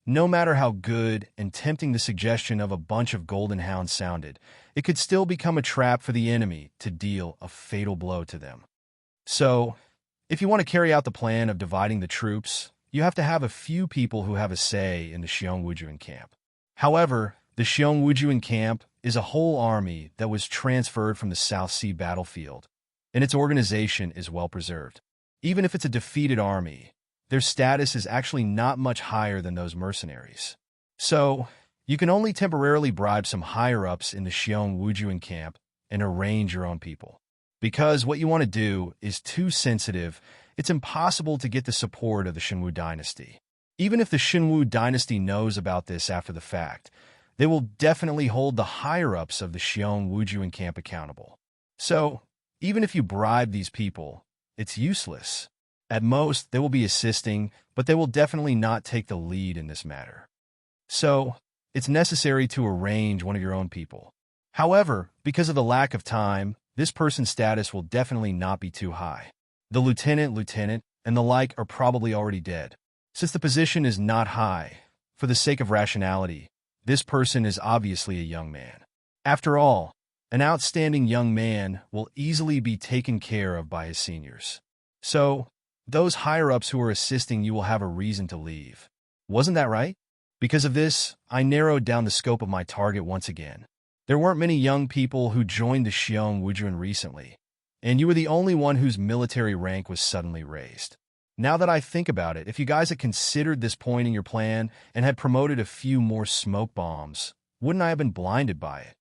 no matter how good and tempting the suggestion of a bunch of golden hounds sounded, it could still become a trap for the enemy to deal a fatal blow to them. So, if you want to carry out the plan of dividing the troops, you have to have a few people who have a say in the Xiong Wujuan camp. However, the Xiong Wujuan camp is a whole army that was transferred from the South Sea battlefield, and its organization is well preserved. Even if it's a defeated army, their status is actually not much higher than those mercenaries. So, you can only temporarily bribe some higher-ups in the Xiong Wujuan camp and arrange your own people. Because what you want to do is too sensitive, it's impossible to get the support of the Shenwu dynasty. Even if the Shenwu dynasty knows about this after the fact, they will definitely hold the higher-ups of the Xiong Wujuan camp accountable. So, even if you bribe these people, it's useless. At most, they will be assisting, but they will definitely not take the lead in this matter. So, it's necessary to arrange one of your own people. However, because of the lack of time, this person's status will definitely not be too high. The lieutenant, and the like are probably already dead. Since the position is not high, for the sake of rationality, this person is obviously a young man. After all, an outstanding young man will easily be taken care of by his seniors. So, those higher-ups who are assisting you will have a reason to leave. Wasn't that right? Because of this, I narrowed down the scope of my target once again. There weren't many young people who joined the Xiong Wujuan recently, and you were the only one whose military rank was suddenly raised. Now that I think about it, if you guys had considered this point in your plan and had promoted a few more smoke bombs, wouldn't I have been blinded by it?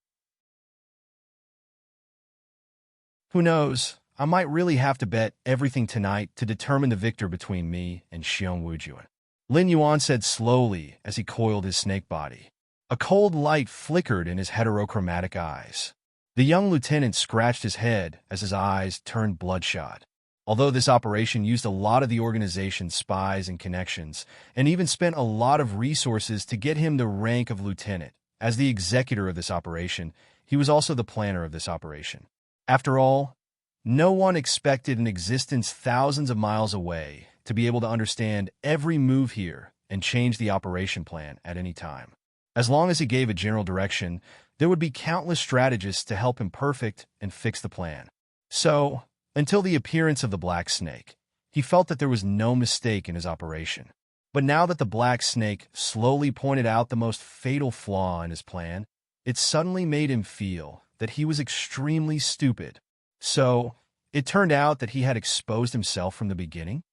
Who knows? I might really have to bet everything tonight to determine the victor between me and Xiong Wujuan. Lin Yuan said slowly as he coiled his snake body. A cold light flickered in his heterochromatic eyes. The young lieutenant scratched his head as his eyes turned bloodshot. Although this operation used a lot of the organization's spies and connections, and even spent a lot of resources to get him the rank of lieutenant, as the executor of this operation, he was also the planner of this operation. After all, no one expected an existence thousands of miles away to be able to understand every move here and change the operation plan at any time. As long as he gave a general direction, there would be countless strategists to help him perfect and fix the plan. So, until the appearance of the Black Snake, he felt that there was no mistake in his operation. But now that the Black Snake slowly pointed out the most fatal flaw in his plan, it suddenly made him feel that he was extremely stupid. So, it turned out that he had exposed himself from the beginning?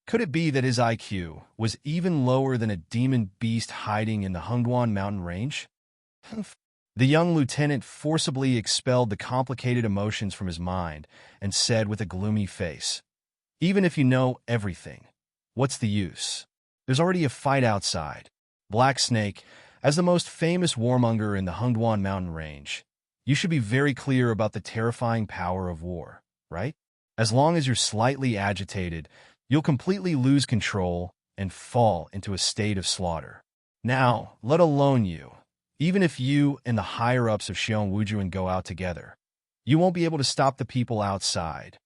Could it be that his IQ was even lower than a demon beast hiding in the Hungduan mountain range? The young lieutenant forcibly expelled the complicated emotions from his mind and said with a gloomy face, "Even if you know everything, what's the use? There's already a fight outside. Black Snake, as the most famous warmonger in the Hungduan mountain range, you should be very clear about the terrifying power of war, right? As long as you're slightly agitated, you'll completely lose control and fall into a state of slaughter. Now, let alone you. Even if you and the higher-ups of Xiong Wujuan go out together, you won't be able to stop the people outside."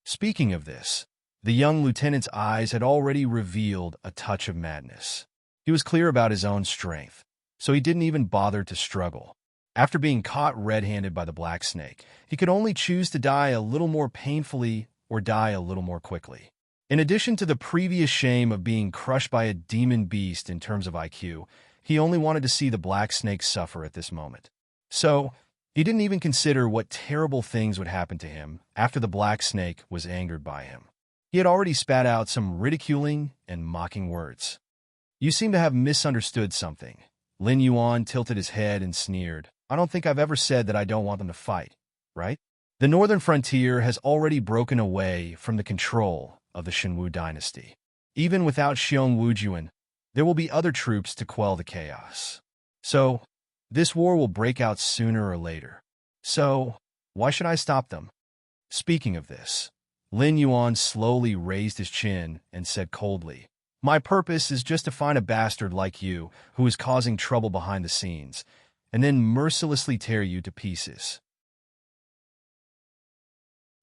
Speaking of this, the young lieutenant's eyes had already revealed a touch of madness. He was clear about his own strength, so he didn't even bother to struggle. After being caught red-handed by the Black Snake, he could only choose to die a little more painfully or die a little more quickly. In addition to the previous shame of being crushed by a demon beast in terms of IQ, he only wanted to see the Black Snake suffer at this moment. So, he didn't even consider what terrible things would happen to him after the Black Snake was angered by him. He had already spat out some ridiculing and mocking words. "You seem to have misunderstood something." Lin Yuan tilted his head and sneered. "I don't think I've ever said that I don't want them to fight, right? The northern frontier has already broken away from the control of the Shenwu dynasty. Even without Xiong Wujuan, there will be other troops to quell the chaos. So, this war will break out sooner or later. So, why should I stop them?" Speaking of this, Lin Yuan slowly raised his chin and said coldly, "My purpose is just to find a bastard like you who is causing trouble behind the scenes, and then mercilessly tear you to pieces."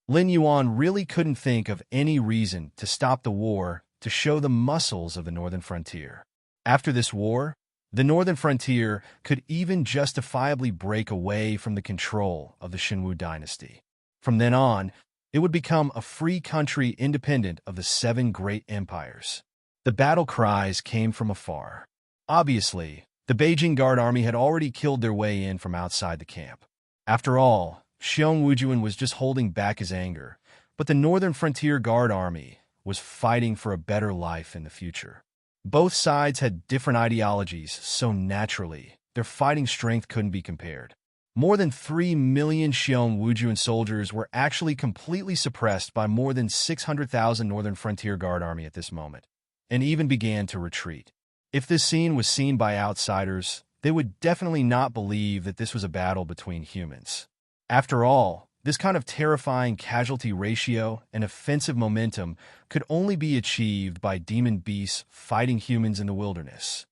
Lin Yuan really couldn't think of any reason to stop the war to show the muscles of the northern frontier. After this war, the northern frontier could even justifiably break away from the control of the Shenwu dynasty. From then on, it would become a free country independent of the 7 great empires. The battle cries came from afar. Obviously, the Beijing Guard Army had already killed their way in from outside the camp. After all, Xiong Wujuan was just holding back his anger, but the Northern Frontier Guard Army was fighting for a better life in the future. Both sides had different ideologies, so naturally, their fighting strength couldn't be compared. More than 3 million Xiong Wujuan soldiers were actually completely suppressed by more than 600,000 Northern Frontier Guard Army at this moment, and even began to retreat. If this scene was seen by outsiders, they would definitely not believe that this was a battle between humans. After all, this kind of terrifying casualty ratio and offensive momentum could only be achieved by demon beasts fighting humans in the wilderness.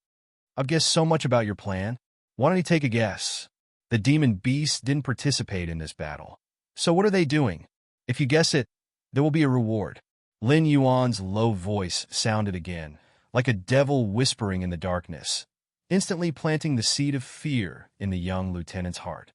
I've guessed so much about your plan. Why don't you take a guess? The demon beasts didn't participate in this battle. So what are they doing? If you guess it, there will be a reward. Lin Yuan's low voice sounded again, like a devil whispering in the darkness, instantly planting the seed of fear in the young lieutenant's heart.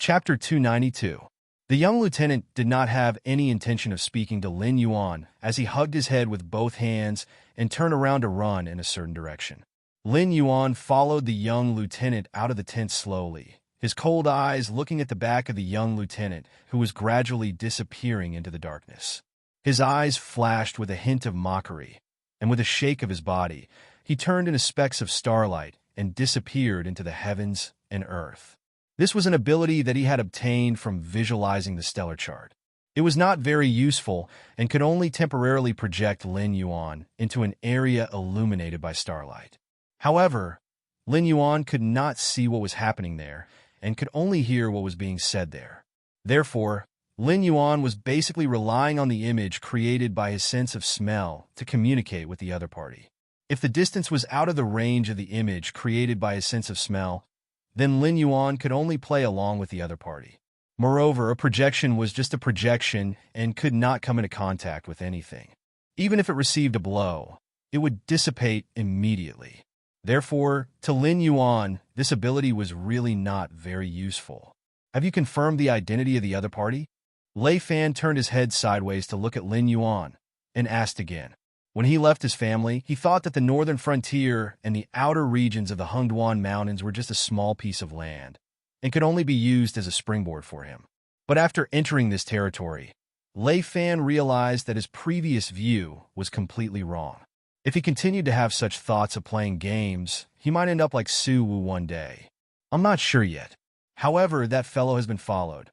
Chapter 292. The young lieutenant did not have any intention of speaking to Lin Yuan as he hugged his head with both hands and turned around to run in a certain direction. Lin Yuan followed the young lieutenant out of the tent slowly, his cold eyes looking at the back of the young lieutenant, who was gradually disappearing into the darkness. His eyes flashed with a hint of mockery, and with a shake of his body, he turned into specks of starlight and disappeared into the heavens and earth. This was an ability that he had obtained from visualizing the stellar chart. It was not very useful and could only temporarily project Lin Yuan into an area illuminated by starlight. However, Lin Yuan could not see what was happening there and could only hear what was being said there. Therefore, Lin Yuan was basically relying on the image created by his sense of smell to communicate with the other party. If the distance was out of the range of the image created by his sense of smell, then Lin Yuan could only play along with the other party. Moreover, a projection was just a projection and could not come into contact with anything. Even if it received a blow, it would dissipate immediately. Therefore, to Lin Yuan, this ability was really not very useful. Have you confirmed the identity of the other party? Lei Fan turned his head sideways to look at Lin Yuan and asked again. When he left his family, he thought that the northern frontier and the outer regions of the Hengduan Mountains were just a small piece of land and could only be used as a springboard for him. But after entering this territory, Lei Fan realized that his previous view was completely wrong. If he continued to have such thoughts of playing games, he might end up like Su Wu one day. I'm not sure yet. However, that fellow has been followed.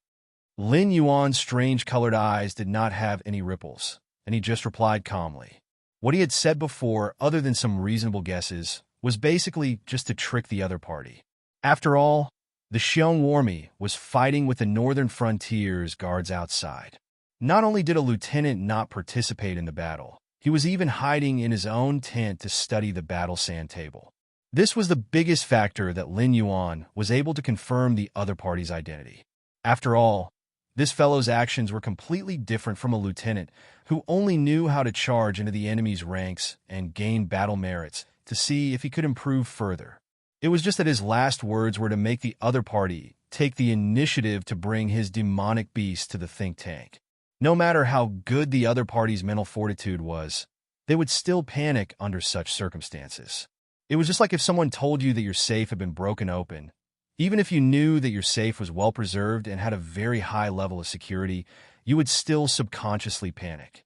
Lin Yuan's strange-colored eyes did not have any ripples, and he just replied calmly. What he had said before, other than some reasonable guesses, was basically just to trick the other party. After all, the Xiong Warmy was fighting with the northern frontier's guards outside. Not only did a lieutenant not participate in the battle, he was even hiding in his own tent to study the battle sand table. This was the biggest factor that Lin Yuan was able to confirm the other party's identity. After all, this fellow's actions were completely different from a lieutenant who only knew how to charge into the enemy's ranks and gain battle merits to see if he could improve further. It was just that his last words were to make the other party take the initiative to bring his demonic beast to the think tank. No matter how good the other party's mental fortitude was, they would still panic under such circumstances. It was just like if someone told you that your safe had been broken open. Even if you knew that your safe was well preserved and had a very high level of security, you would still subconsciously panic.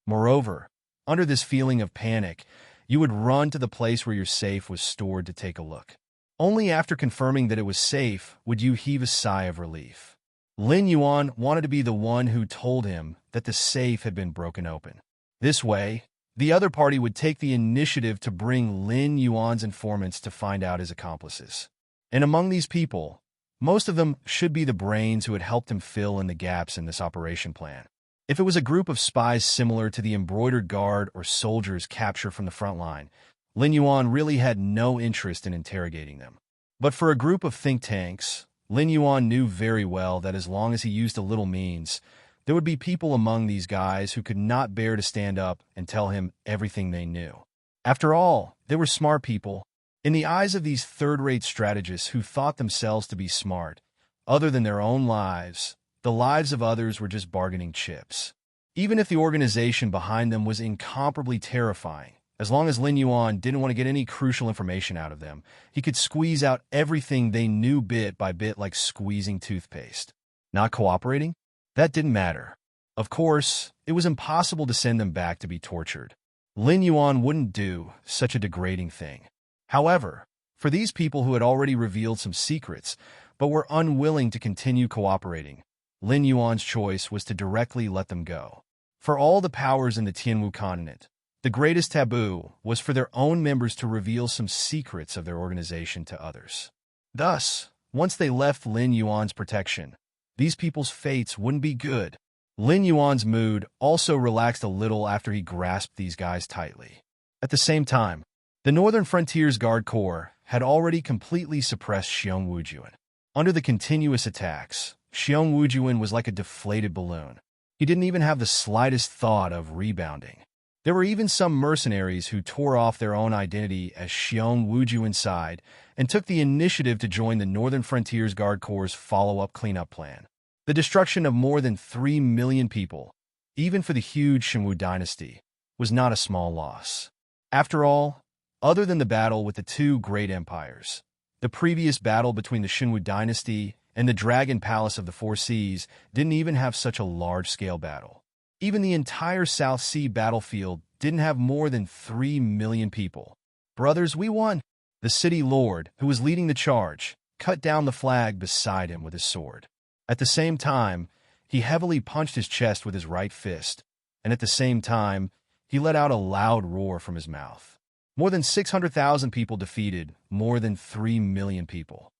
Moreover, under this feeling of panic, you would run to the place where your safe was stored to take a look. Only after confirming that it was safe would you heave a sigh of relief. Lin Yuan wanted to be the one who told him that the safe had been broken open. This way, the other party would take the initiative to bring Lin Yuan's informants to find out his accomplices. And among these people, most of them should be the brains who had helped him fill in the gaps in this operation plan. If it was a group of spies similar to the embroidered guard or soldiers captured from the front line, Lin Yuan really had no interest in interrogating them. But for a group of think tanks, Lin Yuan knew very well that as long as he used a little means, there would be people among these guys who could not bear to stand up and tell him everything they knew. After all, they were smart people. In the eyes of these third-rate strategists who thought themselves to be smart, other than their own lives, the lives of others were just bargaining chips. Even if the organization behind them was incomparably terrifying, as long as Lin Yuan didn't want to get any crucial information out of them, he could squeeze out everything they knew bit by bit like squeezing toothpaste. Not cooperating? That didn't matter. Of course, it was impossible to send them back to be tortured. Lin Yuan wouldn't do such a degrading thing. However, for these people who had already revealed some secrets, but were unwilling to continue cooperating, Lin Yuan's choice was to directly let them go. For all the powers in the Tianwu continent, the greatest taboo was for their own members to reveal some secrets of their organization to others. Thus, once they left Lin Yuan's protection, these people's fates wouldn't be good. Lin Yuan's mood also relaxed a little after he grasped these guys tightly. At the same time, the Northern Frontiers Guard Corps had already completely suppressed Xiong Wujuan. Under the continuous attacks, Xiong Wujuan was like a deflated balloon. He didn't even have the slightest thought of rebounding. There were even some mercenaries who tore off their own identity as Xiong Wuju inside and took the initiative to join the Northern Frontiers Guard Corps' follow-up cleanup plan. The destruction of more than 3 million people, even for the huge Shenwu dynasty, was not a small loss. After all, other than the battle with the two great empires, the previous battle between the Shenwu dynasty and the Dragon Palace of the Four Seas didn't even have such a large-scale battle. Even the entire South Sea battlefield didn't have more than 3 million people. "Brothers, we won!" The city lord, who was leading the charge, cut down the flag beside him with his sword. At the same time, he heavily punched his chest with his right fist, and at the same time, he let out a loud roar from his mouth. More than 600,000 people defeated, more than 3 million people.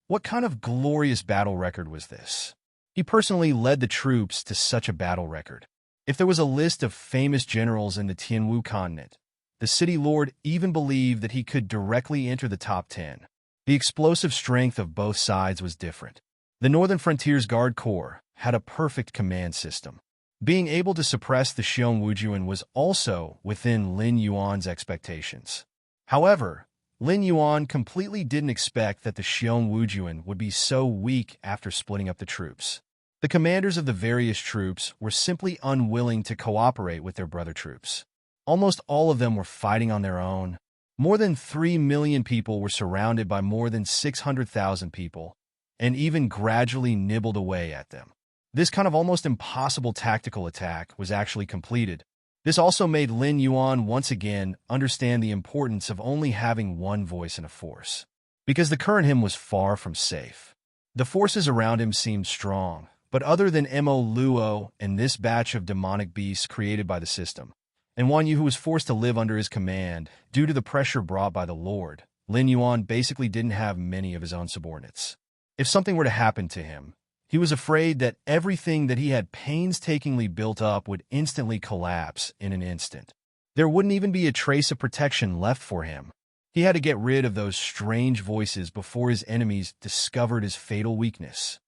What kind of glorious battle record was this? He personally led the troops to such a battle record. If there was a list of famous generals in the Tianwu continent, the city lord even believed that he could directly enter the top 10. The explosive strength of both sides was different. The Northern Frontiers Guard Corps had a perfect command system. Being able to suppress the Xiong Wujuan was also within Lin Yuan's expectations. However, Lin Yuan completely didn't expect that the Xiong Wujuan would be so weak after splitting up the troops. The commanders of the various troops were simply unwilling to cooperate with their brother troops. Almost all of them were fighting on their own. More than 3 million people were surrounded by more than 600,000 people, and even gradually nibbled away at them. This kind of almost impossible tactical attack was actually completed. This also made Lin Yuan once again understand the importance of only having one voice in a force, because the current him was far from safe. The forces around him seemed strong, but other than Mo Luo and this batch of demonic beasts created by the system, and Wan Yu who was forced to live under his command due to the pressure brought by the Lord, Lin Yuan basically didn't have many of his own subordinates. If something were to happen to him, he was afraid that everything that he had painstakingly built up would instantly collapse in an instant. There wouldn't even be a trace of protection left for him. He had to get rid of those strange voices before his enemies discovered his fatal weakness.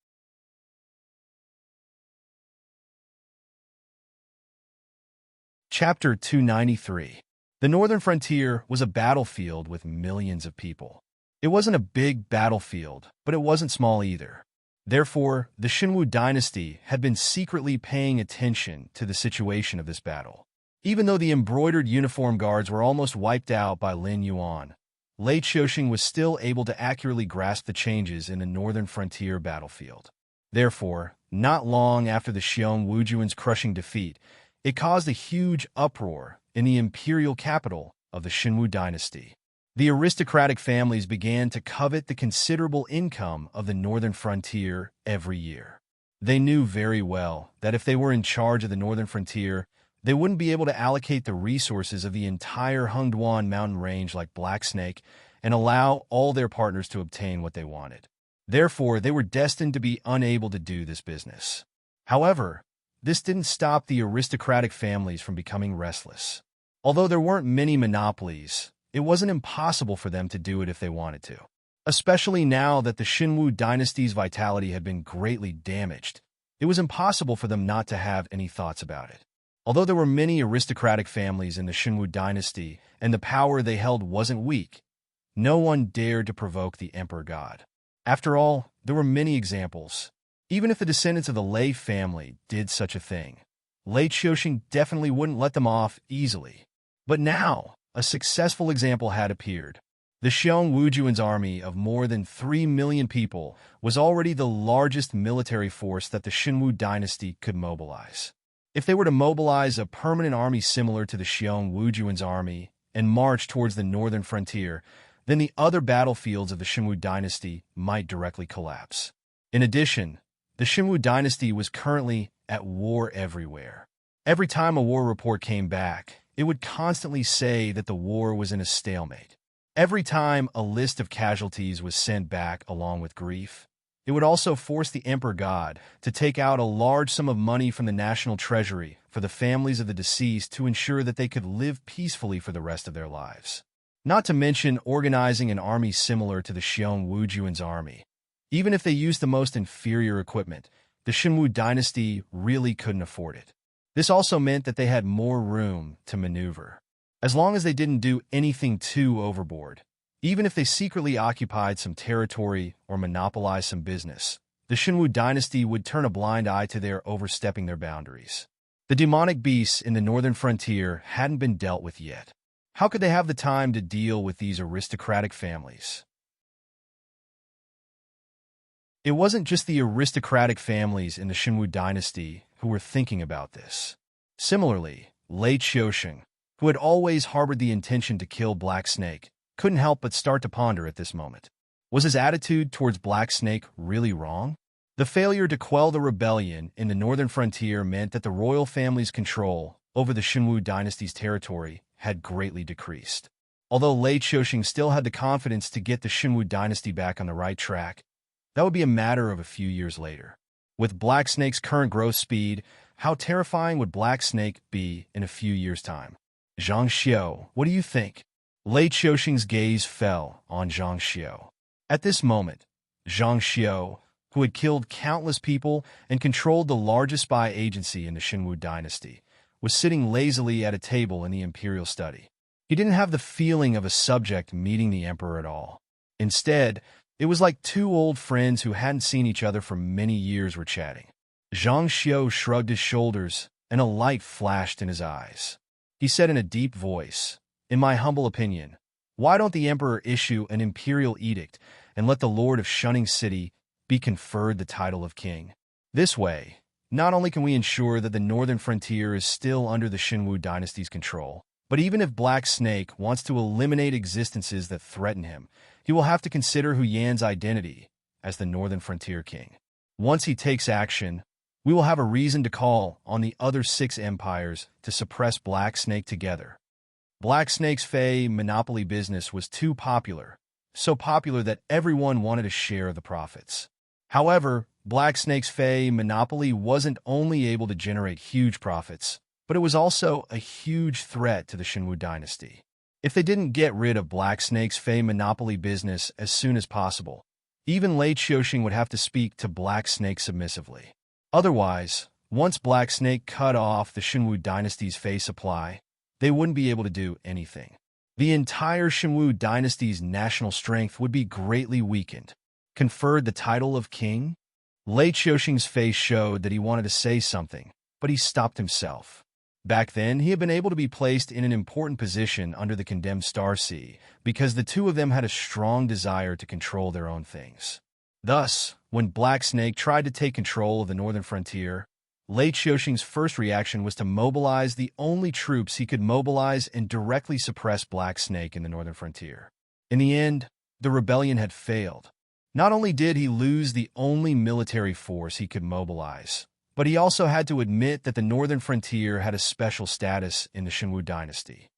Chapter 293. The Northern Frontier was a battlefield with millions of people. It wasn't a big battlefield, but it wasn't small either. Therefore, the Shenwu dynasty had been secretly paying attention to the situation of this battle. Even though the embroidered uniform guards were almost wiped out by Lin Yuan, Lei Qiuxing was still able to accurately grasp the changes in the Northern Frontier battlefield. Therefore, not long after the Xiong Wujuan's crushing defeat, it caused a huge uproar in the imperial capital of the Shenwu dynasty. The aristocratic families began to covet the considerable income of the Northern Frontier every year. They knew very well that if they were in charge of the Northern Frontier, they wouldn't be able to allocate the resources of the entire Hengduan mountain range like Black Snake and allow all their partners to obtain what they wanted. Therefore, they were destined to be unable to do this business. However, this didn't stop the aristocratic families from becoming restless. Although there weren't many monopolies, it wasn't impossible for them to do it if they wanted to. Especially now that the Shenwu dynasty's vitality had been greatly damaged, it was impossible for them not to have any thoughts about it. Although there were many aristocratic families in the Shenwu dynasty and the power they held wasn't weak, no one dared to provoke the Emperor God. After all, there were many examples. Even if the descendants of the Lei family did such a thing, Lei Qiuxing definitely wouldn't let them off easily. But now, a successful example had appeared. The Xiong Wujuan's army of more than 3 million people was already the largest military force that the Shenwu dynasty could mobilize. If they were to mobilize a permanent army similar to the Xiong Wujuan's army and march towards the northern frontier, then the other battlefields of the Shenwu dynasty might directly collapse. In addition, the Shenwu dynasty was currently at war everywhere. Every time a war report came back, it would constantly say that the war was in a stalemate. Every time a list of casualties was sent back along with grief, it would also force the Emperor God to take out a large sum of money from the national treasury for the families of the deceased to ensure that they could live peacefully for the rest of their lives. Not to mention organizing an army similar to the Xiong Wujuan's army. Even if they used the most inferior equipment, the Shenwu dynasty really couldn't afford it. This also meant that they had more room to maneuver, as long as they didn't do anything too overboard. Even if they secretly occupied some territory or monopolized some business, the Shinwu dynasty would turn a blind eye to their overstepping their boundaries. The demonic beasts in the northern frontier hadn't been dealt with yet. How could they have the time to deal with these aristocratic families? It wasn't just the aristocratic families in the Shinwu dynasty who were thinking about this. Similarly, Lei Qiusheng, who had always harbored the intention to kill Black Snake, couldn't help but start to ponder at this moment. Was his attitude towards Black Snake really wrong? The failure to quell the rebellion in the northern frontier meant that the royal family's control over the Shinwu dynasty's territory had greatly decreased. Although Lei Qiusheng still had the confidence to get the Shinwu dynasty back on the right track, that would be a matter of a few years later. With Black Snake's current growth speed, how terrifying would Black Snake be in a few years' time? Zhang Xiu, what do you think? Lei Qiusheng's gaze fell on Zhang Xiu. At this moment, Zhang Xiu, who had killed countless people and controlled the largest spy agency in the Shinwu dynasty, was sitting lazily at a table in the imperial study. He didn't have the feeling of a subject meeting the emperor at all. Instead, it was like two old friends who hadn't seen each other for many years were chatting. Zhang Xiu shrugged his shoulders, and a light flashed in his eyes. He said in a deep voice, "In my humble opinion, why don't the emperor issue an imperial edict and let the lord of Shunning City be conferred the title of king? This way, not only can we ensure that the northern frontier is still under the Shinwu dynasty's control, but even if Black Snake wants to eliminate existences that threaten him, he will have to consider Hu Yan's identity as the northern frontier king. Once he takes action, we will have a reason to call on the other 6 empires to suppress Black Snake together." Black Snake's Fey monopoly business was too popular, so popular that everyone wanted a share of the profits. However, Black Snake's Fey monopoly wasn't only able to generate huge profits, but it was also a huge threat to the Shinwu dynasty. If they didn't get rid of Black Snake's Fey monopoly business as soon as possible, even Lei Qiusheng would have to speak to Black Snake submissively. Otherwise, once Black Snake cut off the Shinwu dynasty's Fey supply, they wouldn't be able to do anything. The entire Shinwu dynasty's national strength would be greatly weakened. Conferred the title of king? Lei Qiusheng's face showed that he wanted to say something, but he stopped himself. Back then, he had been able to be placed in an important position under the condemned Starseed because the two of them had a strong desire to control their own things. Thus, when Black Snake tried to take control of the northern frontier, Lei Qiusheng's first reaction was to mobilize the only troops he could mobilize and directly suppress Black Snake in the northern frontier. In the end, the rebellion had failed. Not only did he lose the only military force he could mobilize, but he also had to admit that the northern frontier had a special status in the Shinwu dynasty.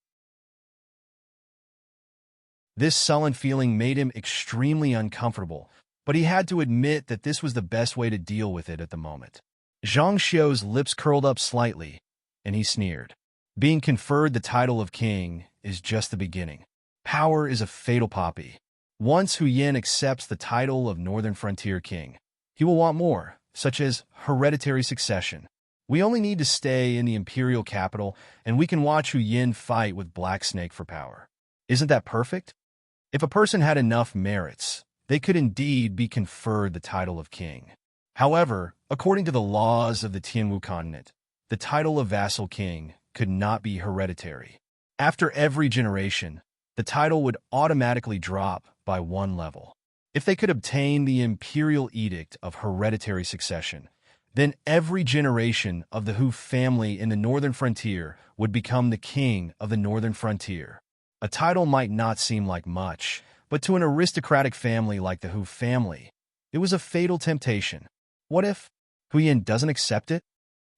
This sullen feeling made him extremely uncomfortable, but he had to admit that this was the best way to deal with it at the moment. Zhang Xiu's lips curled up slightly, and he sneered. Being conferred the title of king is just the beginning. Power is a fatal poppy. Once Hu Yan accepts the title of Northern Frontier King, he will want more, such as hereditary succession. We only need to stay in the imperial capital, and we can watch Hu Yan fight with Black Snake for power. Isn't that perfect? If a person had enough merits, they could indeed be conferred the title of king. However, according to the laws of the Tianwu continent, the title of vassal king could not be hereditary. After every generation, the title would automatically drop by 1 level. If they could obtain the imperial edict of hereditary succession, then every generation of the Hu family in the northern frontier would become the king of the northern frontier. A title might not seem like much, but to an aristocratic family like the Hu family, it was a fatal temptation. What if Hu Yan doesn't accept it?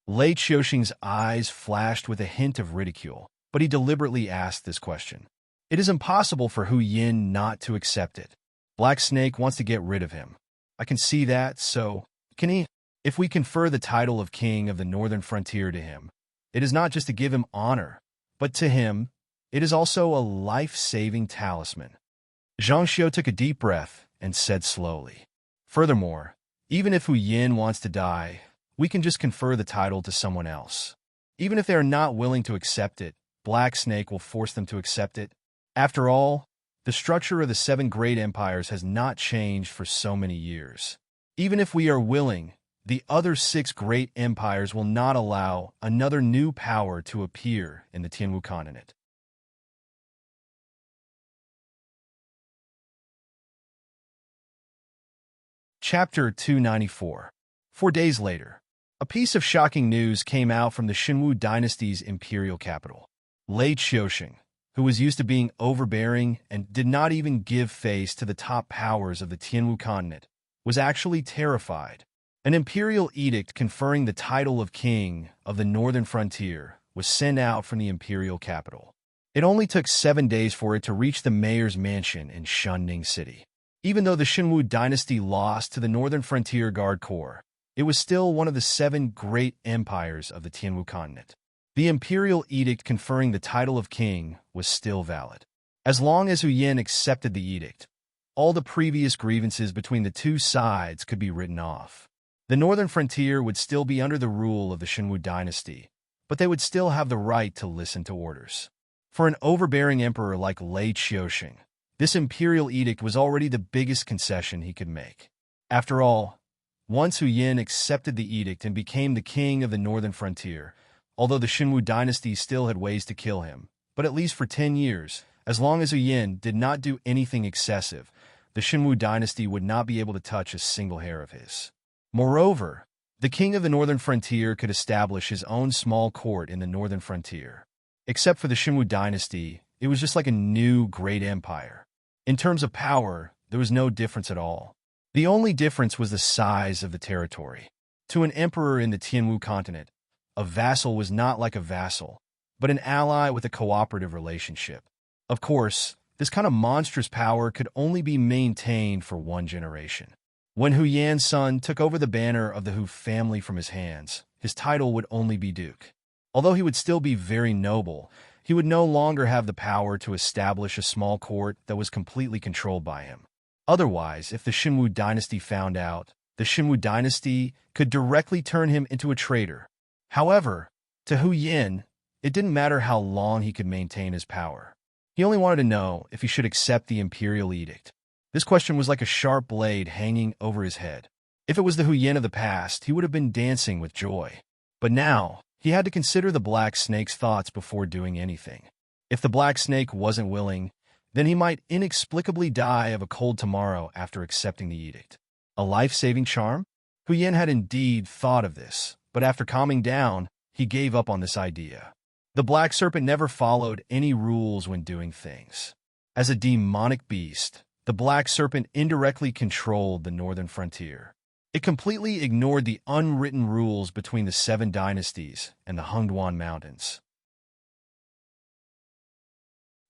Lei Qiusheng's eyes flashed with a hint of ridicule, but he deliberately asked this question. It is impossible for Hu Yan not to accept it. Black Snake wants to get rid of him. I can see that, so can he? If we confer the title of king of the northern frontier to him, it is not just to give him honor, but to him, it is also a life-saving talisman. Zhang Xiu took a deep breath and said slowly, Furthermore, even if Hu Yan wants to die, we can just confer the title to someone else. Even if they are not willing to accept it, Black Snake will force them to accept it. After all, the structure of the 7 great empires has not changed for so many years. Even if we are willing, the other 6 great empires will not allow another new power to appear in the Tianwu continent. Chapter 294. 4 days later, a piece of shocking news came out from the Xinwu dynasty's imperial capital. Lei Qiusheng, who was used to being overbearing and did not even give face to the top powers of the Tianwu continent, was actually terrified. An imperial edict conferring the title of king of the northern frontier was sent out from the imperial capital. It only took 7 days for it to reach the mayor's mansion in Shunning City. Even though the Xinwu dynasty lost to the Northern Frontier Guard Corps, it was still one of the 7 great empires of the Tianwu continent. The imperial edict conferring the title of king was still valid. As long as Hu Yin accepted the edict, all the previous grievances between the two sides could be written off. The Northern Frontier would still be under the rule of the Xinwu dynasty, but they would still have the right to listen to orders. For an overbearing emperor like Lei Qiusheng, this imperial edict was already the biggest concession he could make. After all, once Hu Yin accepted the edict and became the king of the northern frontier, although the Xinwu dynasty still had ways to kill him, but at least for 10 years, as long as Hu Yin did not do anything excessive, the Xinwu dynasty would not be able to touch a single hair of his. Moreover, the king of the northern frontier could establish his own small court in the northern frontier. Except for the Xinwu dynasty, it was just like a new great empire. In terms of power, there was no difference at all. The only difference was the size of the territory. To an emperor in the Tianwu continent, a vassal was not like a vassal, but an ally with a cooperative relationship. Of course, this kind of monstrous power could only be maintained for 1 generation. When Hu Yan's son took over the banner of the Hu family from his hands, his title would only be duke. Although he would still be very noble, he would no longer have the power to establish a small court that was completely controlled by him. Otherwise, if the Xinwu dynasty found out, the Xinwu dynasty could directly turn him into a traitor. However, to Hu Yin, it didn't matter how long he could maintain his power. He only wanted to know if he should accept the imperial edict. This question was like a sharp blade hanging over his head. If it was the Hu Yin of the past, he would have been dancing with joy. But now, he had to consider the Black Snake's thoughts before doing anything. If the Black Snake wasn't willing, then he might inexplicably die of a cold tomorrow after accepting the edict. A life-saving charm? Hu Yin had indeed thought of this, but after calming down, he gave up on this idea. The Black Serpent never followed any rules when doing things. As a demonic beast, the Black Serpent indirectly controlled the northern frontier. It completely ignored the unwritten rules between the 7 dynasties and the Hengduan Mountains.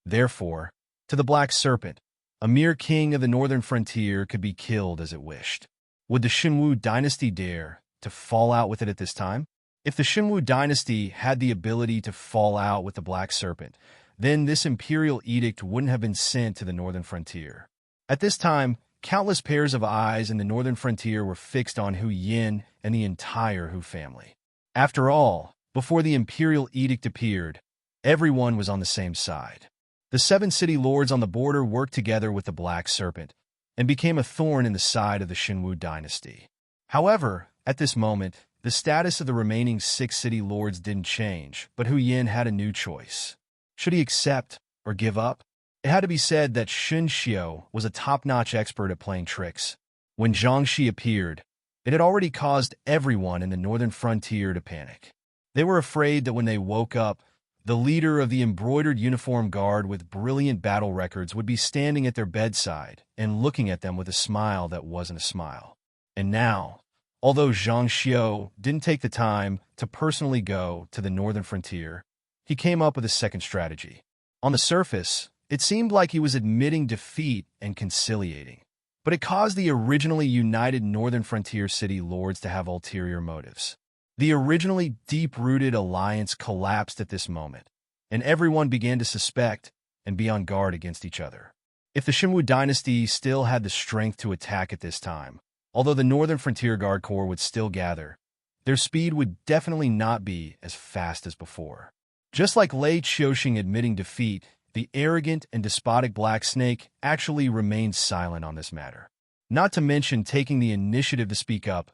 Therefore, to the Black Serpent, a mere king of the northern frontier could be killed as it wished. Would the Xinwu dynasty dare to fall out with it at this time? If the Xinwu dynasty had the ability to fall out with the Black Serpent, then this imperial edict wouldn't have been sent to the northern frontier. At this time, countless pairs of eyes in the northern frontier were fixed on Hu Yin and the entire Hu family. After all, before the imperial edict appeared, everyone was on the same side. The 7 city lords on the border worked together with the Black Serpent and became a thorn in the side of the Xinwu dynasty. However, at this moment, the status of the remaining 6 city lords didn't change, but Hu Yin had a new choice. Should he accept or give up? It had to be said that Xun Xiu was a top-notch expert at playing tricks. When Zhang Xi appeared, it had already caused everyone in the northern frontier to panic. They were afraid that when they woke up, the leader of the embroidered uniform guard with brilliant battle records would be standing at their bedside and looking at them with a smile that wasn't a smile. And now, although Zhang Xiu didn't take the time to personally go to the northern frontier, he came up with a second strategy. On the surface, it seemed like he was admitting defeat and conciliating, but it caused the originally united northern frontier city lords to have ulterior motives. The originally deep-rooted alliance collapsed at this moment, and everyone began to suspect and be on guard against each other. If the Xinwu dynasty still had the strength to attack at this time, although the Northern Frontier Guard Corps would still gather, their speed would definitely not be as fast as before. Just like Lei Qiuxing admitting defeat, the arrogant and despotic Black Snake actually remained silent on this matter. Not to mention taking the initiative to speak up.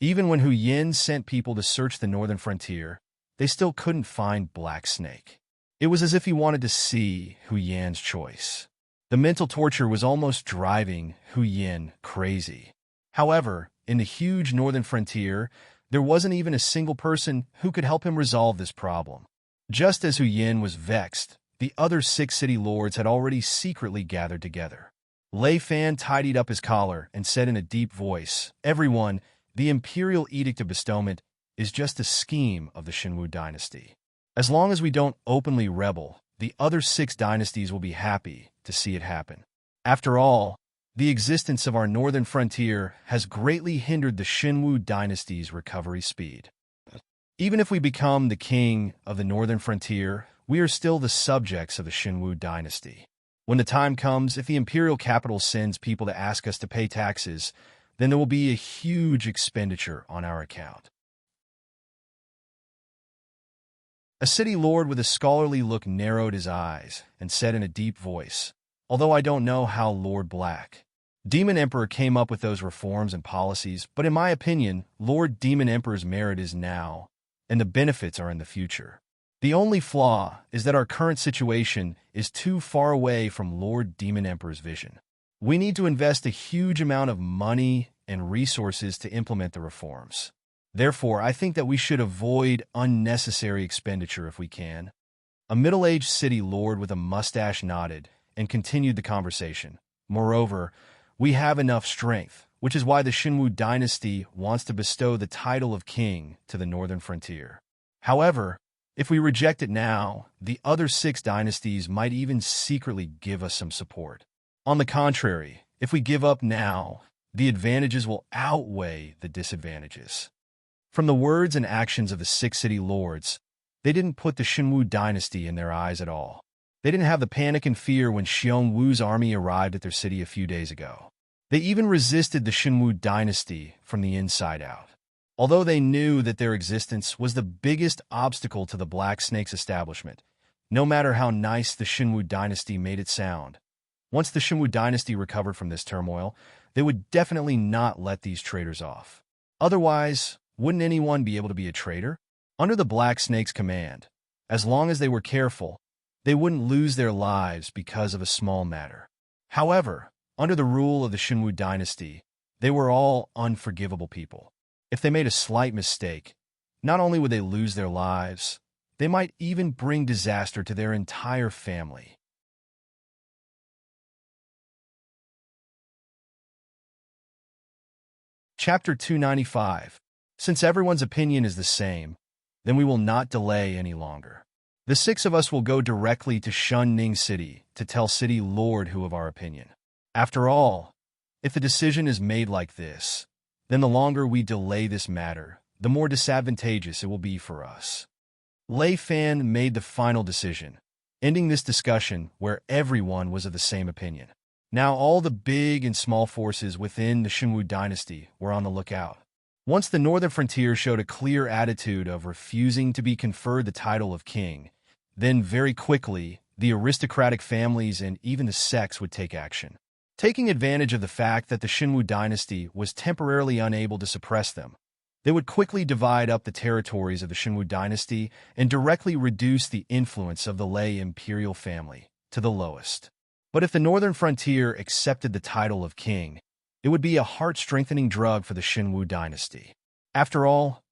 Even when Hu Yin sent people to search the northern frontier, they still couldn't find Black Snake. It was as if he wanted to see Hu Yan's choice. The mental torture was almost driving Hu Yin crazy. However, in the huge northern frontier, there wasn't even a single person who could help him resolve this problem. Just as Hu Yin was vexed, the other 6 city lords had already secretly gathered together. Lei Fan tidied up his collar and said in a deep voice, "Everyone, the imperial edict of bestowment is just a scheme of the Xinwu dynasty. As long as we don't openly rebel, the other 6 dynasties will be happy to see it happen. After all, the existence of our northern frontier has greatly hindered the Xinwu dynasty's recovery speed. Even if we become the king of the northern frontier, we are still the subjects of the Xinwu dynasty. When the time comes, if the imperial capital sends people to ask us to pay taxes, then there will be a huge expenditure on our account." A city lord with a scholarly look narrowed his eyes and said in a deep voice, "Although I don't know how Lord Black Demon Emperor came up with those reforms and policies, but in my opinion, Lord Demon Emperor's merit is now, and the benefits are in the future. The only flaw is that our current situation is too far away from Lord Demon Emperor's vision. We need to invest a huge amount of money and resources to implement the reforms. Therefore, I think that we should avoid unnecessary expenditure if we can." A middle-aged city lord with a mustache nodded and continued the conversation. "Moreover, we have enough strength, which is why the Xinwu dynasty wants to bestow the title of king to the northern frontier. However, if we reject it now, the other 6 dynasties might even secretly give us some support. On the contrary, if we give up now, the advantages will outweigh the disadvantages." From the words and actions of the 6 city lords, they didn't put the Xinwu dynasty in their eyes at all. They didn't have the panic and fear when Xiong Wu's army arrived at their city a few days ago. They even resisted the Xinwu dynasty from the inside out. Although they knew that their existence was the biggest obstacle to the Black Snake's establishment, no matter how nice the Xinwu dynasty made it sound. Once the Xinwu dynasty recovered from this turmoil, they would definitely not let these traitors off. Otherwise, wouldn't anyone be able to be a traitor? Under the Black Snake's command, as long as they were careful, they wouldn't lose their lives because of a small matter. However, under the rule of the Xinwu dynasty, they were all unforgivable people. If they made a slight mistake, not only would they lose their lives, they might even bring disaster to their entire family. Chapter 295. Since everyone's opinion is the same, then we will not delay any longer. The 6 of us will go directly to Shunning City to tell City Lord Hu of our opinion. After all, if the decision is made like this, then the longer we delay this matter, the more disadvantageous it will be for us. Lei Fan made the final decision, ending this discussion where everyone was of the same opinion. Now all the big and small forces within the Xinwu dynasty were on the lookout. Once the northern frontier showed a clear attitude of refusing to be conferred the title of king, then very quickly, the aristocratic families and even the sects would take action. Taking advantage of the fact that the Xinwu dynasty was temporarily unable to suppress them, they would quickly divide up the territories of the Xinwu dynasty and directly reduce the influence of the Lei imperial family to the lowest. But if the northern frontier accepted the title of king, it would be a heart-strengthening drug for the Xinwu dynasty. After all,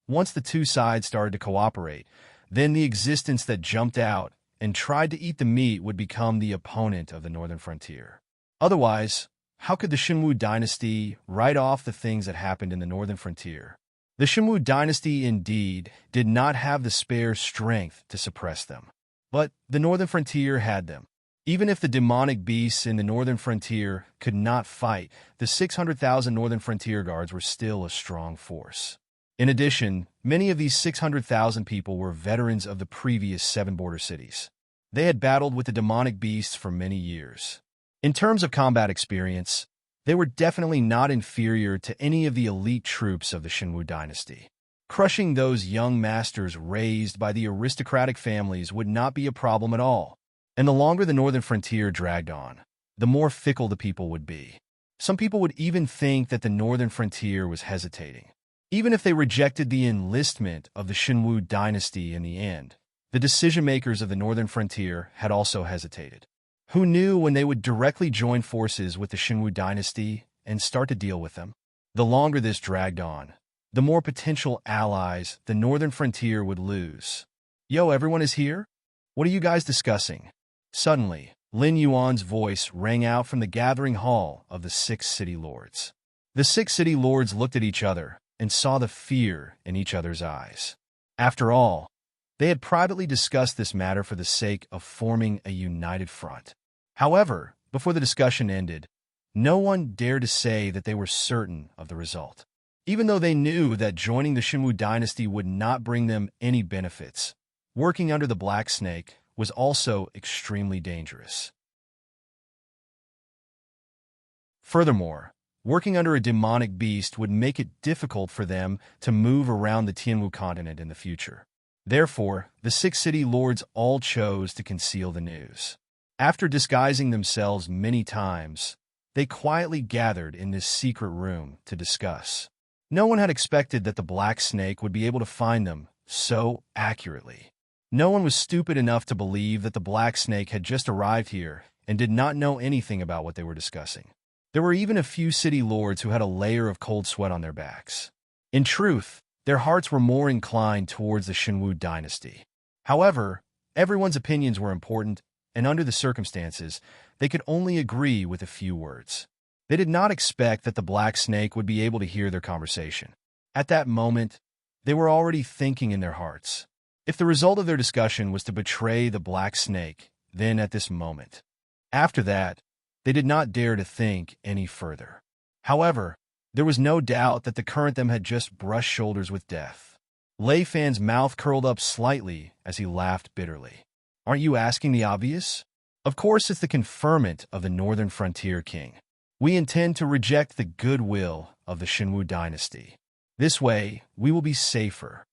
once the 2 sides started to cooperate, then the existence that jumped out and tried to eat the meat would become the opponent of the northern frontier. Otherwise, how could the Xinwu dynasty write off the things that happened in the northern frontier? The Xinwu dynasty indeed did not have the spare strength to suppress them, but the northern frontier had them. Even if the demonic beasts in the northern frontier could not fight, the 600,000 northern frontier guards were still a strong force. In addition, many of these 600,000 people were veterans of the previous 7 border cities. They had battled with the demonic beasts for many years. In terms of combat experience, they were definitely not inferior to any of the elite troops of the Xinwu dynasty. Crushing those young masters raised by the aristocratic families would not be a problem at all. And the longer the northern frontier dragged on, the more fickle the people would be. Some people would even think that the northern frontier was hesitating. Even if they rejected the enlistment of the Xinwu dynasty in the end, the decision-makers of the northern frontier had also hesitated. Who knew when they would directly join forces with the Xinwu dynasty and start to deal with them? The longer this dragged on, the more potential allies the northern frontier would lose. Yo, everyone is here? What are you guys discussing? Suddenly, Lin Yuan's voice rang out from the gathering hall of the 6 city lords. The 6 city lords looked at each other and saw the fear in each other's eyes. After all, they had privately discussed this matter for the sake of forming a united front. However, before the discussion ended, no one dared to say that they were certain of the result. Even though they knew that joining the Xinwu dynasty would not bring them any benefits, working under the Black Snake was also extremely dangerous. Furthermore, working under a demonic beast would make it difficult for them to move around the Tianwu continent in the future. Therefore, the 6 city lords all chose to conceal the news. After disguising themselves many times, they quietly gathered in this secret room to discuss. No one had expected that the Black Snake would be able to find them so accurately. No one was stupid enough to believe that the Black Snake had just arrived here and did not know anything about what they were discussing. There were even a few city lords who had a layer of cold sweat on their backs. In truth, their hearts were more inclined towards the Xinwu dynasty. However, everyone's opinions were important, and under the circumstances, they could only agree with a few words. They did not expect that the Black Snake would be able to hear their conversation. At that moment, they were already thinking in their hearts. If the result of their discussion was to betray the Black Snake, then at this moment. After that, they did not dare to think any further. However, there was no doubt that the current them had just brushed shoulders with death. Lei Fan's mouth curled up slightly as he laughed bitterly. Aren't you asking the obvious? Of course it's the conferment of the Northern Frontier King. We intend to reject the goodwill of the Xinwu dynasty. This way, we will be safer.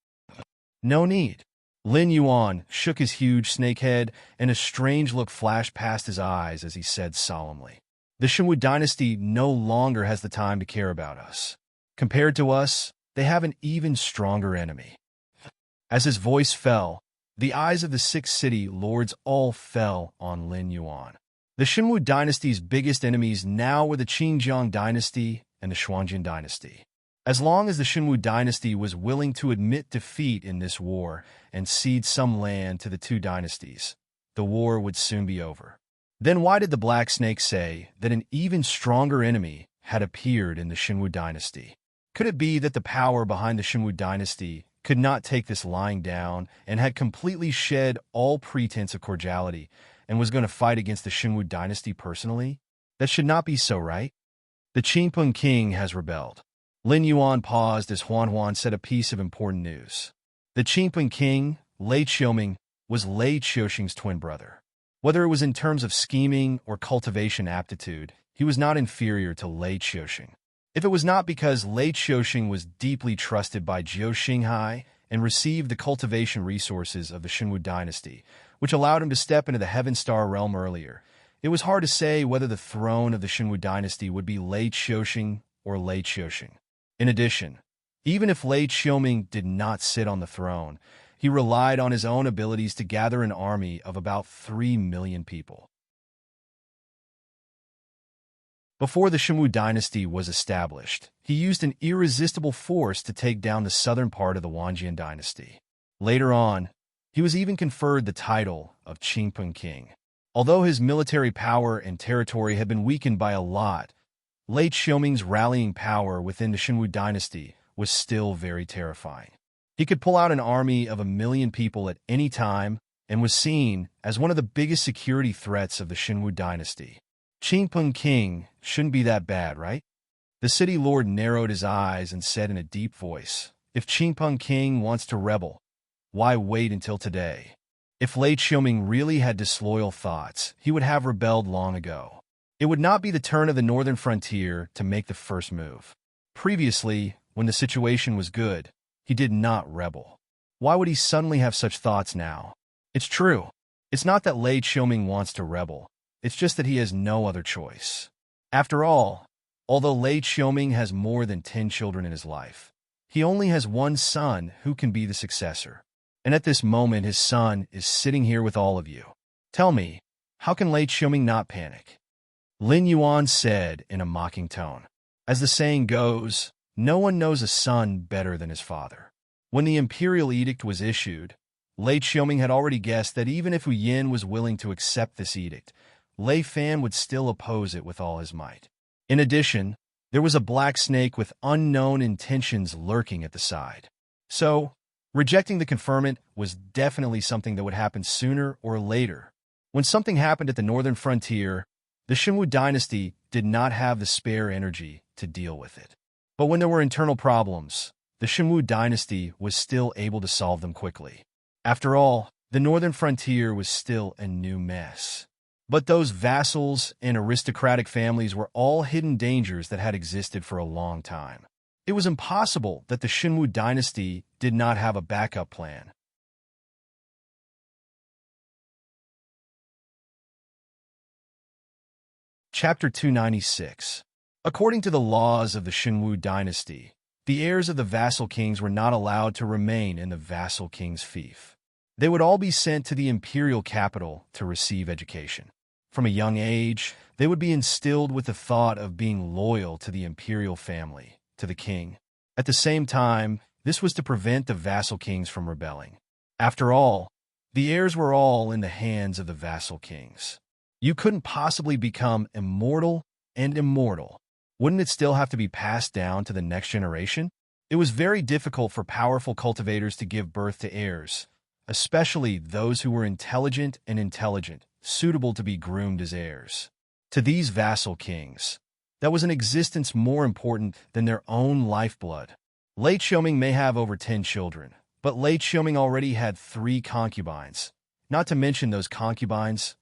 No need. Lin Yuan shook his huge snake head, and a strange look flashed past his eyes as he said solemnly, "The Xinwu dynasty no longer has the time to care about us. Compared to us, they have an even stronger enemy." As his voice fell, the eyes of the 6 city lords all fell on Lin Yuan. The Xinwu dynasty's biggest enemies now were the Qingjiang dynasty and the Xuanjin dynasty. As long as the Xinwu dynasty was willing to admit defeat in this war and cede some land to the 2 dynasties, the war would soon be over. Then why did the Black Snake say that an even stronger enemy had appeared in the Xinwu dynasty? Could it be that the power behind the Xinwu dynasty could not take this lying down and had completely shed all pretense of cordiality and was going to fight against the Xinwu dynasty personally? That should not be so, right? The Qingpeng king has rebelled. Lin Yuan paused as Huan said a piece of important news. The Qingpeng king, Lei Qiuming, was Lei Qiuxing's twin brother. Whether it was in terms of scheming or cultivation aptitude, he was not inferior to Lei Qiuxing. If it was not because Lei Qiuxing was deeply trusted by Jiu Xinghai and received the cultivation resources of the Xinwu dynasty, which allowed him to step into the Heaven Star realm earlier, it was hard to say whether the throne of the Xinwu dynasty would be Lei Qiuxing or Lei Qiuxing. In addition, even if Lei Qiuming did not sit on the throne, he relied on his own abilities to gather an army of about 3 million people. Before the Xinwu dynasty was established, he used an irresistible force to take down the southern part of the Wanjian dynasty. Later on, he was even conferred the title of Qingpeng king. Although his military power and territory had been weakened by a lot, Lei Qiuming's rallying power within the Xinwu dynasty was still very terrifying. He could pull out an army of 1 million people at any time and was seen as one of the biggest security threats of the Xinwu dynasty. Qingpeng king shouldn't be that bad, right? The city lord narrowed his eyes and said in a deep voice, "If Qingpeng king wants to rebel, why wait until today? If Lei Qiuming really had disloyal thoughts, he would have rebelled long ago. It would not be the turn of the northern frontier to make the first move. Previously, when the situation was good, He did not rebel. Why would he suddenly have such thoughts now? It's true. It's not that Lei Qiuming wants to rebel. It's just that he has no other choice. After all, although Lei Qiuming has more than 10 children in his life, he only has one son who can be the successor. And at this moment, his son is sitting here with all of you. Tell me, how can Lei Qiuming not panic? Lin Yuan said in a mocking tone. As the saying goes, no one knows a son better than his father. When the imperial edict was issued, Lei Qiuming had already guessed that even if Wu Yin was willing to accept this edict, Lei Fan would still oppose it with all his might. In addition, there was a black snake with unknown intentions lurking at the side. So, rejecting the conferment was definitely something that would happen sooner or later. When something happened at the northern frontier, the Xinwu dynasty did not have the spare energy to deal with it. But when there were internal problems, the Xinwu dynasty was still able to solve them quickly. After all, the northern frontier was still a new mess. But those vassals and aristocratic families were all hidden dangers that had existed for a long time. It was impossible that the Xinwu dynasty did not have a backup plan. Chapter 296. According to the laws of the Xinwu dynasty, the heirs of the vassal kings were not allowed to remain in the vassal king's fief. They would all be sent to the imperial capital to receive education. From a young age, they would be instilled with the thought of being loyal to the imperial family, to the king. At the same time, this was to prevent the vassal kings from rebelling. After all, the heirs were all in the hands of the vassal kings. You couldn't possibly become immortal and immortal. Wouldn't it still have to be passed down to the next generation? It was very difficult for powerful cultivators to give birth to heirs, especially those who were intelligent, suitable to be groomed as heirs. To these vassal kings, that was an existence more important than their own lifeblood. Lei Qiuming may have over 10 children, but Lei Qiuming already had 3 concubines, not to mention those concubines,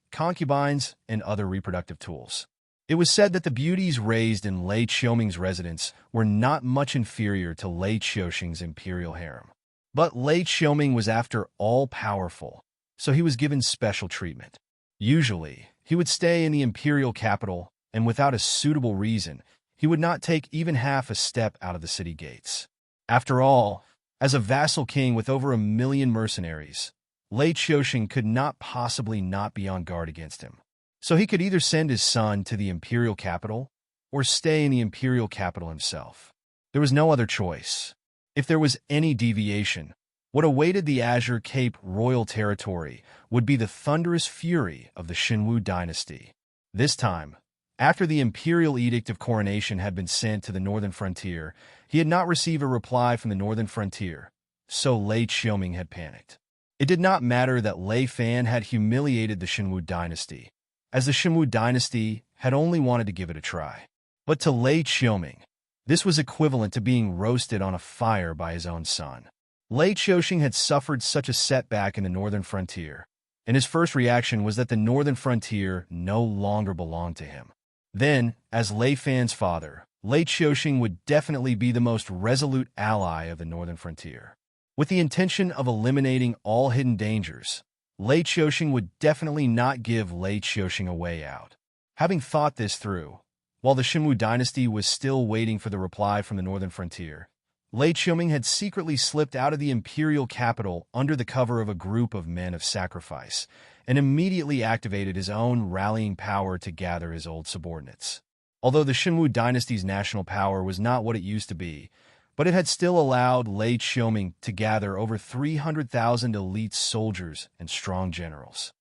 and other reproductive tools. It was said that the beauties raised in Lei Qiuming's residence were not much inferior to Lei Qiushing's imperial harem. But Lei Qiuming was after all-powerful, so he was given special treatment. Usually, he would stay in the imperial capital, and without a suitable reason, he would not take even half a step out of the city gates. After all, as a vassal king with over 1 million mercenaries, Lei Qiushing could not possibly not be on guard against him. So he could either send his son to the imperial capital or stay in the imperial capital himself. There was no other choice. If there was any deviation, what awaited the Azure Cape royal territory would be the thunderous fury of the Xinwu dynasty. This time, after the imperial edict of coronation had been sent to the northern frontier, he had not received a reply from the northern frontier, so Lei Qiuming had panicked. It did not matter that Lei Fan had humiliated the Xinwu dynasty, as the Xinwu dynasty had only wanted to give it a try. But to Lei Qiuming, this was equivalent to being roasted on a fire by his own son. Lei Qiushing had suffered such a setback in the northern frontier, and his first reaction was that the northern frontier no longer belonged to him. Then, as Lei Fan's father, Lei Qiushing would definitely be the most resolute ally of the northern frontier. With the intention of eliminating all hidden dangers, Lei Qiushing would definitely not give Lei Qiushing a way out. Having thought this through, while the Xinwu dynasty was still waiting for the reply from the northern frontier, Lei Qiuming had secretly slipped out of the imperial capital under the cover of a group of men of sacrifice and immediately activated his own rallying power to gather his old subordinates. Although the Xinwu dynasty's national power was not what it used to be, but it had still allowed Lei Qiuming to gather over 300,000 elite soldiers and strong generals.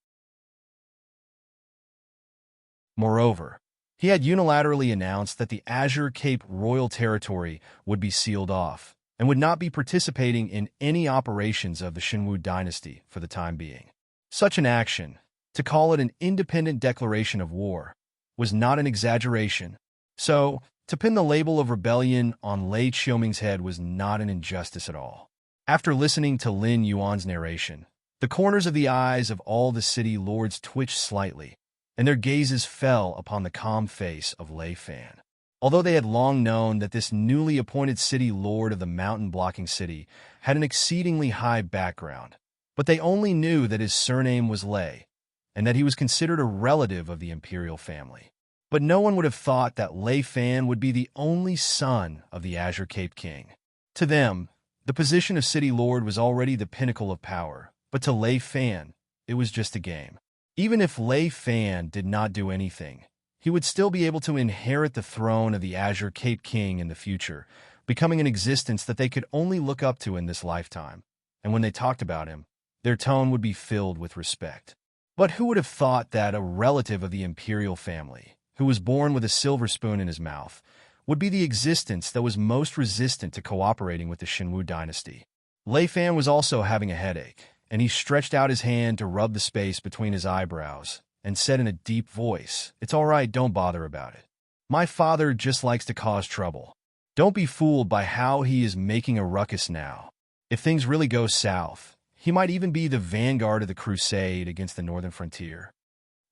Moreover, he had unilaterally announced that the Azure Cape royal territory would be sealed off and would not be participating in any operations of the Xinwu dynasty for the time being. Such an action, to call it an independent declaration of war, was not an exaggeration. So, to pin the label of rebellion on Lei Qiuming's head was not an injustice at all. After listening to Lin Yuan's narration, the corners of the eyes of all the city lords twitched slightly, and their gazes fell upon the calm face of Lei Fan. Although they had long known that this newly appointed city lord of the mountain-blocking city had an exceedingly high background, but they only knew that his surname was Lei, and that he was considered a relative of the imperial family. But no one would have thought that Lei Fan would be the only son of the Azure Cape King. To them, the position of city lord was already the pinnacle of power, but to Lei Fan, it was just a game. Even if Lei Fan did not do anything, he would still be able to inherit the throne of the Azure Cape King in the future, becoming an existence that they could only look up to in this lifetime. And when they talked about him, their tone would be filled with respect. But who would have thought that a relative of the imperial family, who was born with a silver spoon in his mouth, would be the existence that was most resistant to cooperating with the Shenwu dynasty? Lei Fan was also having a headache, and he stretched out his hand to rub the space between his eyebrows and said in a deep voice, "It's all right, don't bother about it. My father just likes to cause trouble. Don't be fooled by how he is making a ruckus now. If things really go south, he might even be the vanguard of the crusade against the northern frontier.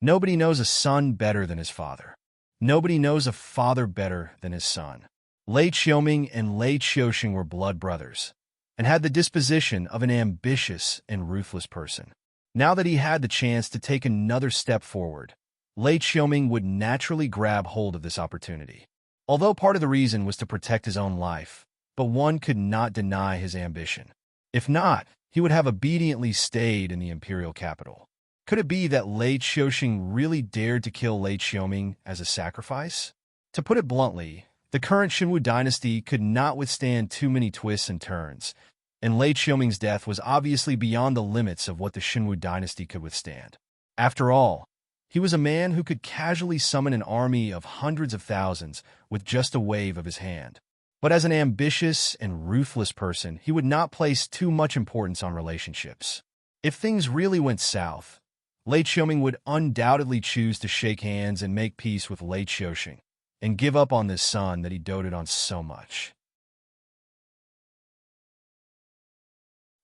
Nobody knows a son better than his father. Nobody knows a father better than his son." Lei Qiuming and Lei Qiuxing were blood brothers, and had the disposition of an ambitious and ruthless person. Now that he had the chance to take another step forward, Lei Qiuming would naturally grab hold of this opportunity. Although part of the reason was to protect his own life, but one could not deny his ambition. If not, he would have obediently stayed in the imperial capital. Could it be that Lei Qiuxing really dared to kill Lei Qiuming as a sacrifice? To put it bluntly, the current Shenwu dynasty could not withstand too many twists and turns, and Lei Qiuming's death was obviously beyond the limits of what the Shenwu dynasty could withstand. After all, he was a man who could casually summon an army of hundreds of thousands with just a wave of his hand. But as an ambitious and ruthless person, he would not place too much importance on relationships. If things really went south, Lei Qiuming would undoubtedly choose to shake hands and make peace with Lei Qiuxing, and give up on this son that he doted on so much.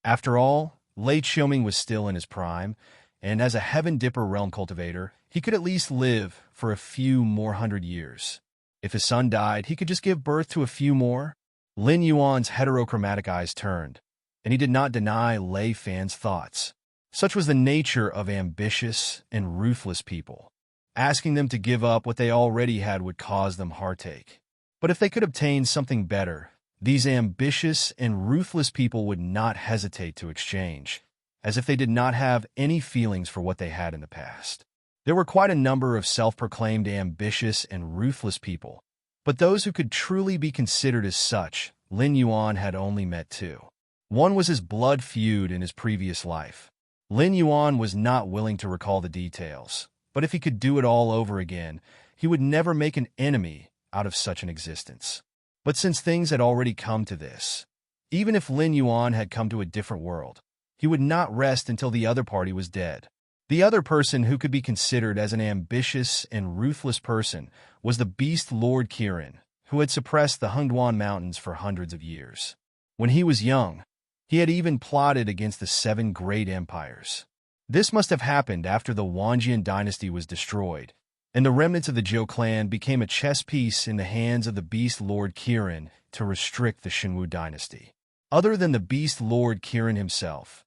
After all, Lei Qiuming was still in his prime, and as a Heaven Dipper realm cultivator, he could at least live for a few more hundred years. If his son died, he could just give birth to a few more. Lin Yuan's heterochromatic eyes turned, and he did not deny Lei Fan's thoughts. Such was the nature of ambitious and ruthless people. Asking them to give up what they already had would cause them heartache. But if they could obtain something better, these ambitious and ruthless people would not hesitate to exchange, as if they did not have any feelings for what they had in the past. There were quite a number of self-proclaimed ambitious and ruthless people, but those who could truly be considered as such, Lin Yuan had only met two. One was his blood feud in his previous life. Lin Yuan was not willing to recall the details, but if he could do it all over again, he would never make an enemy out of such an existence. But since things had already come to this, even if Lin Yuan had come to a different world, he would not rest until the other party was dead. The other person who could be considered as an ambitious and ruthless person was the Beast Lord Kirin, who had suppressed the Hengduan Mountains for hundreds of years. When he was young, he had even plotted against the 7 great empires. This must have happened after the Wanjian dynasty was destroyed, and the remnants of the Zhou clan became a chess piece in the hands of the Beast Lord Kirin to restrict the Shenwu dynasty. Other than the Beast Lord Kirin himself,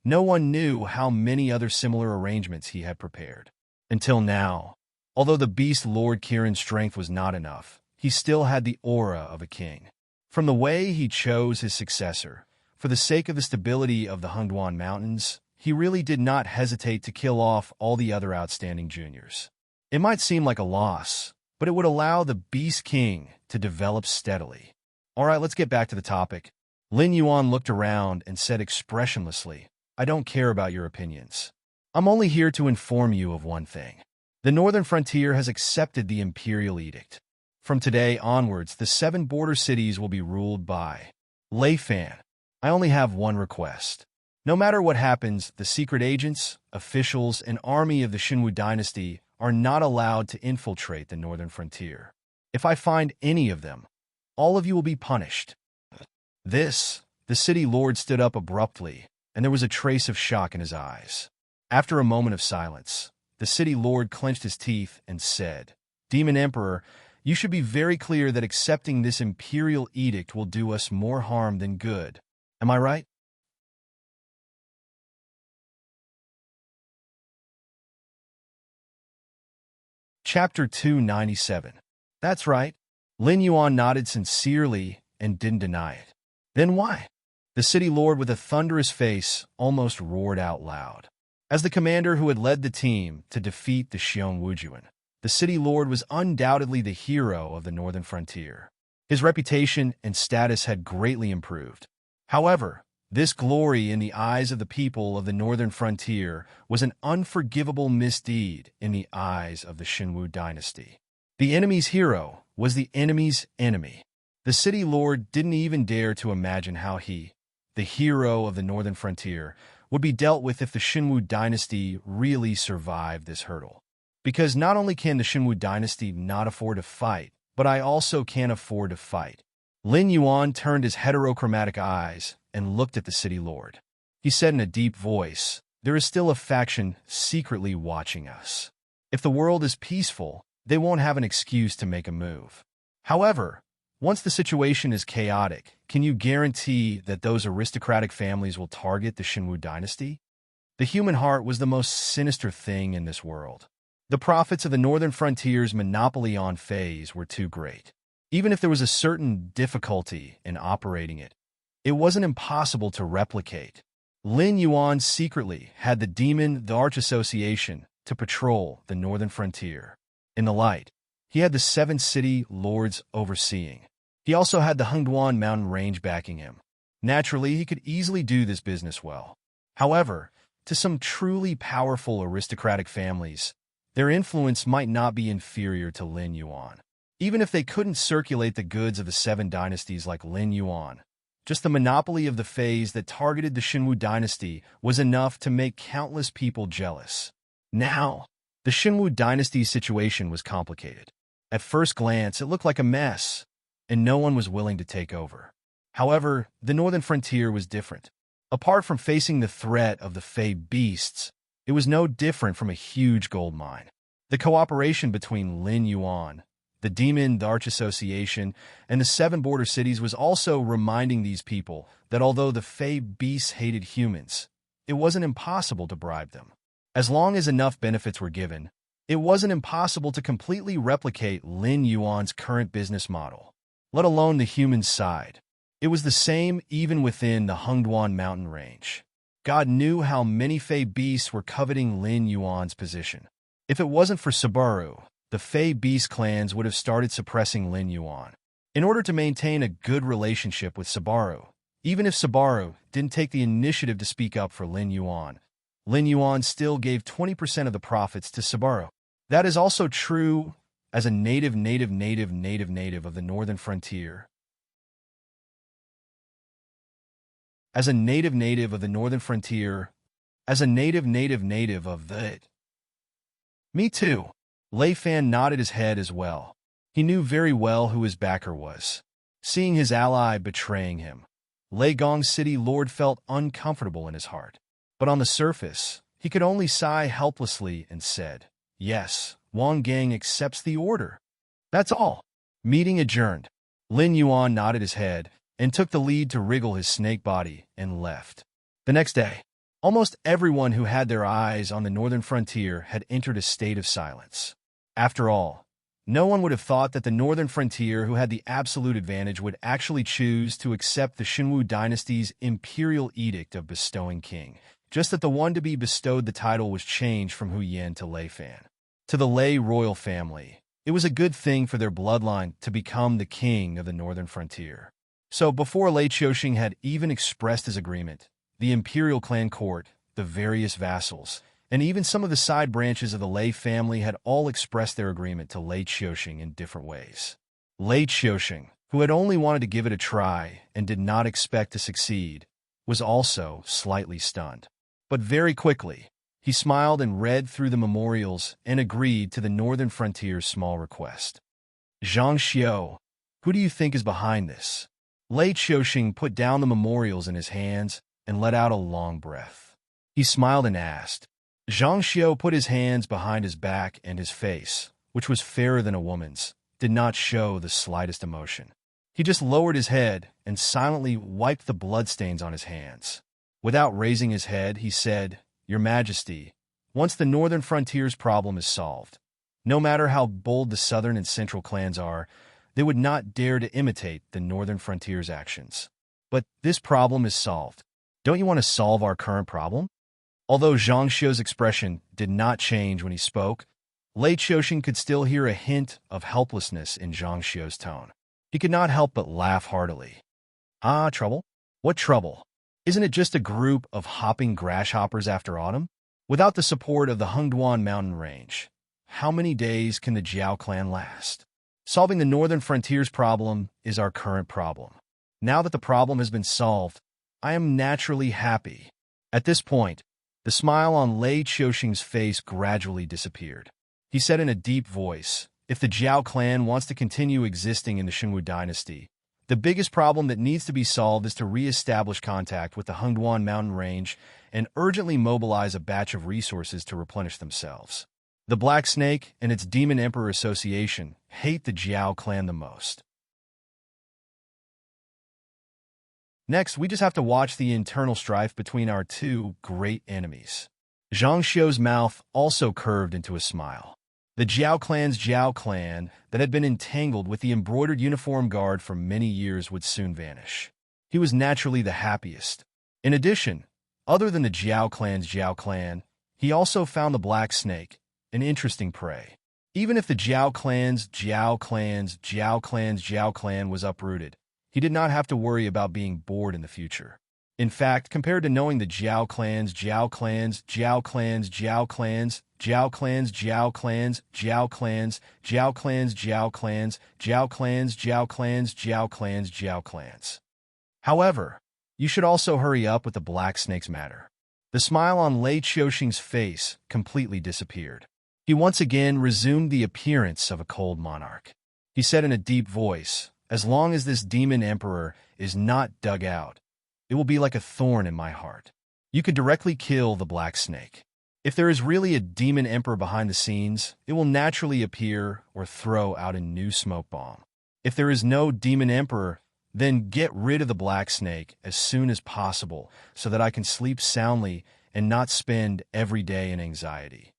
no one knew how many other similar arrangements he had prepared. Until now, although the Beast Lord Kirin's strength was not enough, he still had the aura of a king. From the way he chose his successor, for the sake of the stability of the Hengduan Mountains, he really did not hesitate to kill off all the other outstanding juniors. It might seem like a loss, but it would allow the Beast King to develop steadily. All right, let's get back to the topic. Lin Yuan looked around and said expressionlessly, "I don't care about your opinions. I'm only here to inform you of one thing. The northern frontier has accepted the imperial edict. From today onwards, the 7 border cities will be ruled by Lei Fan. I only have one request. No matter what happens, the secret agents, officials, and army of the Shenwu dynasty are not allowed to infiltrate the northern frontier. If I find any of them, all of you will be punished." The city lord stood up abruptly, and there was a trace of shock in his eyes. After a moment of silence, the city lord clenched his teeth and said, "Demon Emperor, You should be very clear that accepting this imperial edict will do us more harm than good. Am I right? Chapter 297. That's right. Lin Yuan nodded sincerely and didn't deny it. Then why? The city lord with a thunderous face almost roared out loud. As the commander who had led the team to defeat the Xiong Wujuan, the city lord was undoubtedly the hero of the northern frontier. His reputation and status had greatly improved. However, this glory in the eyes of the people of the northern frontier was an unforgivable misdeed in the eyes of the Xinwu dynasty. The enemy's hero was the enemy's enemy. The city lord didn't even dare to imagine how he, the hero of the northern frontier, would be dealt with if the Xinwu dynasty really survived this hurdle. Because not only can the Xinwu dynasty not afford to fight, but I also can't afford to fight. Lin Yuan turned his heterochromatic eyes and looked at the city lord. He said in a deep voice, "There is still a faction secretly watching us. If the world is peaceful, they won't have an excuse to make a move. However, once the situation is chaotic, can you guarantee that those aristocratic families will target the Xinwu dynasty?" The human heart was the most sinister thing in this world. The profits of the northern frontier's monopoly on phase were too great. Even if there was a certain difficulty in operating it, it wasn't impossible to replicate. Lin Yuan secretly had the Demon the Arch Association to patrol the northern frontier. In the light, he had the 7 city lords overseeing. He also had the Hengduan mountain range backing him. Naturally, he could easily do this business well. However, to some truly powerful aristocratic families, their influence might not be inferior to Lin Yuan. Even if they couldn't circulate the goods of the 7 dynasties like Lin Yuan, just the monopoly of the phase that targeted the Xinwu dynasty was enough to make countless people jealous. Now, the Xinwu dynasty's situation was complicated. At first glance, it looked like a mess, and no one was willing to take over. However, the northern frontier was different. Apart from facing the threat of the Fey beasts, it was no different from a huge gold mine. The cooperation between Lin Yuan, the Demon the Arch Association, and the 7 border cities was also reminding these people that although the Fey beasts hated humans, it wasn't impossible to bribe them. As long as enough benefits were given, it wasn't impossible to completely replicate Lin Yuan's current business model, let alone the human side. It was the same even within the Hengduan mountain range. God knew how many Fey beasts were coveting Lin Yuan's position. If it wasn't for Subaru, the Fey beast clans would have started suppressing Lin Yuan. In order to maintain a good relationship with Subaru, even if Subaru didn't take the initiative to speak up for Lin Yuan still gave 20% of the profits to Subaru. That is also true as a native of the northern frontier. As a native of the northern frontier, as a native of the... Me too. Lei Fan nodded his head as well. He knew very well who his backer was. Seeing his ally betraying him, Lei Gong's city lord felt uncomfortable in his heart. But on the surface, he could only sigh helplessly and said, "Yes, Wang Gang accepts the order." That's all. Meeting adjourned. Lin Yuan nodded his head and took the lead to wriggle his snake body and left. The next day, almost everyone who had their eyes on the northern frontier had entered a state of silence. After all, no one would have thought that the northern frontier who had the absolute advantage would actually choose to accept the Xinwu dynasty's imperial edict of bestowing king, just that the one to be bestowed the title was changed from Hu Yan to Lei Fan. To the Lei royal family, it was a good thing for their bloodline to become the king of the northern frontier. So before Lei Qiuxing had even expressed his agreement, the imperial clan court, the various vassals, and even some of the side branches of the Lei family had all expressed their agreement to Lei Qiuxing in different ways. Lei Qiuxing, who had only wanted to give it a try and did not expect to succeed, was also slightly stunned. But very quickly, he smiled and read through the memorials and agreed to the northern frontier's small request. "Zhang Xiu, who do you think is behind this?" Lei Qiuxing put down the memorials in his hands and let out a long breath. He smiled and asked. Zhang Xiu put his hands behind his back and his face, which was fairer than a woman's, did not show the slightest emotion. He just lowered his head and silently wiped the bloodstains on his hands. Without raising his head, he said, "Your Majesty, once the northern frontier's problem is solved, no matter how bold the southern and central clans are, they would not dare to imitate the northern frontier's actions. But this problem is solved. Don't you want to solve our current problem?" Although Zhang Xiu's expression did not change when he spoke, Lei Qiuxing could still hear a hint of helplessness in Zhang Xiu's tone. He could not help but laugh heartily. "Ah, trouble? What trouble? Isn't it just a group of hopping grasshoppers after autumn? Without the support of the Hengduan mountain range, how many days can the Jiao clan last? Solving the northern frontier's problem is our current problem. Now that the problem has been solved, I am naturally happy." At this point, the smile on Lei Qiuxing's face gradually disappeared. He said in a deep voice, "If the Jiao clan wants to continue existing in the Xinwu dynasty, the biggest problem that needs to be solved is to re-establish contact with the Hengduan mountain range and urgently mobilize a batch of resources to replenish themselves. The Black Snake and its Demon Emperor Association hate the Jiao clan the most. Next, we just have to watch the internal strife between our two great enemies." Zhang Xiu's mouth also curved into a smile. The Jiao clan's Jiao clan that had been entangled with the embroidered uniform guard for many years would soon vanish. He was naturally the happiest. In addition, other than the Jiao clan's Jiao clan, he also found the Black Snake, an interesting prey. Even if the Jiao clan's Jiao clan was uprooted, he did not have to worry about being bored in the future. In fact, compared to knowing the Jiao clan's Jiao clan's Jiao clan's Jiao clan's Jiao clan's Jiao clan's Jiao clan's Jiao clan's Jiao clan's Jiao clan's Jiao clan's Jiao clan's Jiao clans. However, you should also hurry up with the Black Snake's matter. The smile on Lei Qiuxing's face completely disappeared. He once again resumed the appearance of a cold monarch. He said in a deep voice, "As long as this demon emperor is not dug out, it will be like a thorn in my heart. You could directly kill the Black Snake. If there is really a demon emperor behind the scenes, it will naturally appear or throw out a new smoke bomb. If there is no demon emperor, then get rid of the Black Snake as soon as possible so that I can sleep soundly and not spend every day in anxiety.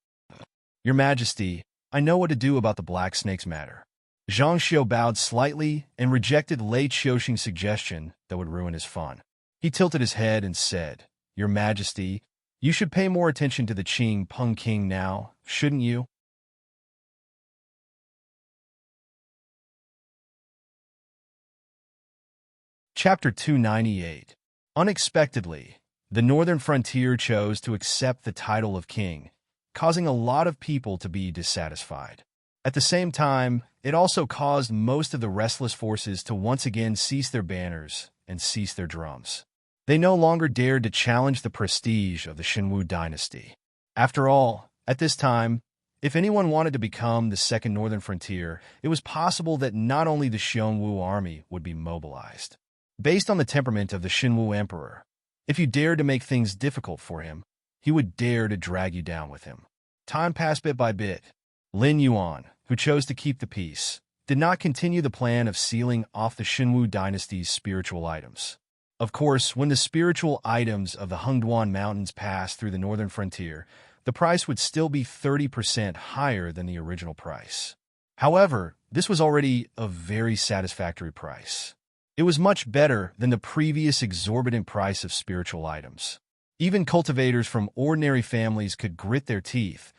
Your Majesty, I know what to do about the Black Snake's matter." Zhang Xiu bowed slightly and rejected Lei Qiuxing's suggestion that would ruin his fun. He tilted his head and said, "Your Majesty, you should pay more attention to the Qing Peng King now, shouldn't you?" Chapter 298. Unexpectedly, the northern frontier chose to accept the title of king, causing a lot of people to be dissatisfied. At the same time, it also caused most of the restless forces to once again cease their banners and cease their drums. They no longer dared to challenge the prestige of the Xinwu dynasty. After all, at this time, if anyone wanted to become the second northern frontier, it was possible that not only the Xiongwu army would be mobilized. Based on the temperament of the Xinwu emperor, if you dared to make things difficult for him, he would dare to drag you down with him. Time passed bit by bit. Lin Yuan, who chose to keep the peace, did not continue the plan of sealing off the Xinwu dynasty's spiritual items. Of course, when the spiritual items of the Hengduan Mountains passed through the northern frontier, the price would still be 30% higher than the original price. However, this was already a very satisfactory price. It was much better than the previous exorbitant price of spiritual items. Even cultivators from ordinary families could grit their teeth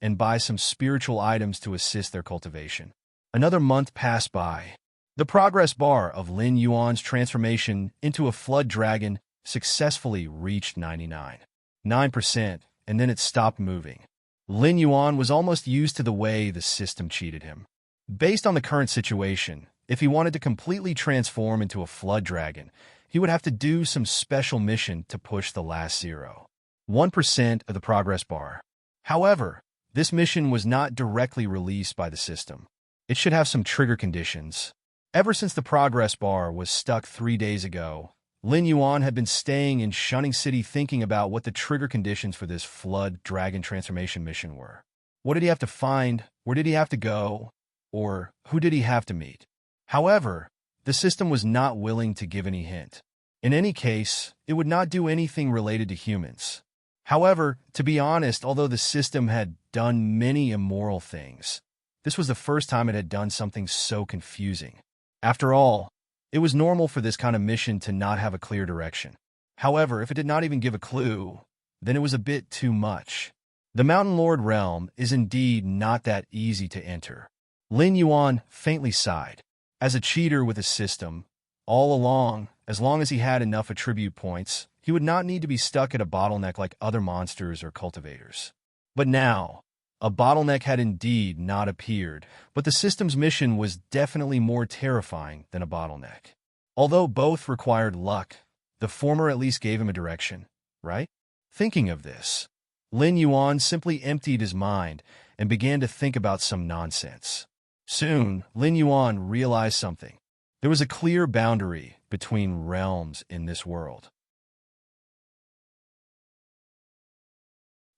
and buy some spiritual items to assist their cultivation. Another month passed by. The progress bar of Lin Yuan's transformation into a flood dragon successfully reached 99.9%, and then it stopped moving. Lin Yuan was almost used to the way the system cheated him. Based on the current situation, if he wanted to completely transform into a flood dragon, he would have to do some special mission to push the last 0.1% of the progress bar. However, this mission was not directly released by the system. It should have some trigger conditions. Ever since the progress bar was stuck 3 days ago, Lin Yuan had been staying in Shunning City thinking about what the trigger conditions for this flood dragon transformation mission were. What did he have to find? Where did he have to go? Or who did he have to meet? However, the system was not willing to give any hint. In any case, it would not do anything related to humans. However, to be honest, although the system had done many immoral things, this was the first time it had done something so confusing. After all, it was normal for this kind of mission to not have a clear direction. However, if it did not even give a clue, then it was a bit too much. The Mountain Lord realm is indeed not that easy to enter. Lin Yuan faintly sighed. As a cheater with a system, all along, as long as he had enough attribute points, he would not need to be stuck at a bottleneck like other monsters or cultivators. But now, a bottleneck had indeed not appeared, but the system's mission was definitely more terrifying than a bottleneck. Although both required luck, the former at least gave him a direction, right? Thinking of this, Lin Yuan simply emptied his mind and began to think about some nonsense. Soon, Lin Yuan realized something. There was a clear boundary between realms in this world.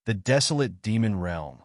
The desolate demon realm,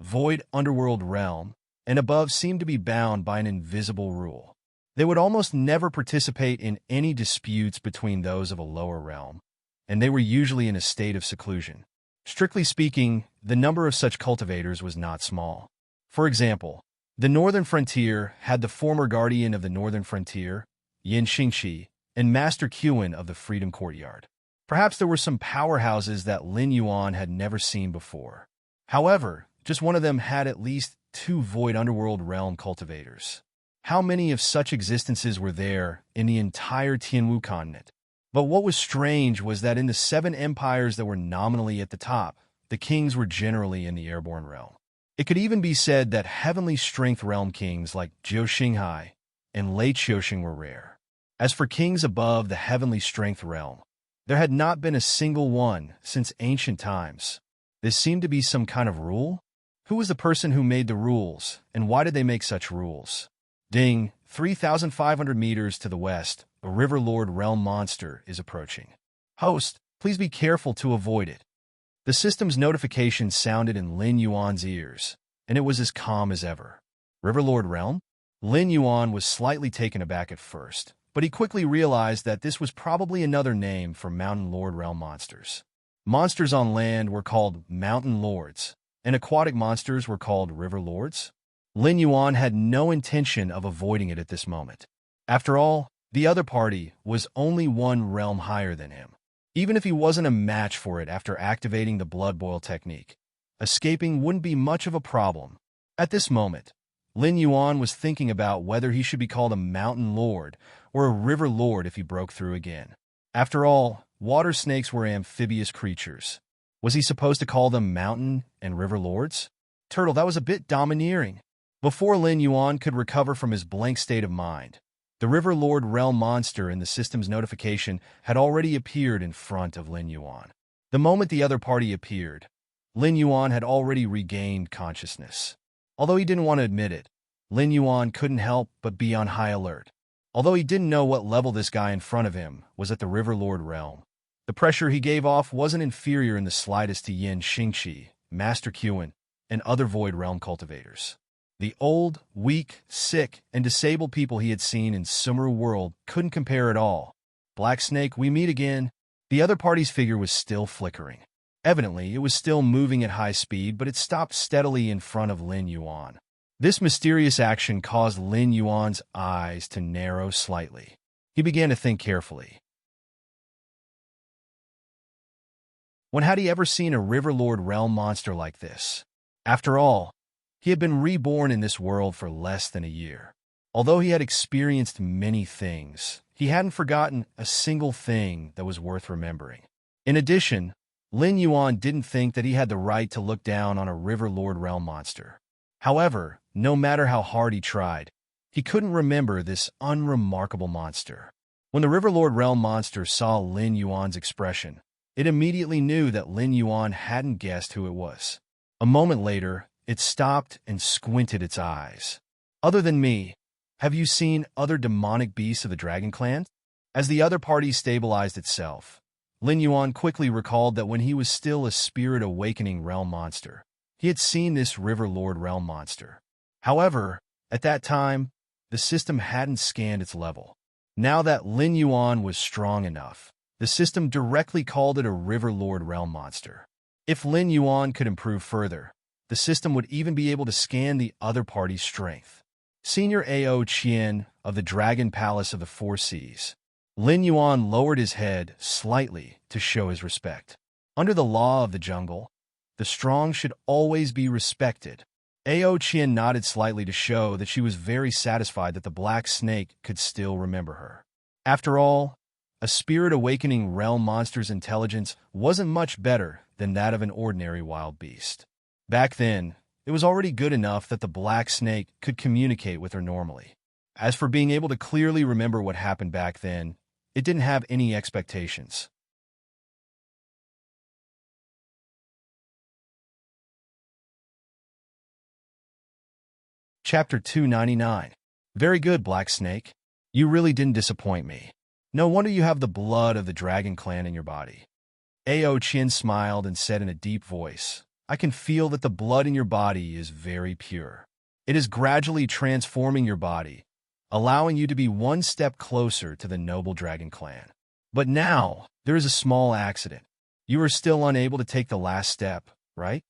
void underworld realm, and above seemed to be bound by an invisible rule. They would almost never participate in any disputes between those of a lower realm, and they were usually in a state of seclusion. Strictly speaking, the number of such cultivators was not small. For example, the Northern Frontier had the former guardian of the Northern Frontier, Yin Xingqi, and Master Qin of the Freedom Courtyard. Perhaps there were some powerhouses that Lin Yuan had never seen before. However, just one of them had at least 2 void underworld realm cultivators. How many of such existences were there in the entire Tianwu continent? But what was strange was that in the 7 empires that were nominally at the top, the kings were generally in the airborne realm. It could even be said that heavenly strength realm kings like Jiu Xinghai and Lei Qiuxing were rare. As for kings above the heavenly strength realm, there had not been a single one since ancient times. This seemed to be some kind of rule? Who was the person who made the rules, and why did they make such rules? Ding, 3,500 meters to the west, a River Lord realm monster is approaching. Host, please be careful to avoid it. The system's notification sounded in Lin Yuan's ears, and it was as calm as ever. River Lord realm? Lin Yuan was slightly taken aback at first, but he quickly realized that this was probably another name for Mountain Lord realm monsters. Monsters on land were called Mountain Lords, and aquatic monsters were called River Lords. Lin Yuan had no intention of avoiding it at this moment. After all, the other party was only one realm higher than him. Even if he wasn't a match for it after activating the blood boil technique, escaping wouldn't be much of a problem. At this moment, Lin Yuan was thinking about whether he should be called a Mountain Lord or a River Lord if he broke through again. After all, water snakes were amphibious creatures. Was he supposed to call them Mountain and River Lords? Turtle, that was a bit domineering. Before Lin Yuan could recover from his blank state of mind, the River Lord realm monster in the system's notification had already appeared in front of Lin Yuan. The moment the other party appeared, Lin Yuan had already regained consciousness. Although he didn't want to admit it, Lin Yuan couldn't help but be on high alert. Although he didn't know what level this guy in front of him was at the River Lord realm, the pressure he gave off wasn't inferior in the slightest to Yin Xingqi, Master Qin, and other void realm cultivators. The old, weak, sick, and disabled people he had seen in Sumeru World couldn't compare at all. Black Snake, we meet again. The other party's figure was still flickering. Evidently, it was still moving at high speed, but it stopped steadily in front of Lin Yuan. This mysterious action caused Lin Yuan's eyes to narrow slightly. He began to think carefully. When had he ever seen a River Lord realm monster like this? After all, he had been reborn in this world for less than a year. Although he had experienced many things, he hadn't forgotten a single thing that was worth remembering. In addition, Lin Yuan didn't think that he had the right to look down on a River Lord realm monster. However, no matter how hard he tried, he couldn't remember this unremarkable monster. When the River Lord realm monster saw Lin Yuan's expression, it immediately knew that Lin Yuan hadn't guessed who it was. A moment later, it stopped and squinted its eyes. Other than me, have you seen other demonic beasts of the Dragon Clan? As the other party stabilized itself, Lin Yuan quickly recalled that when he was still a Spirit Awakening realm monster, he had seen this River Lord realm monster. However, At that time, the system hadn't scanned its level. Now that Lin Yuan was strong enough, the system directly called it a River Lord realm monster. If Lin Yuan could improve further, the system would even be able to scan the other party's strength. Senior Ao Qian of the Dragon Palace of the Four Seas. Lin Yuan lowered his head slightly to show his respect. Under the law of the jungle, the strong should always be respected. Ao Qian nodded slightly to show that she was very satisfied that the black snake could still remember her. After all, a spirit awakening realm monster's intelligence wasn't much better than that of an ordinary wild beast. Back then, it was already good enough that the black snake could communicate with her normally. As for being able to clearly remember what happened back then, it didn't have any expectations. Chapter 299. Very good, Black Snake. You really didn't disappoint me. No wonder you have the blood of the Dragon Clan in your body. Ao Qian smiled and said in a deep voice, I can feel that the blood in your body is very pure. It is gradually transforming your body, allowing you to be one step closer to the noble Dragon Clan. But now, there is a small accident. You are still unable to take the last step, right?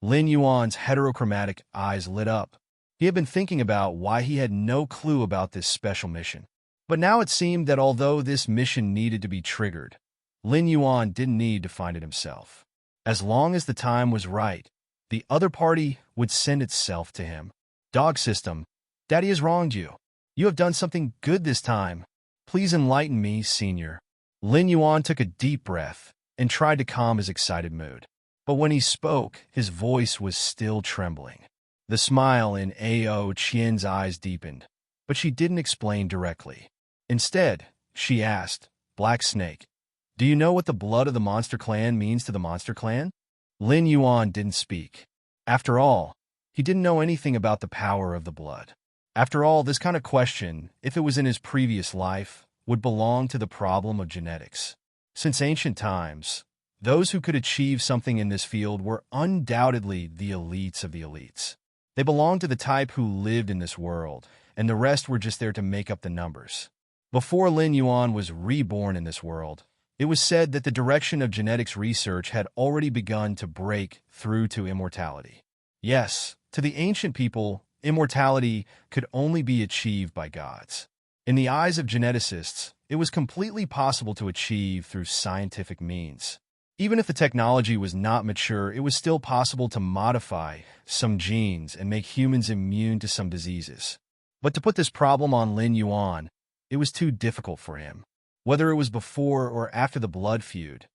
Lin Yuan's heterochromatic eyes lit up. He had been thinking about why he had no clue about this special mission. But now it seemed that although this mission needed to be triggered, Lin Yuan didn't need to find it himself. As long as the time was right, the other party would send itself to him. Dog system, Daddy has wronged you. You have done something good this time. Please enlighten me, Senior. Lin Yuan took a deep breath and tried to calm his excited mood. But when he spoke, his voice was still trembling. The smile in Ao Qian's eyes deepened, but she didn't explain directly. Instead, she asked, Black Snake, do you know what the blood of the Monster Clan means to the Monster Clan? Lin Yuan didn't speak. After all, he didn't know anything about the power of the blood. After all, this kind of question, if it was in his previous life, would belong to the problem of genetics. Since ancient times, those who could achieve something in this field were undoubtedly the elites of the elites. They belonged to the type who lived in this world, and the rest were just there to make up the numbers. Before Lin Yuan was reborn in this world, it was said that the direction of genetics research had already begun to break through to immortality. Yes, to the ancient people, immortality could only be achieved by gods. In the eyes of geneticists, it was completely possible to achieve through scientific means. Even if the technology was not mature, it was still possible to modify some genes and make humans immune to some diseases. But to put this problem on Lin Yuan, it was too difficult for him. Whether it was before or after the blood feud,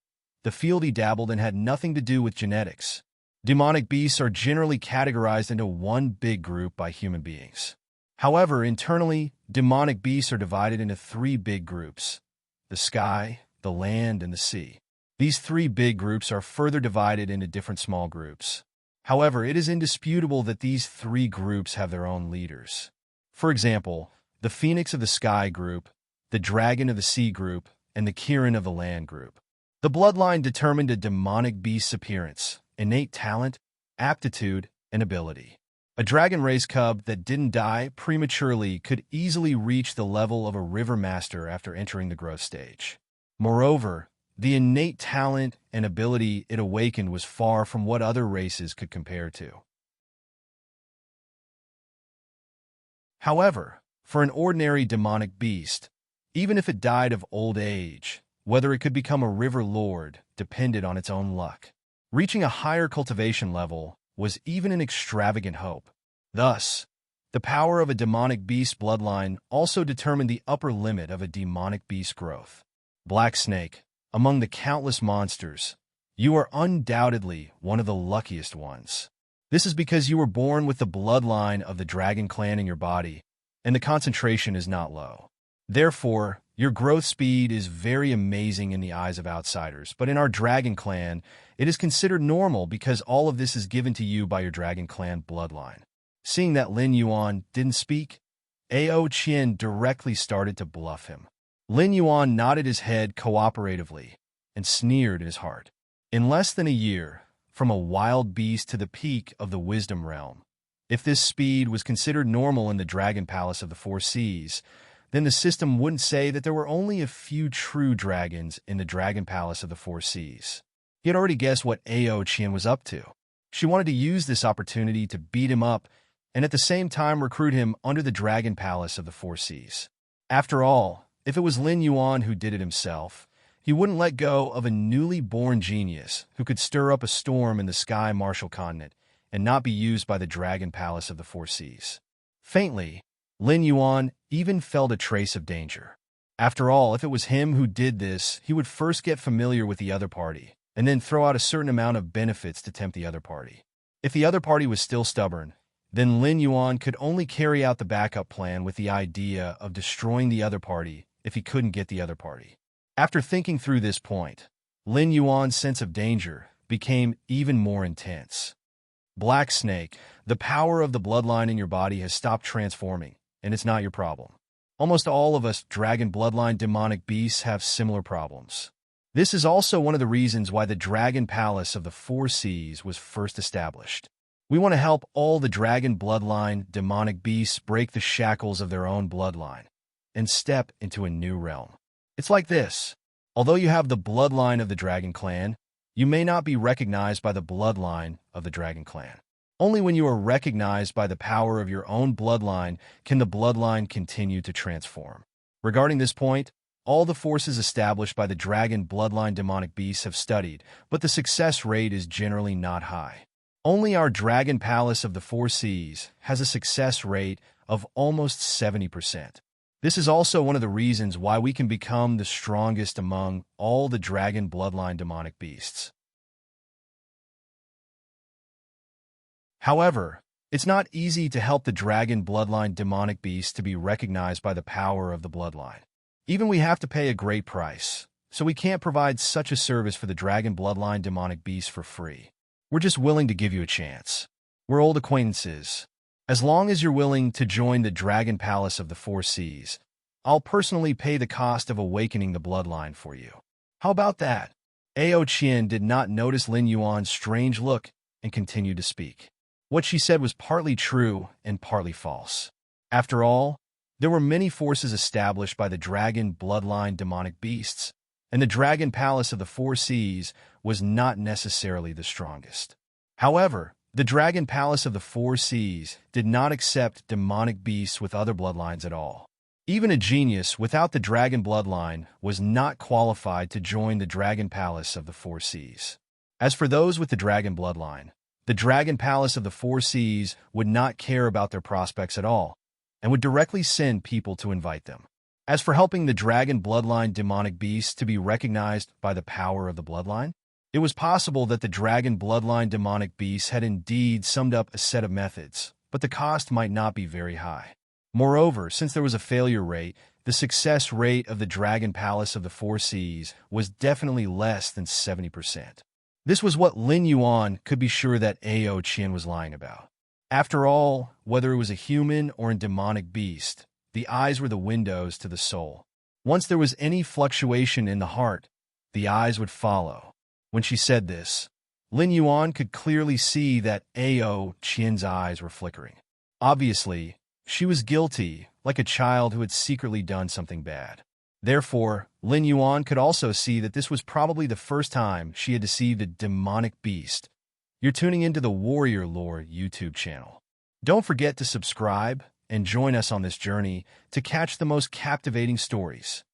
the field he dabbled in had nothing to do with genetics. Demonic beasts are generally categorized into one big group by human beings. However, internally, demonic beasts are divided into three big groups: the sky, the land, and the sea. These three big groups are further divided into different small groups. However, it is indisputable that these three groups have their own leaders. For example, the Phoenix of the Sky group, the Dragon of the Sea group, and the Kirin of the Land group. The bloodline determined a demonic beast's appearance, innate talent, aptitude, and ability. A dragon race cub that didn't die prematurely could easily reach the level of a river master after entering the growth stage. Moreover, the innate talent and ability it awakened was far from what other races could compare to. However, for an ordinary demonic beast, even if it died of old age, whether it could become a river lord depended on its own luck. Reaching a higher cultivation level was even an extravagant hope. Thus, the power of a demonic beast bloodline also determined the upper limit of a demonic beast growth. Black Snake, among the countless monsters, you are undoubtedly one of the luckiest ones. This is because you were born with the bloodline of the Dragon Clan in your body, and the concentration is not low. Therefore, your growth speed is very amazing in the eyes of outsiders, but in our Dragon Clan, it is considered normal because all of this is given to you by your Dragon Clan bloodline. Seeing that Lin Yuan didn't speak, Ao Qian directly started to bluff him. Lin Yuan nodded his head cooperatively and sneered in his heart. In less than a year, from a wild beast to the peak of the wisdom realm, If this speed was considered normal in the Dragon Palace of the Four Seas, then the system wouldn't say that there were only a few true dragons in the Dragon Palace of the Four Seas. He had already guessed what Ao Qian was up to. She wanted to use this opportunity to beat him up and at the same time recruit him under the Dragon Palace of the Four Seas. After all, if it was Lin Yuan who did it himself, he wouldn't let go of a newly born genius who could stir up a storm in the Sky Martial Continent and not be used by the Dragon Palace of the Four Seas. Faintly, Lin Yuan even felt a trace of danger. After all, if it was him who did this, he would first get familiar with the other party, and then throw out a certain amount of benefits to tempt the other party. If the other party was still stubborn, then Lin Yuan could only carry out the backup plan with the idea of destroying the other party if he couldn't get the other party. After thinking through this point, Lin Yuan's sense of danger became even more intense. Black Snake, the power of the bloodline in your body has stopped transforming, and it's not your problem. Almost all of us dragon bloodline demonic beasts have similar problems. This is also one of the reasons why the Dragon Palace of the Four Seas was first established. We want to help all the dragon bloodline demonic beasts break the shackles of their own bloodline and step into a new realm. It's like this. Although you have the bloodline of the Dragon Clan, you may not be recognized by the bloodline of the Dragon Clan. Only when you are recognized by the power of your own bloodline can the bloodline continue to transform. Regarding this point, all the forces established by the dragon bloodline demonic beasts have studied, but the success rate is generally not high. Only our Dragon Palace of the Four Seas has a success rate of almost 70%. This is also one of the reasons why we can become the strongest among all the dragon bloodline demonic beasts. However, it's not easy to help the dragon bloodline demonic beasts to be recognized by the power of the bloodline. Even we have to pay a great price, so we can't provide such a service for the dragon bloodline demonic beasts for free. We're just willing to give you a chance. We're old acquaintances. As long as you're willing to join the Dragon Palace of the Four Seas, I'll personally pay the cost of awakening the bloodline for you. How about that? Ao Qian did not notice Lin Yuan's strange look and continued to speak. What she said was partly true and partly false. After all, there were many forces established by the dragon bloodline demonic beasts, and the Dragon Palace of the Four Seas was not necessarily the strongest. However, the Dragon Palace of the Four Seas did not accept demonic beasts with other bloodlines at all. Even a genius without the dragon bloodline was not qualified to join the Dragon Palace of the Four Seas. As for those with the dragon bloodline, the Dragon Palace of the Four Seas would not care about their prospects at all, and would directly send people to invite them. As for helping the dragon bloodline demonic beasts to be recognized by the power of the bloodline, it was possible that the dragon bloodline demonic beasts had indeed summed up a set of methods, but the cost might not be very high. Moreover, since there was a failure rate, the success rate of the Dragon Palace of the Four Seas was definitely less than 70%. This was what Lin Yuan could be sure that Ao Qian was lying about. After all, whether it was a human or a demonic beast, the eyes were the windows to the soul. Once there was any fluctuation in the heart, the eyes would follow. When she said this, Lin Yuan could clearly see that Ao Qian's eyes were flickering. Obviously, she was guilty, like a child who had secretly done something bad. Therefore, Lin Yuan could also see that this was probably the first time she had deceived a demonic beast. You're tuning into the Warrior Lore YouTube channel. Don't forget to subscribe and join us on this journey to catch the most captivating stories.